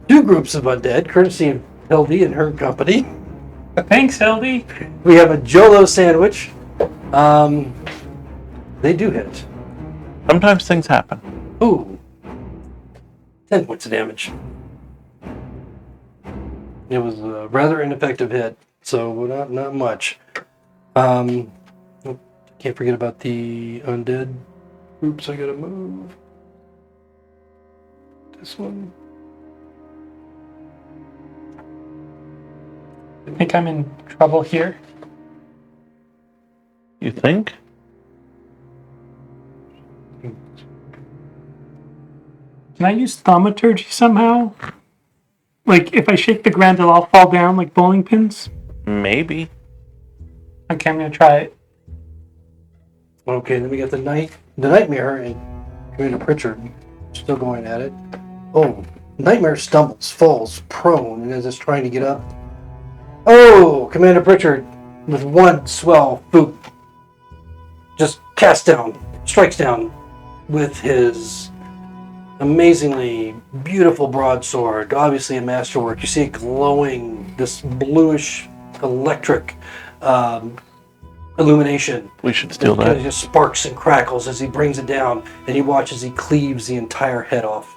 two groups of undead, courtesy of Hildy and her company. Thanks, Hildy. We have a Jolo sandwich. They do hit. Sometimes things happen. Ooh. 10 points of damage. It was a rather ineffective hit, so not much. Can't forget about the undead groups. I gotta move. This one. I think I'm in trouble here. You think? Can I use thaumaturgy somehow? Like, if I shake the ground, it'll all fall down like bowling pins? Maybe. Okay, I'm gonna try it. Okay, then we got the Nightmare and Commander Pritchard still going at it. Oh, Nightmare stumbles, falls prone, and as it's trying to get up. Oh, Commander Pritchard with one swell boop just strikes down with his amazingly beautiful broadsword, obviously a masterwork. You see it glowing, this bluish electric illumination. We should steal It kind of that. just sparks and crackles as he brings it down, and he watches he cleaves the entire head off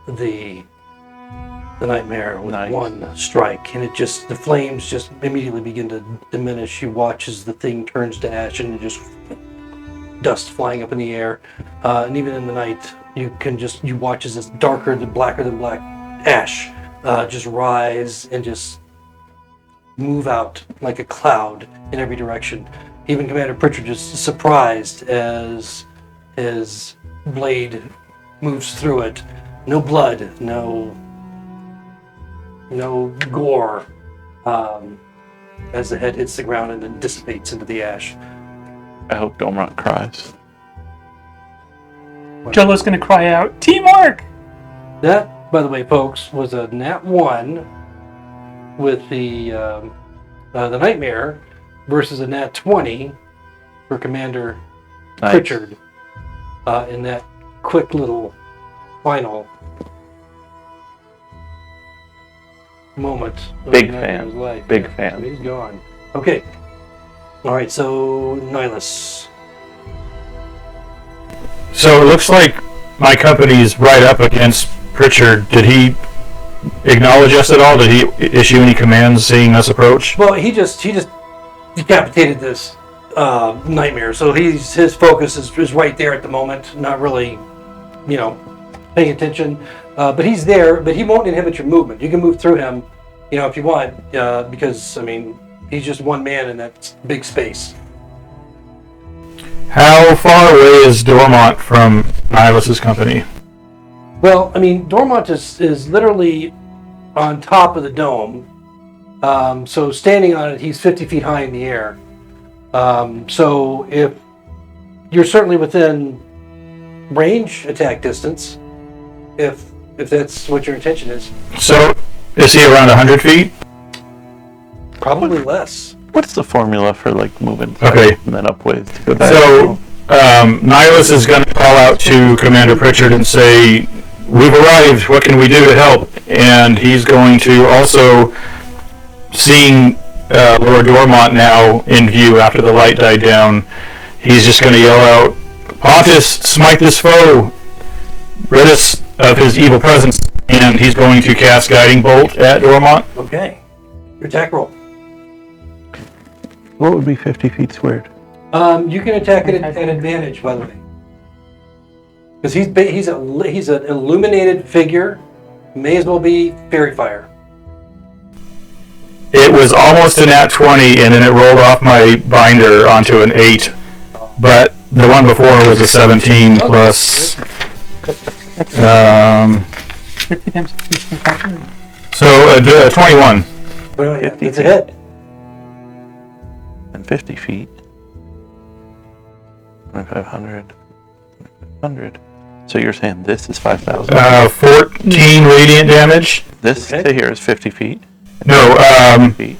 the Nightmare with Nice. one strike, and the flames just immediately begin to diminish. He watches the thing turns to ash, and just dust flying up in the air, and even in the night, you watch as this blacker than black ash just rise and just move out like a cloud in every direction. Even Commander Pritchard is surprised as his blade moves through it. No blood, no gore, as the head hits the ground and then dissipates into the ash. I hope Dormont cries. Jolo's gonna cry out, "Teamwork!" That, by the way, folks, was a nat 1 with the Nightmare versus a nat 20 for Commander Nice. Pritchard in that quick little final moment of Big the fan. Nightmare's life. Big Yeah, fan. so he's gone. Okay. All right, so Nihilus. So it looks like my company's right up against Pritchard. Did he acknowledge us at all? Did he issue any commands seeing us approach? Well, he just decapitated this Nightmare, so his focus is right there at the moment, not really, paying attention. But he's there, but he won't inhibit your movement. You can move through him, if you want, because he's just one man in that big space. How far away is Dormont from Nihilus' company? Well, Dormont is literally on top of the dome. So standing on it, he's 50 feet high in the air. So if you're certainly within range attack distance, if that's what your intention is, So is he around 100 feet? probably less. What's the formula for moving Okay. and then upways to go back? So Nihilus is going to call out to Commander Pritchard and say, "We've arrived. What can we do to help?" And he's going to also, seeing Lord Dormont now in view after the light died down, he's just going to yell out, "Pontus, smite this foe! Rid us of his evil presence!" And he's going to cast Guiding Bolt at Dormont. Okay. Your attack roll. What would be 50 feet squared? You can attack it at advantage, by the way. Because he's an illuminated figure. May as well be fairy fire. It was almost a nat 20, and then it rolled off my binder onto an 8. But the one before was a 17 plus. 50 times 50. So 21. Well, yeah, 50 it's a hit. And 50 feet. 2,500. 100. So you're saying this is 5,000? 14 radiant damage. This to here is 50 feet. No, 50 feet.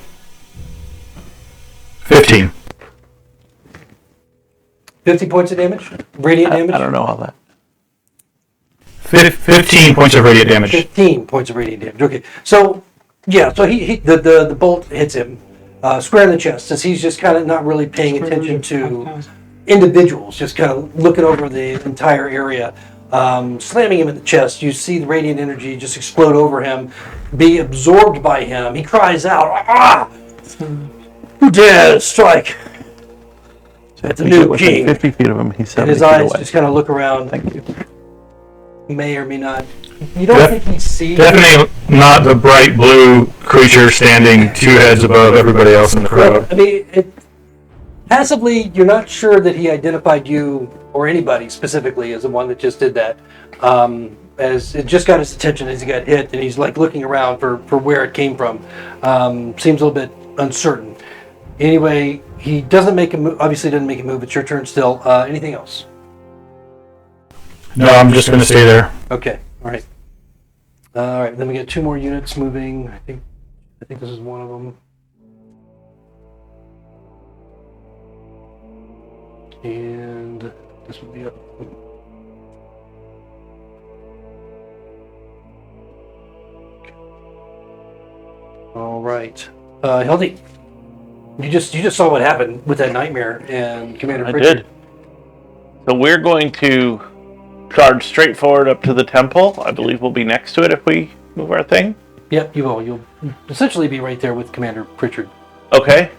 15. 50 points of damage? Radiant damage? I don't know all that. 15 points of radiant damage. 15 points of radiant damage. Okay. So, yeah, so the bolt hits him square in the chest, since he's just kind of not really paying attention to individuals, just kind of looking over the entire area. Slamming him in the chest, you see the radiant energy just explode over him, be absorbed by him. He cries out, "Ah! Who dares strike?" It's a new Within king. 50 feet of him, he's 70 And his feet eyes away. just kind of look around. Thank you. May or may not. You don't think he sees? Definitely not the bright blue creature standing 2 heads above everybody else in the crowd. I mean, passively, you're not sure that he identified you or anybody specifically as the one that just did that. As it just got his attention as he got hit, and he's like looking around for where it came from. Seems a little bit uncertain. Anyway, he doesn't make a move. Obviously, doesn't make a move. It's your turn still. Anything else? No, I'm just going to stay there. Okay. All right. All right. Then we get 2 more units moving. I think this is one of them. And this would be up. All right. Hildy, you just saw what happened with that nightmare and Commander I Pritchard. did. So we're going to charge straight forward up to the temple. I believe we'll be next to it if we move our thing. Yep, you will. You'll essentially be right there with Commander Pritchard. Okay.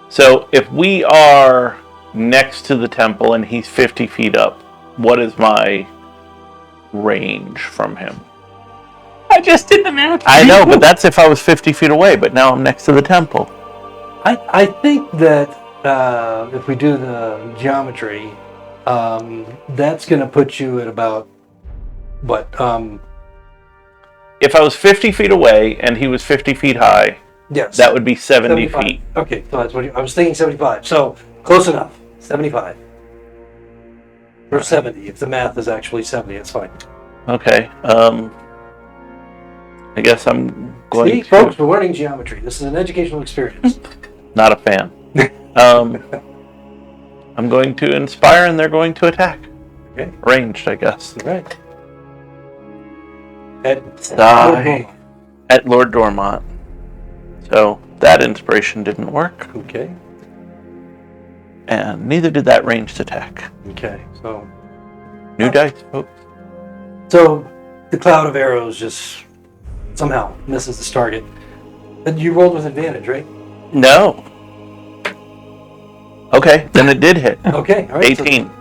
So if we are next to the temple and he's 50 feet up, what is my range from him? I just did the math. I know, but that's if I was 50 feet away, but now I'm next to the temple. I think that if we do the geometry, that's going to put you at about what? If I was 50 feet away and he was 50 feet high, Yes, that would be 70 75. feet. Okay, so that's what I was thinking. 75. So close enough. 75 or 70. If the math is actually 70, it's fine. Okay. I guess I'm going See, to... folks, we're learning geometry. This is an educational experience. Not a fan. I'm going to inspire and they're going to attack. Okay. Ranged, I guess. All right. Lord Die at Lord Dormont. So that inspiration didn't work, Okay. and neither did that ranged attack. Okay. So New dice, folks. the cloud of arrows just somehow misses this target. But you rolled with advantage, right? No. Okay, then it did hit. Okay. All right. 18. So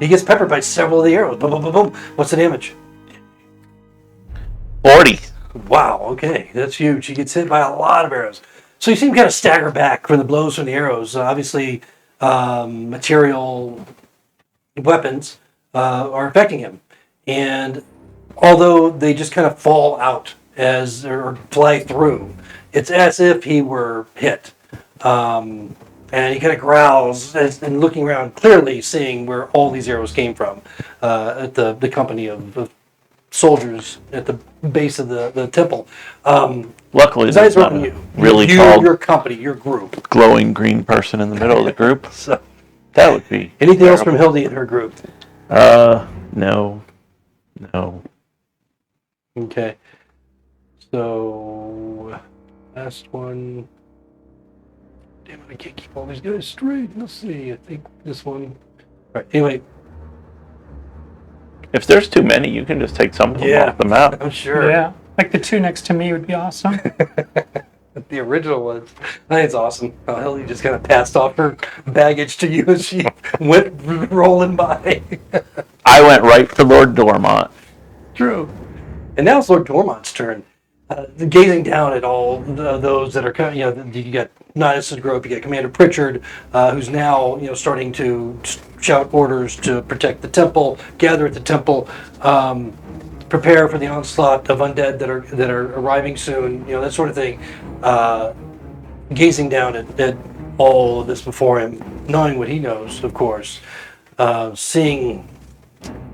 he gets peppered by several of the arrows. Boom, boom, boom, boom. What's the damage? 40. Wow, okay, that's huge. He gets hit by a lot of arrows. So you see him kind of stagger back from the blows from the arrows. Obviously, material weapons are affecting him. And although they just kind of fall out or fly through, it's as if he were hit. And he kind of growls and looking around, clearly seeing where all these arrows came from at the company of soldiers at the base of the temple. Luckily, His there's eyes are not on a you. really tall, Your company, your group. glowing green person in the middle of the group. So, That would be anything else from terrible. Hildy and her group? No. Okay. So, last one. Damn it, I can't keep all these guys straight. Let's see. I think this one. All right. Anyway, If there's too many, you can just take some of them Yeah. off the map. I'm sure. Yeah. Like the two next to me would be awesome. The original ones. I think it's awesome. Ellie just kind of passed off her baggage to you as she went rolling by. I went right for Lord Dormont. True. And now it's Lord Dormont's turn. Gazing down at all those that are, you got Nidus' group, you got Commander Pritchard, who's now, starting to shout orders to protect the temple, gather at the temple, prepare for the onslaught of undead that are arriving soon, that sort of thing. Gazing down at all of this before him, knowing what he knows, of course, seeing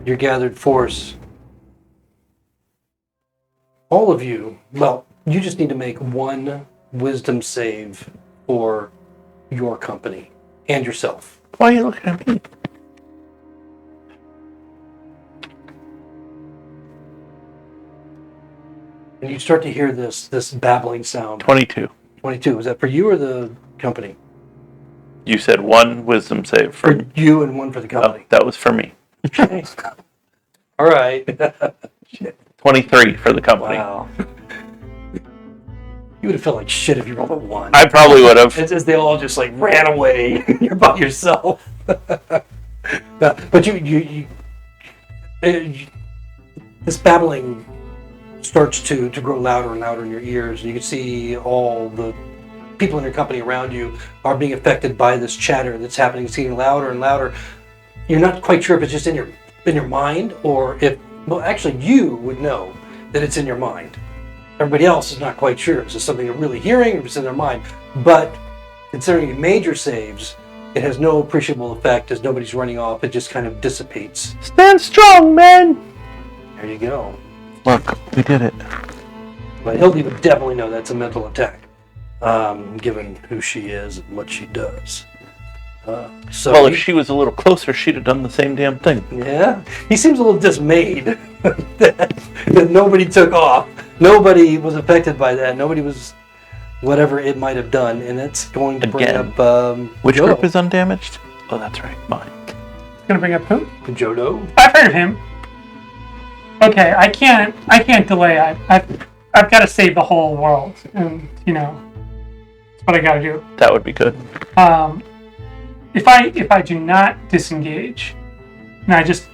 your gathered force. All of you, well, you just need to make one wisdom save for your company and yourself. Why are you looking at me? And you start to hear this babbling sound. 22. 22. Is that for you or the company? You said one wisdom save For you and one for the Oh, company. that was for me. Okay. All right. 23 for the company. Wow. You would have felt like shit if you rolled a 1. I probably would have. It's as they all just like ran away. You're by yourself. But you this babbling starts to grow louder and louder in your ears, and you can see all the people in your company around you are being affected by this chatter that's happening. It's getting louder and louder. You're not quite sure if it's just in your mind, or if, well, actually you would know that it's in your mind. Everybody else is not quite sure. Is this something they're really hearing, or if it's in their mind? But considering you made your saves, it has no appreciable effect as nobody's running off. It just kind of dissipates. Stand strong, man! There you go. Look, we did it. But Hildy would definitely know that's a mental attack, given who she is and what she does. So Well, if she was a little closer, she'd have done the same damn thing. yeah, he seems a little dismayed that nobody took off. Nobody was affected by that. Nobody was whatever it might have done, and it's going to bring Again. up Which Jodo. group is undamaged? Oh, that's right, mine. Gonna bring up who? Jodo. I've heard of him. Okay, I can't delay. I've got to save the whole world, and that's what I got to do. That would be good. If I do not disengage, and I just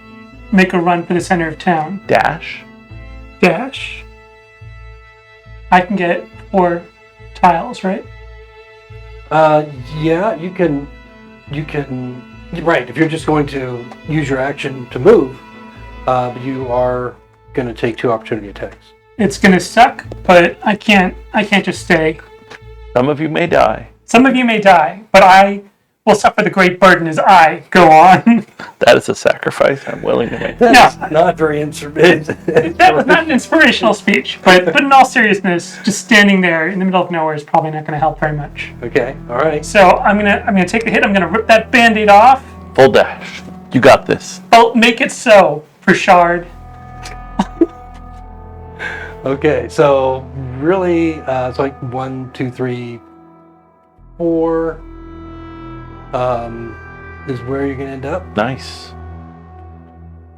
make a run for the center of town, Dash. I can get 4 tiles, right? Yeah, you can. Right, if you're just going to use your action to move, you are going to take 2 opportunity attacks. It's gonna suck, but I can't just stay. Some of you may die. Some of you may die, but I will suffer the great burden as I go on. That is a sacrifice I'm willing to make. That's not very instrumental. That was not an inspirational speech, but in all seriousness, just standing there in the middle of nowhere is probably not going to help very much. Okay, all right. So I'm gonna take the hit. I'm gonna rip that Band-Aid off. Full dash. You got this. Oh, make it so for Shard. Okay, so really, it's like 1, 2, 3, 4 is where you're going to end up. Nice.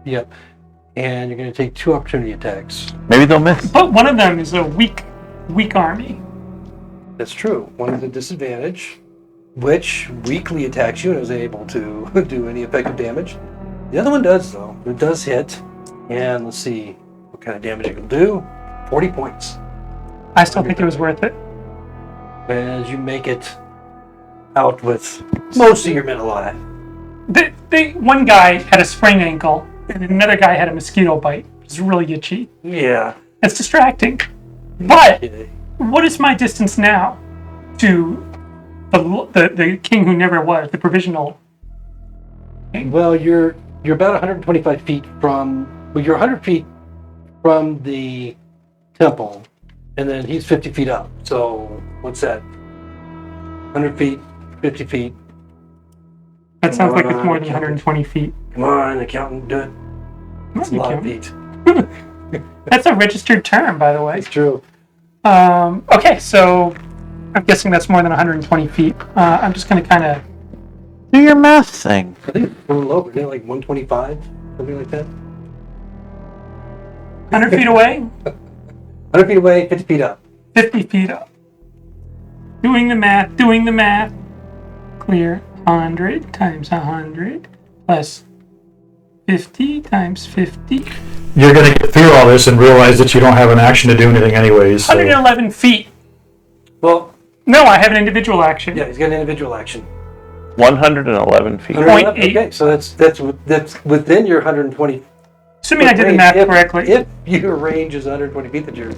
Yep. And you're going to take 2 opportunity attacks. Maybe they'll miss. But one of them is a weak army. That's true. One is a disadvantage, which weakly attacks you and is able to do any effective damage. The other one does, though. It does hit. And let's see what kind of damage it will do. 40 points. I still think it was worth it. As you make it out with most of your men alive. One guy had a sprained ankle, and another guy had a mosquito bite. It's really itchy. Yeah. It's distracting. But Okay. what is my distance now to the king who never was, the provisional? Well, you're about 125 feet from. Well, you're 100 feet from the temple, and then he's 50 feet up. So what's that? 100 feet, 50 feet. That sounds like it's more than 120 feet. Come on, accountant, do it. That's a lot of feet. That's a registered term, by the way. It's true. Okay, so I'm guessing that's more than 120 feet. I'm just going to kind of... Do your math thing. I think it's a little over. Like 125, something like that. 100 feet away? 100 feet away, 50 feet up. 50 feet up. Doing the math. Clear 100 times 100 plus 50 times 50. You're going to get through all this and realize that you don't have an action to do anything anyways. So. 111 feet. Well, No, I have an individual action. yeah, he's got an individual action. 111 feet. 111? 0.8. Okay, so that's within your 120. Assuming I did the math If- correctly. If your range is 120 feet, that you're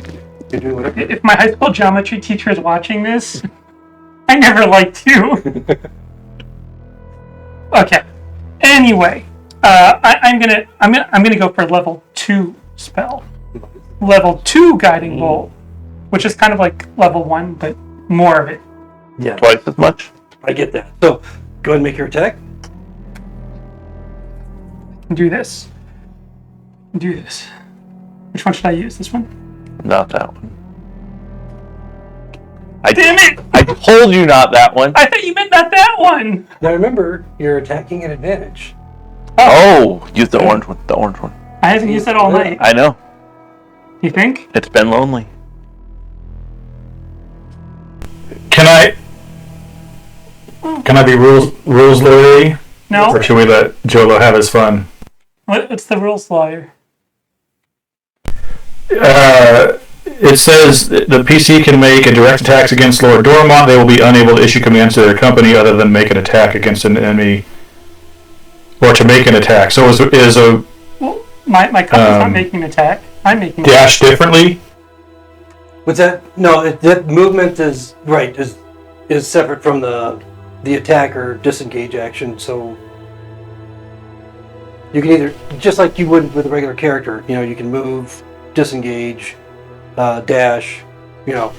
doing whatever. If my high school geometry teacher is watching this, I never liked you. Okay. Anyway, I'm gonna go for level 2 spell. Level 2 guiding bolt, which is kind of like level 1, but more of it. Yeah, Twice as much? I get that. So go ahead and make your attack. Do this. Do this. Which one should I use? This one? Not that one. Damn it! I told you not that one. I thought you meant not that one. Now remember, you're attacking at advantage. Oh, use the orange one. The orange one. I haven't used that all night. I know. You think? It's been lonely. Can I be rules lawyer? No. Or should we let Jolo have his fun? What's the rules lawyer? It says the PC can make a direct attacks against Lord Dormont. They will be unable to issue commands to their company other than make an attack against an enemy or to make an attack. So is a Well, my company's not making an attack. I'm making an dash differently? What's that? No, that movement is right. Is separate from the attack or disengage action. So you can either, just like you would with a regular character, you can move, disengage, dash. Yeah,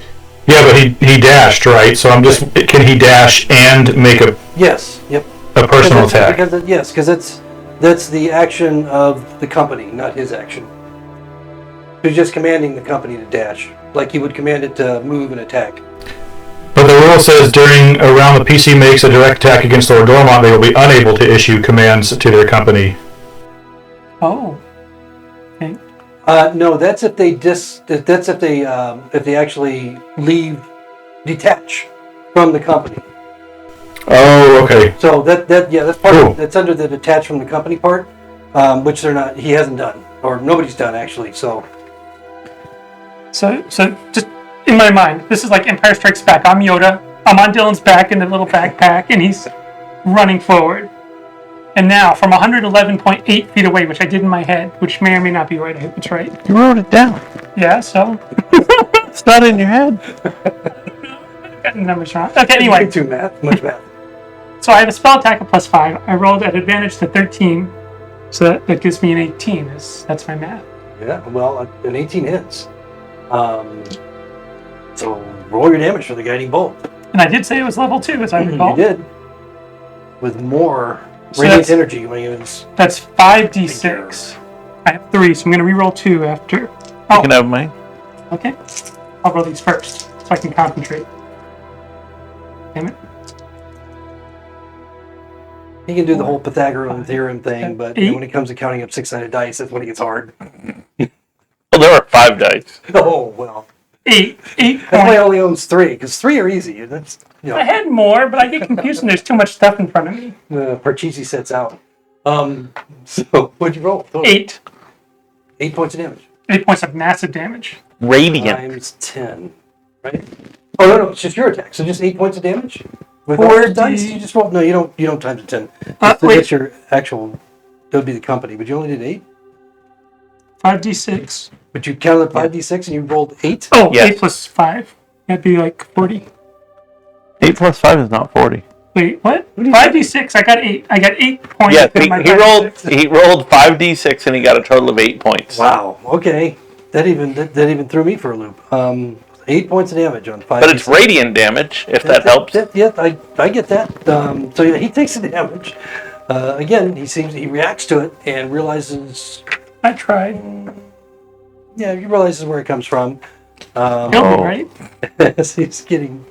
but he dashed, right? So I'm just, can he dash and make a Yes. Yep. personal attack? Because that's the action of the company, not his action. He's just commanding the company to dash, like he would command it to move and attack. But the rule says during a round the PC makes a direct attack against Lord Dormont, they will be unable to issue commands to their company. Oh. Okay. No, that's if they if they actually detach from the company. Oh, okay. So that's part Cool. that's under the detach from the company part, which he hasn't done, or nobody's done actually. So just in my mind, this is like Empire Strikes Back. I'm Yoda. I'm on Dylan's back in the little backpack, and he's running forward. And now, from 111.8 feet away, which I did in my head, which may or may not be right, I hope it's right. You wrote it down. Yeah, so It's not in your head. got the numbers wrong. Okay, anyway. Way too much math. So I have a spell attack of +5. I rolled at advantage to 13, so that gives me an 18. That's my math. Yeah, well, an 18 hits. So roll your damage for the guiding bolt. And I did say it was level 2, as I recall. You did. With more So radiant that's- energy when you was. That's 5d6. I have 3, so I'm going to reroll 2 after. You Oh, can have mine. okay. I'll roll these first, so I can concentrate. Damn it. He can do the whole Pythagorean theorem thing, but Eight. when it comes to counting up 6-sided dice, that's when it gets hard. Well, there are 5 dice. Oh, well. 8 That's why he points. only owns 3, because 3 are easy. That's, I had more, but I get confused when there's too much stuff in front of me. Parcheesi sets out. So, what'd you roll? Total. 8. 8 points of damage. 8 points of massive damage. Radiant. Times 10, right? Oh, no, it's just your attack. So just 8 points of damage? With all 4D. those dice, you just roll. No, you don't times it 10. Wait. That's your actual, that would be the company, but you only did 8? 5d6. But you counted 5d6 and you rolled 8? Oh, Yes. 8 plus 5. That'd be like 40. 8 plus 5 is not 40. Wait, what? What do you 5d6. I got 8. I got 8 points. Yes, in my he rolled 5d6. he rolled 5d6 and he got a total of 8 points. Wow, okay. That even threw me for a loop. 8 points of damage on 5. But it's radiant damage, if that helps. Yeah, I get that. So yeah, he takes the damage. Again, he reacts to it and realizes. I tried. Yeah, he realizes where it comes from. Killed me, right? As he's getting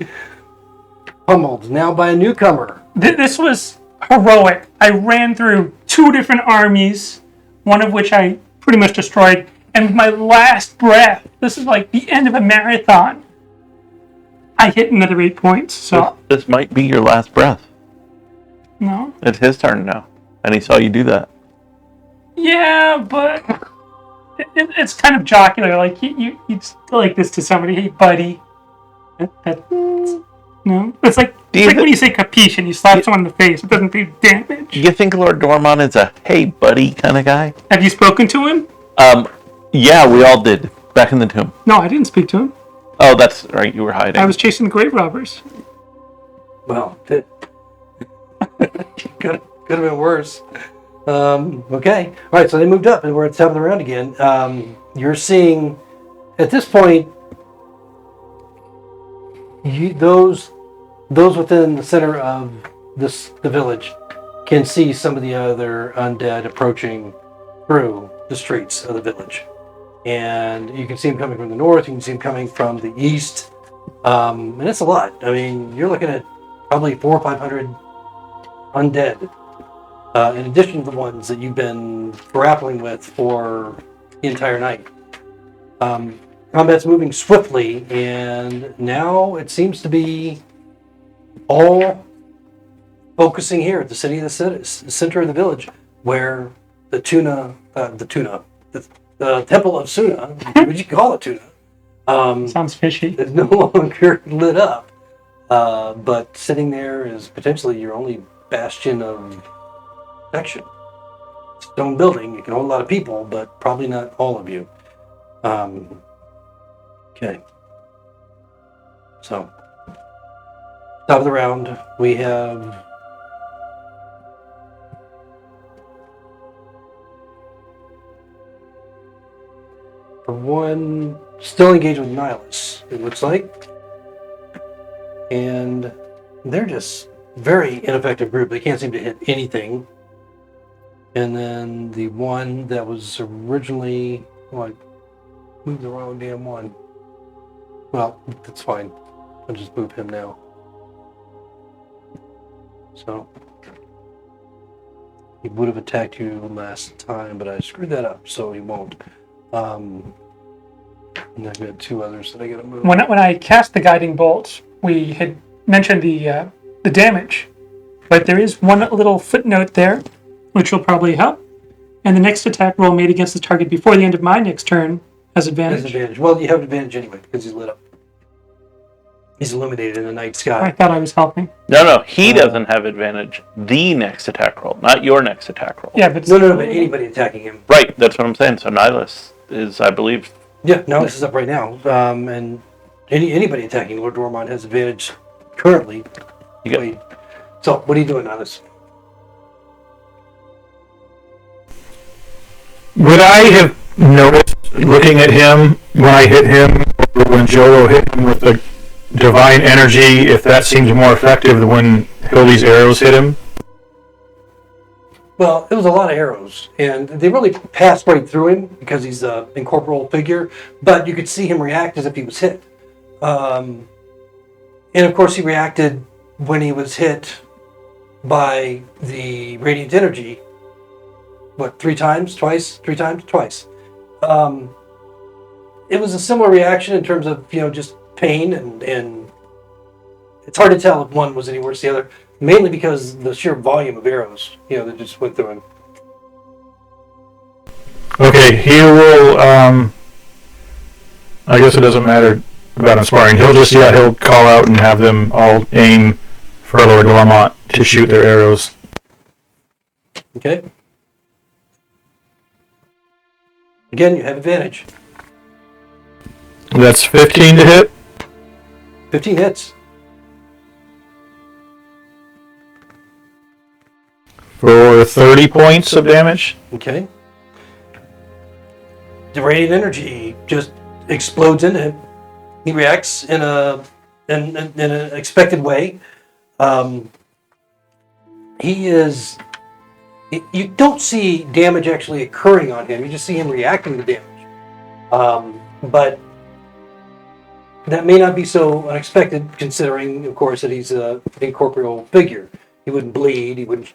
pummeled now by a newcomer. This was heroic. I ran through 2 different armies, one of which I pretty much destroyed, and with my last breath, this is like the end of a marathon, I hit another 8 points. So This might be your last breath. no. It's his turn now. And he saw you do that. Yeah, but it's kind of jocular. Like you'd still like this to somebody, hey buddy. No, it's like when you say capiche and you slap someone in the face, it doesn't do damage. Do you think Lord Dormont is a hey buddy kind of guy? Have you spoken to him? Yeah, we all did back in the tomb. No, I didn't speak to him. Oh, that's right. You were hiding. I was chasing the grave robbers. Well, could have been worse. Okay. All right, so they moved up, and we're at the top of the round again. You're seeing, at this point, those within the center of the village can see some of the other undead approaching through the streets of the village. And you can see them coming from the north, you can see them coming from the east. And it's a lot. I mean, you're looking at probably 400 or 500 undead, in addition to the ones that you've been grappling with for the entire night. Combat's moving swiftly, and now it seems to be all focusing here at the city of the center of the village, where the Temple of Suna, would you call it Tuna? Sounds fishy. Is no longer lit up, but sitting there is potentially your only bastion of protection. Stone building, you can hold a lot of people, but probably not all of you. Okay. So, top of the round, we have for one, still engaged with Nihilus, it looks like. And they're just very ineffective group. They can't seem to hit anything. And then the one that was originally, moved the wrong damn one. Well, that's fine. I'll just move him now. So, he would have attacked you last time, but I screwed that up, so he won't. And I've got two others that I gotta move. When I cast the guiding bolt, we had mentioned the damage, but there is one little footnote there, which will probably help. And the next attack roll made against the target before the end of my next turn has advantage. Has advantage. Well, you have advantage anyway because he's lit up. He's illuminated in the night sky. I thought I was helping. No, he doesn't have advantage. The next attack roll, not your next attack roll. Yeah, but No, but anybody attacking him. Right, that's what I'm saying. So Nihilus is, I believe. Yeah, no, this is up right now. And anybody attacking Lord Dormont has advantage currently. Wait. So, what are you doing on this? Would I have noticed, looking at him, when I hit him, or when Jolo hit him with the divine energy, if that seemed more effective than when Hildy's arrows hit him? Well, it was a lot of arrows, and they really passed right through him because he's an incorporeal figure, but you could see him react as if he was hit. And of course, he reacted when he was hit by the radiant energy. What, twice? It was a similar reaction in terms of, just pain, and it's hard to tell if one was any worse than the other, mainly because the sheer volume of arrows, that just went through him. Okay, he will, I guess it doesn't matter about inspiring. He'll call out and have them all aim for Lord Dormont to shoot their arrows. Okay. Again, you have advantage. That's 15 to hit. 15 hits. For 30 points of damage. Okay. The radiant energy just explodes into him. He reacts in an expected way. You don't see damage actually occurring on him. You just see him reacting to damage. But that may not be so unexpected, considering, of course, that he's an incorporeal figure. He wouldn't bleed. He wouldn't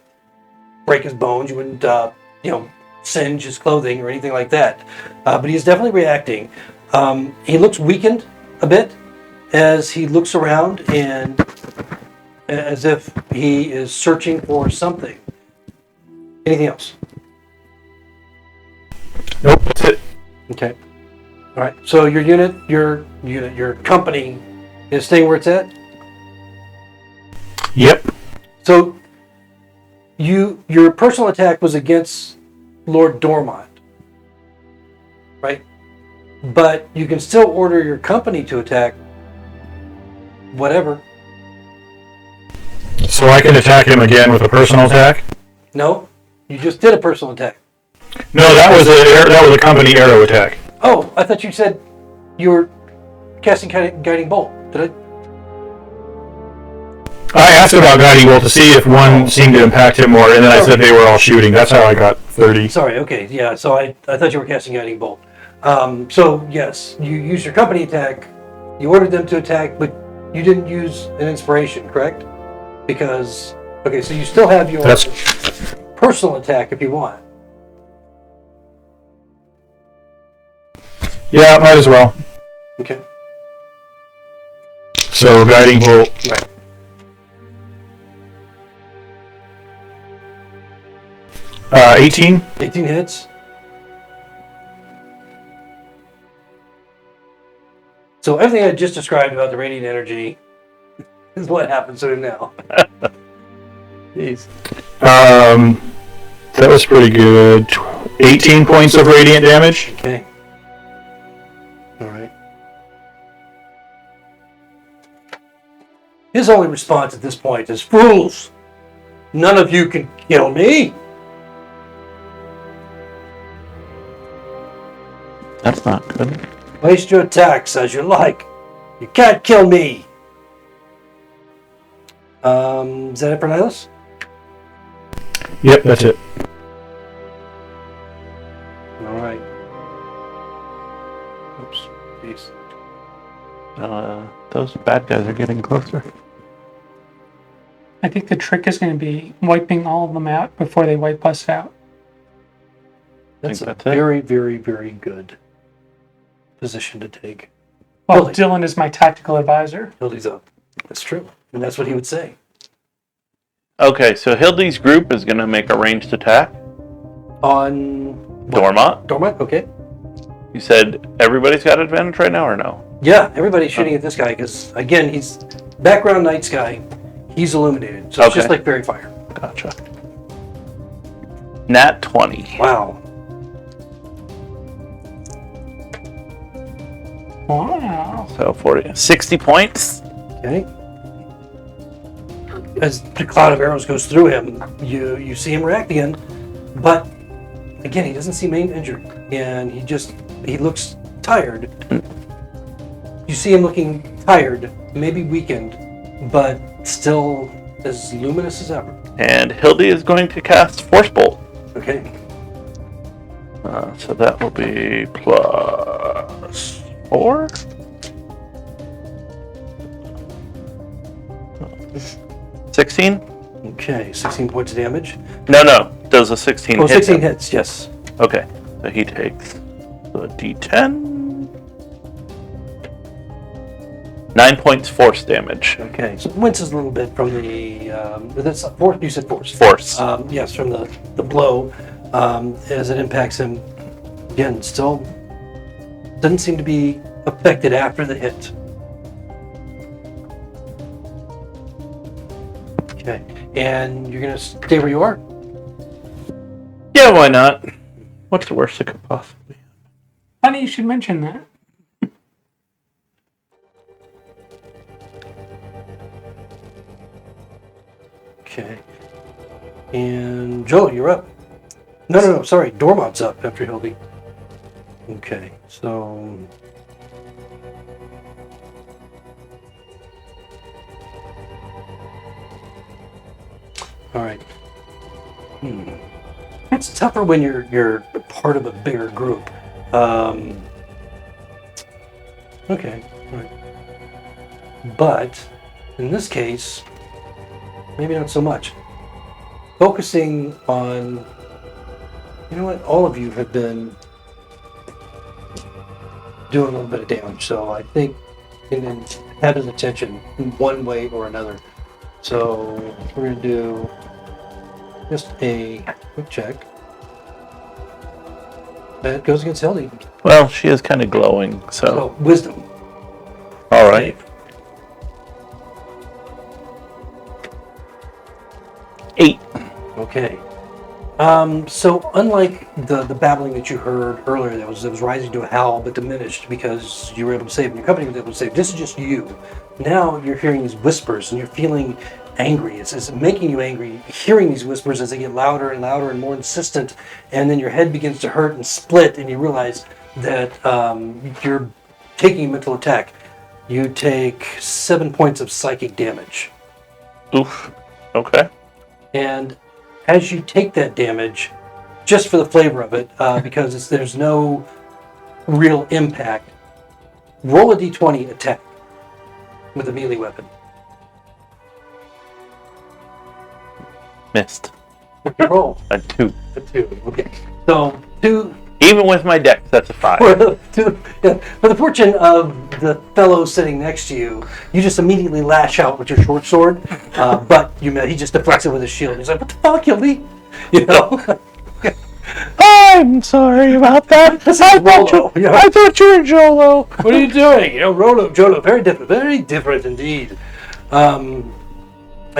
break his bones. You wouldn't, singe his clothing or anything like that. But he's definitely reacting. He looks weakened a bit as he looks around and as if he is searching for something. Anything else? Nope, that's it. Okay. All right. So your company is staying where it's at? Yep. So your personal attack was against Lord Dormont, right? But you can still order your company to attack whatever. So I can attack him again with a personal attack? No, you just did a personal attack. No, that was a company arrow attack. Oh, I thought you said you were casting guiding bolt. Did I? I asked about guiding bolt to see if one seemed to impact him more, and then I said they were all shooting. That's how I got 30. Sorry. Okay. Yeah. So I thought you were casting guiding bolt. So yes, you used your company attack. You ordered them to attack, but you didn't use an inspiration, correct? Because so you still have your personal attack if you want. Yeah, might as well. Okay. So guiding bolt. Right. Uh, 18. 18 hits. So everything I just described about the radiant energy is what happens to him now. Jeez. That was pretty good. 18 points of radiant damage. Okay. All right. His only response at this point is, "Fools! None of you can kill me!" That's not good. Waste your attacks as you like. You can't kill me. Is that it for Nihilus? Yep, that's it. All right. Oops. Jeez. Those bad guys are getting closer. I think the trick is going to be wiping all of them out before they wipe us out. That's a that's it. very, very, very good position to take. Well, Really? Dylan is my tactical advisor. Hildy's up. That's true. And that's what he would say. Okay, so Hildy's group is going to make a ranged attack. On Dormont, Dormont? Okay. you said everybody's got advantage right now or no? Yeah, everybody's shooting at this guy because, again, he's background night sky. He's illuminated. So it's just Okay. like fairy fire. Gotcha. Nat 20. Wow. Wow. So 60 points. Okay. As the cloud of arrows goes through him, you see him react again, but again, he doesn't seem injured, and he looks tired. You see him looking tired, maybe weakened, but still as luminous as ever. And Hildy is going to cast Force Bolt. Okay. So that will be plus 4. $16? Okay, 16 points of damage. No. Does a 16 Oh, hit 16 him? hits, yes. Okay. So he takes a D10. 9 points force damage. Okay, so it winces a little bit from the, that's force, you said force. Force. Yes, from the blow, as it impacts him. Again, still doesn't seem to be affected after the hit. Okay, and you're gonna stay where you are? Yeah, why not? What's the worst that could possibly happen? Funny you should mention that. Okay. And Joe, you're up. No, sorry, Dormont's up after Hildy. Okay, so... Alright. It's tougher when you're part of a bigger group. Okay, right. But, in this case, maybe not so much. Focusing on You know what? All of you have been doing a little bit of damage, so I think you can have his attention in one way or another. So we're going to do just a quick check. That goes against Hildy. Well, she is kind of glowing, so. So wisdom. All right. 8. Okay. So unlike the babbling that you heard earlier that was rising to a howl but diminished because you were able to save and your company was able to save, this is just you. Now you're hearing these whispers and you're feeling angry. It's making you angry, hearing these whispers as they get louder and louder and more insistent, and then your head begins to hurt and split and you realize that you're taking a mental attack. You take 7 points of psychic damage. Oof. Okay. And as you take that damage, just for the flavor of it, because there's no real impact, roll a d20 attack with a melee weapon. Missed. Roll A 2. a 2. Okay. So 2. Even with my dex, that's a 5. For the fortune of the fellow sitting next to you, you just immediately lash out with your short sword, but he just deflects it with his shield. He's like, "What the fuck, Hildy?" You know. I'm sorry about that. Rolo. Yeah. I thought you were Jolo. What are you doing? You know, Jolo, very different indeed. And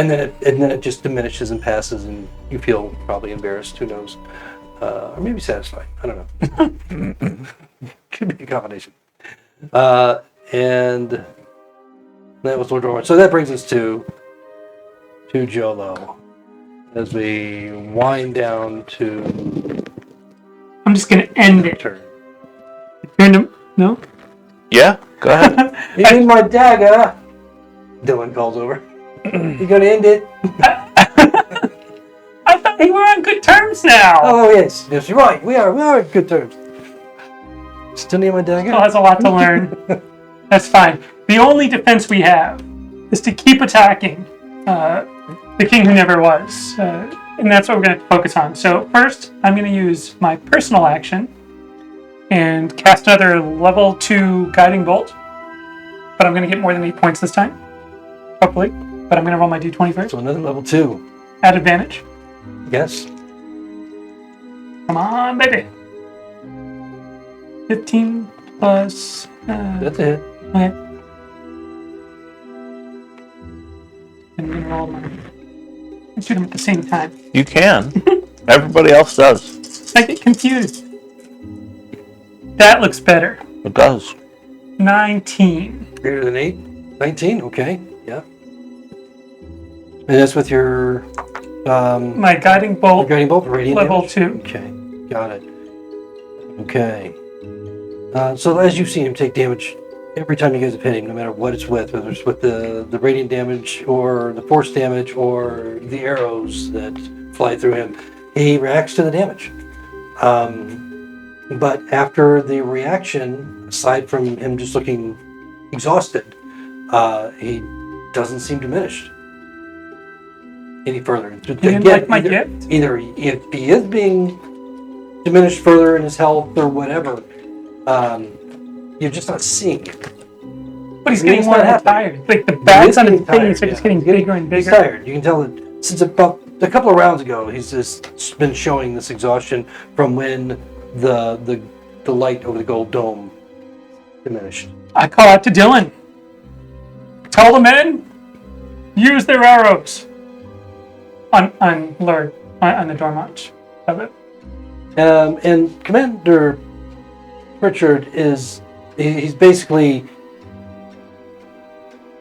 then it just diminishes and passes, and you feel probably embarrassed. Who knows? Or maybe satisfied. I don't know. Could be a combination. And that was Lord Dormont. So that brings us to Jolo as we wind down to I'm just gonna end it. turn. No? Yeah, go ahead. You need my dagger. Dylan calls over. You gonna end it? I thought we were on good terms now. Oh yes, you're right. We are on good terms. Still need my dagger? Still has a lot to learn. That's fine. The only defense we have is to keep attacking the king who never was. And that's what we're going to focus on. So first, I'm going to use my personal action and cast another level 2 guiding bolt. But I'm going to get more than 8 points this time. Hopefully. But I'm going to roll my d20 first. So another level 2. At advantage. Yes. Come on, baby. 15 plus... That's a hit. Okay. I'm going to roll my... Let's do them at the same time. You can. Everybody else does. I get confused. That looks better. It does. 19. Greater than 8? 19? Okay. Yeah. And that's with your My guiding bolt, guiding bolt, radiant level damage? 2. Okay. Got it. Okay. So as you've seen him take damage every time you guys have hit him, no matter what it's with, whether it's with the radiant damage or the force damage or the arrows that fly through him, he reacts to the damage. But after the reaction, aside from him just looking exhausted, he doesn't seem diminished any further. You didn't like my gift? Either if he is being diminished further in his health or whatever, you're just not seeing it. But he's He's getting more not and more happy. tired. Like the bags on his getting tired, face are just yeah. getting He's bigger and He's bigger. tired. You can tell that since about a couple of rounds ago, he's just been showing this exhaustion from when the light over the gold dome diminished. I call out to Dylan. Tell the men, use their arrows on the Dormont of it. And Commander Pritchard he's basically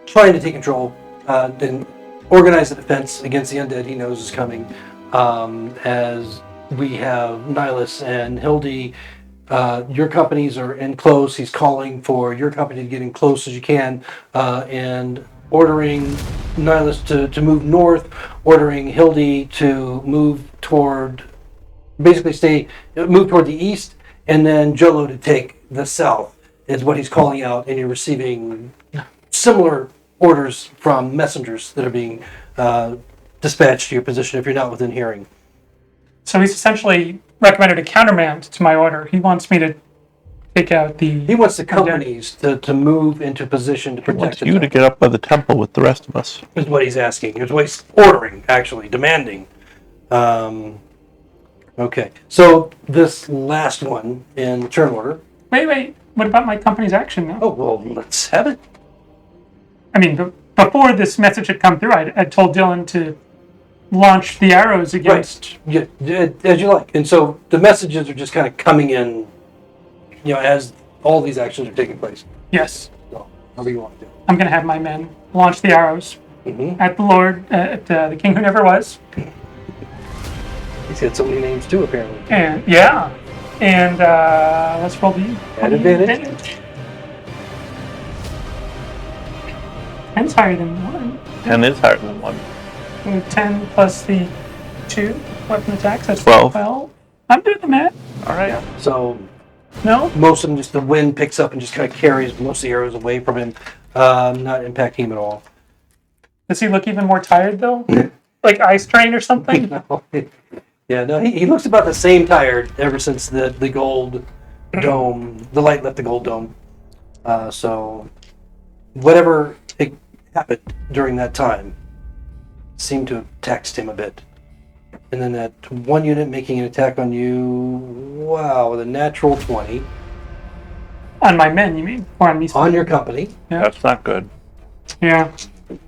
trying to take control and organize the defense against the undead he knows is coming. As we have Nihilus and Hildy, your companies are in close. He's calling for your company to get in close as you can, and ordering Nihilus to move north, ordering Hildy to move toward, basically move toward the east, and then Jolo to take the south is what he's calling out, and you're receiving similar orders from messengers that are being dispatched to your position if you're not within hearing. So he's essentially recommended a countermand to my order. He wants me to take out the. He wants the companies to move into position to He protect wants the you to temple, get up by the temple with the rest of us. is what he's asking. Is what he's ordering, actually, demanding. Okay, so this last one in turn order. Wait. What about my company's action now? Oh, well, let's have it. I mean, before this message had come through, I told Dylan to launch the arrows against. Yeah, as you like. And so the messages are just kind of coming in, as all these actions are taking place. Yes. So, however you want to do I'm going to have my men launch the arrows it. at the Lord, at the King Who Never Was. He's had so many names too, apparently. And yeah. And let's roll the At advantage. 10's higher than 1. 10 is higher than 1. So 10 plus the 2 weapon attacks. That's 12. 12. I'm doing the math. All right. So No? most of them, just the wind picks up and just kind of carries most of the arrows away from him, not impacting him at all. Does he look even more tired though? Like eye strain or something? No. Yeah, no, he looks about the same tired ever since the gold dome, the light left the gold dome. So whatever happened during that time seemed to have taxed him a bit. And then that one unit making an attack on you, wow, with a natural 20 On my men, you mean? Or on me? on your company That's not good. Yeah.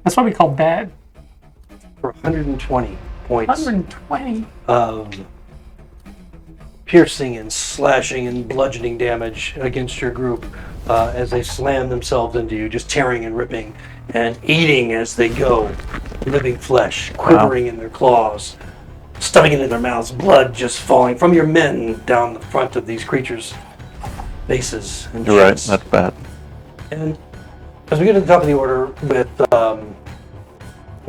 That's what we call bad. for 120 points 120. of piercing and slashing and bludgeoning damage against your group as they slam themselves into you, just tearing and ripping and eating as they go, living flesh, quivering in their claws, stuffing it in their mouths, blood just falling from your men down the front of these creatures' faces and You're right. chests. That's bad. And as we get to the top of the order with a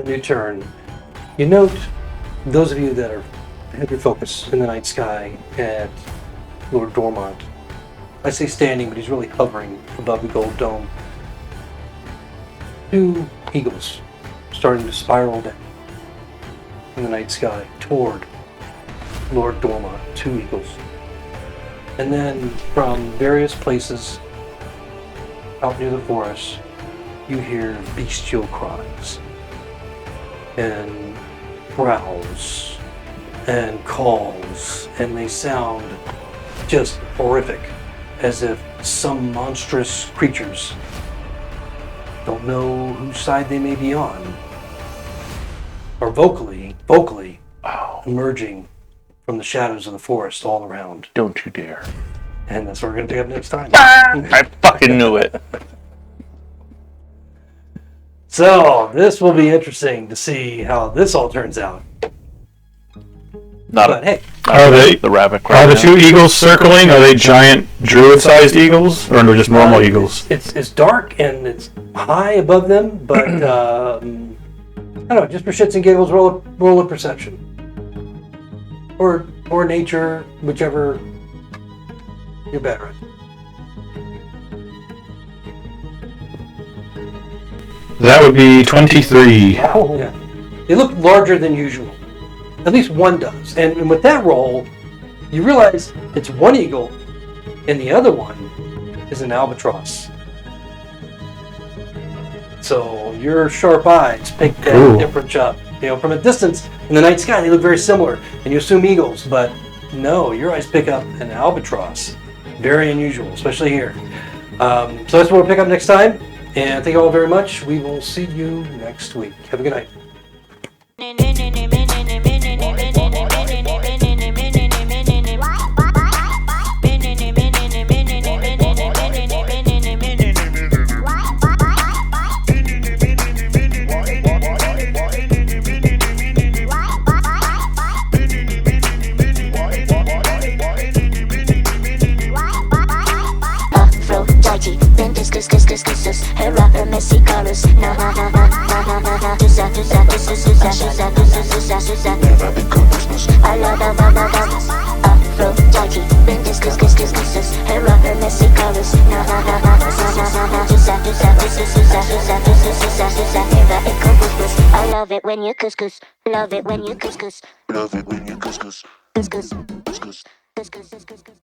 new turn, you note those of you that have your focus in the night sky at Lord Dormont. I say standing, but he's really hovering above the gold dome. 2 eagles starting to spiral down in the night sky toward Lord Dormont. 2 eagles. And then from various places out near the forest, you hear bestial cries and growls and calls, and they sound just horrific, as if some monstrous creatures don't know whose side they may be on, are vocally emerging from the shadows of the forest all around. Don't you dare. And that's what we're going to pick up next time. I fucking knew it. So, this will be interesting to see how this all turns out. Not But hey, Are they? the rabbit. Are the 2 eagles circling? Are they giant druid-sized eagles, or are they just normal eagles? it's dark and it's high above them, but I don't know, just for shits and giggles, roll a perception. Or nature, whichever you're better at. That would be 23. Wow. Yeah. They look larger than usual. At least one does. And with that roll, you realize it's one eagle and the other one is an albatross. So your sharp eyes pick that Cool. difference up. From a distance in the night sky, they look very similar, and you assume eagles, but no, your eyes pick up an albatross. Very unusual, especially here. So that's what we'll pick up next time. And thank you all very much. We will see you next week. Have a good night. Aphrodite, then discuss, Hera, Hermes, Icarus, na ha ha ha ha ha ha ha, never become business. I love Aphrodite, then discuss, Hera, Hermes, Icarus, na ha ha ha ha ha ha, never become business. I love it when you couscous, love it when you couscous, love it when you couscous.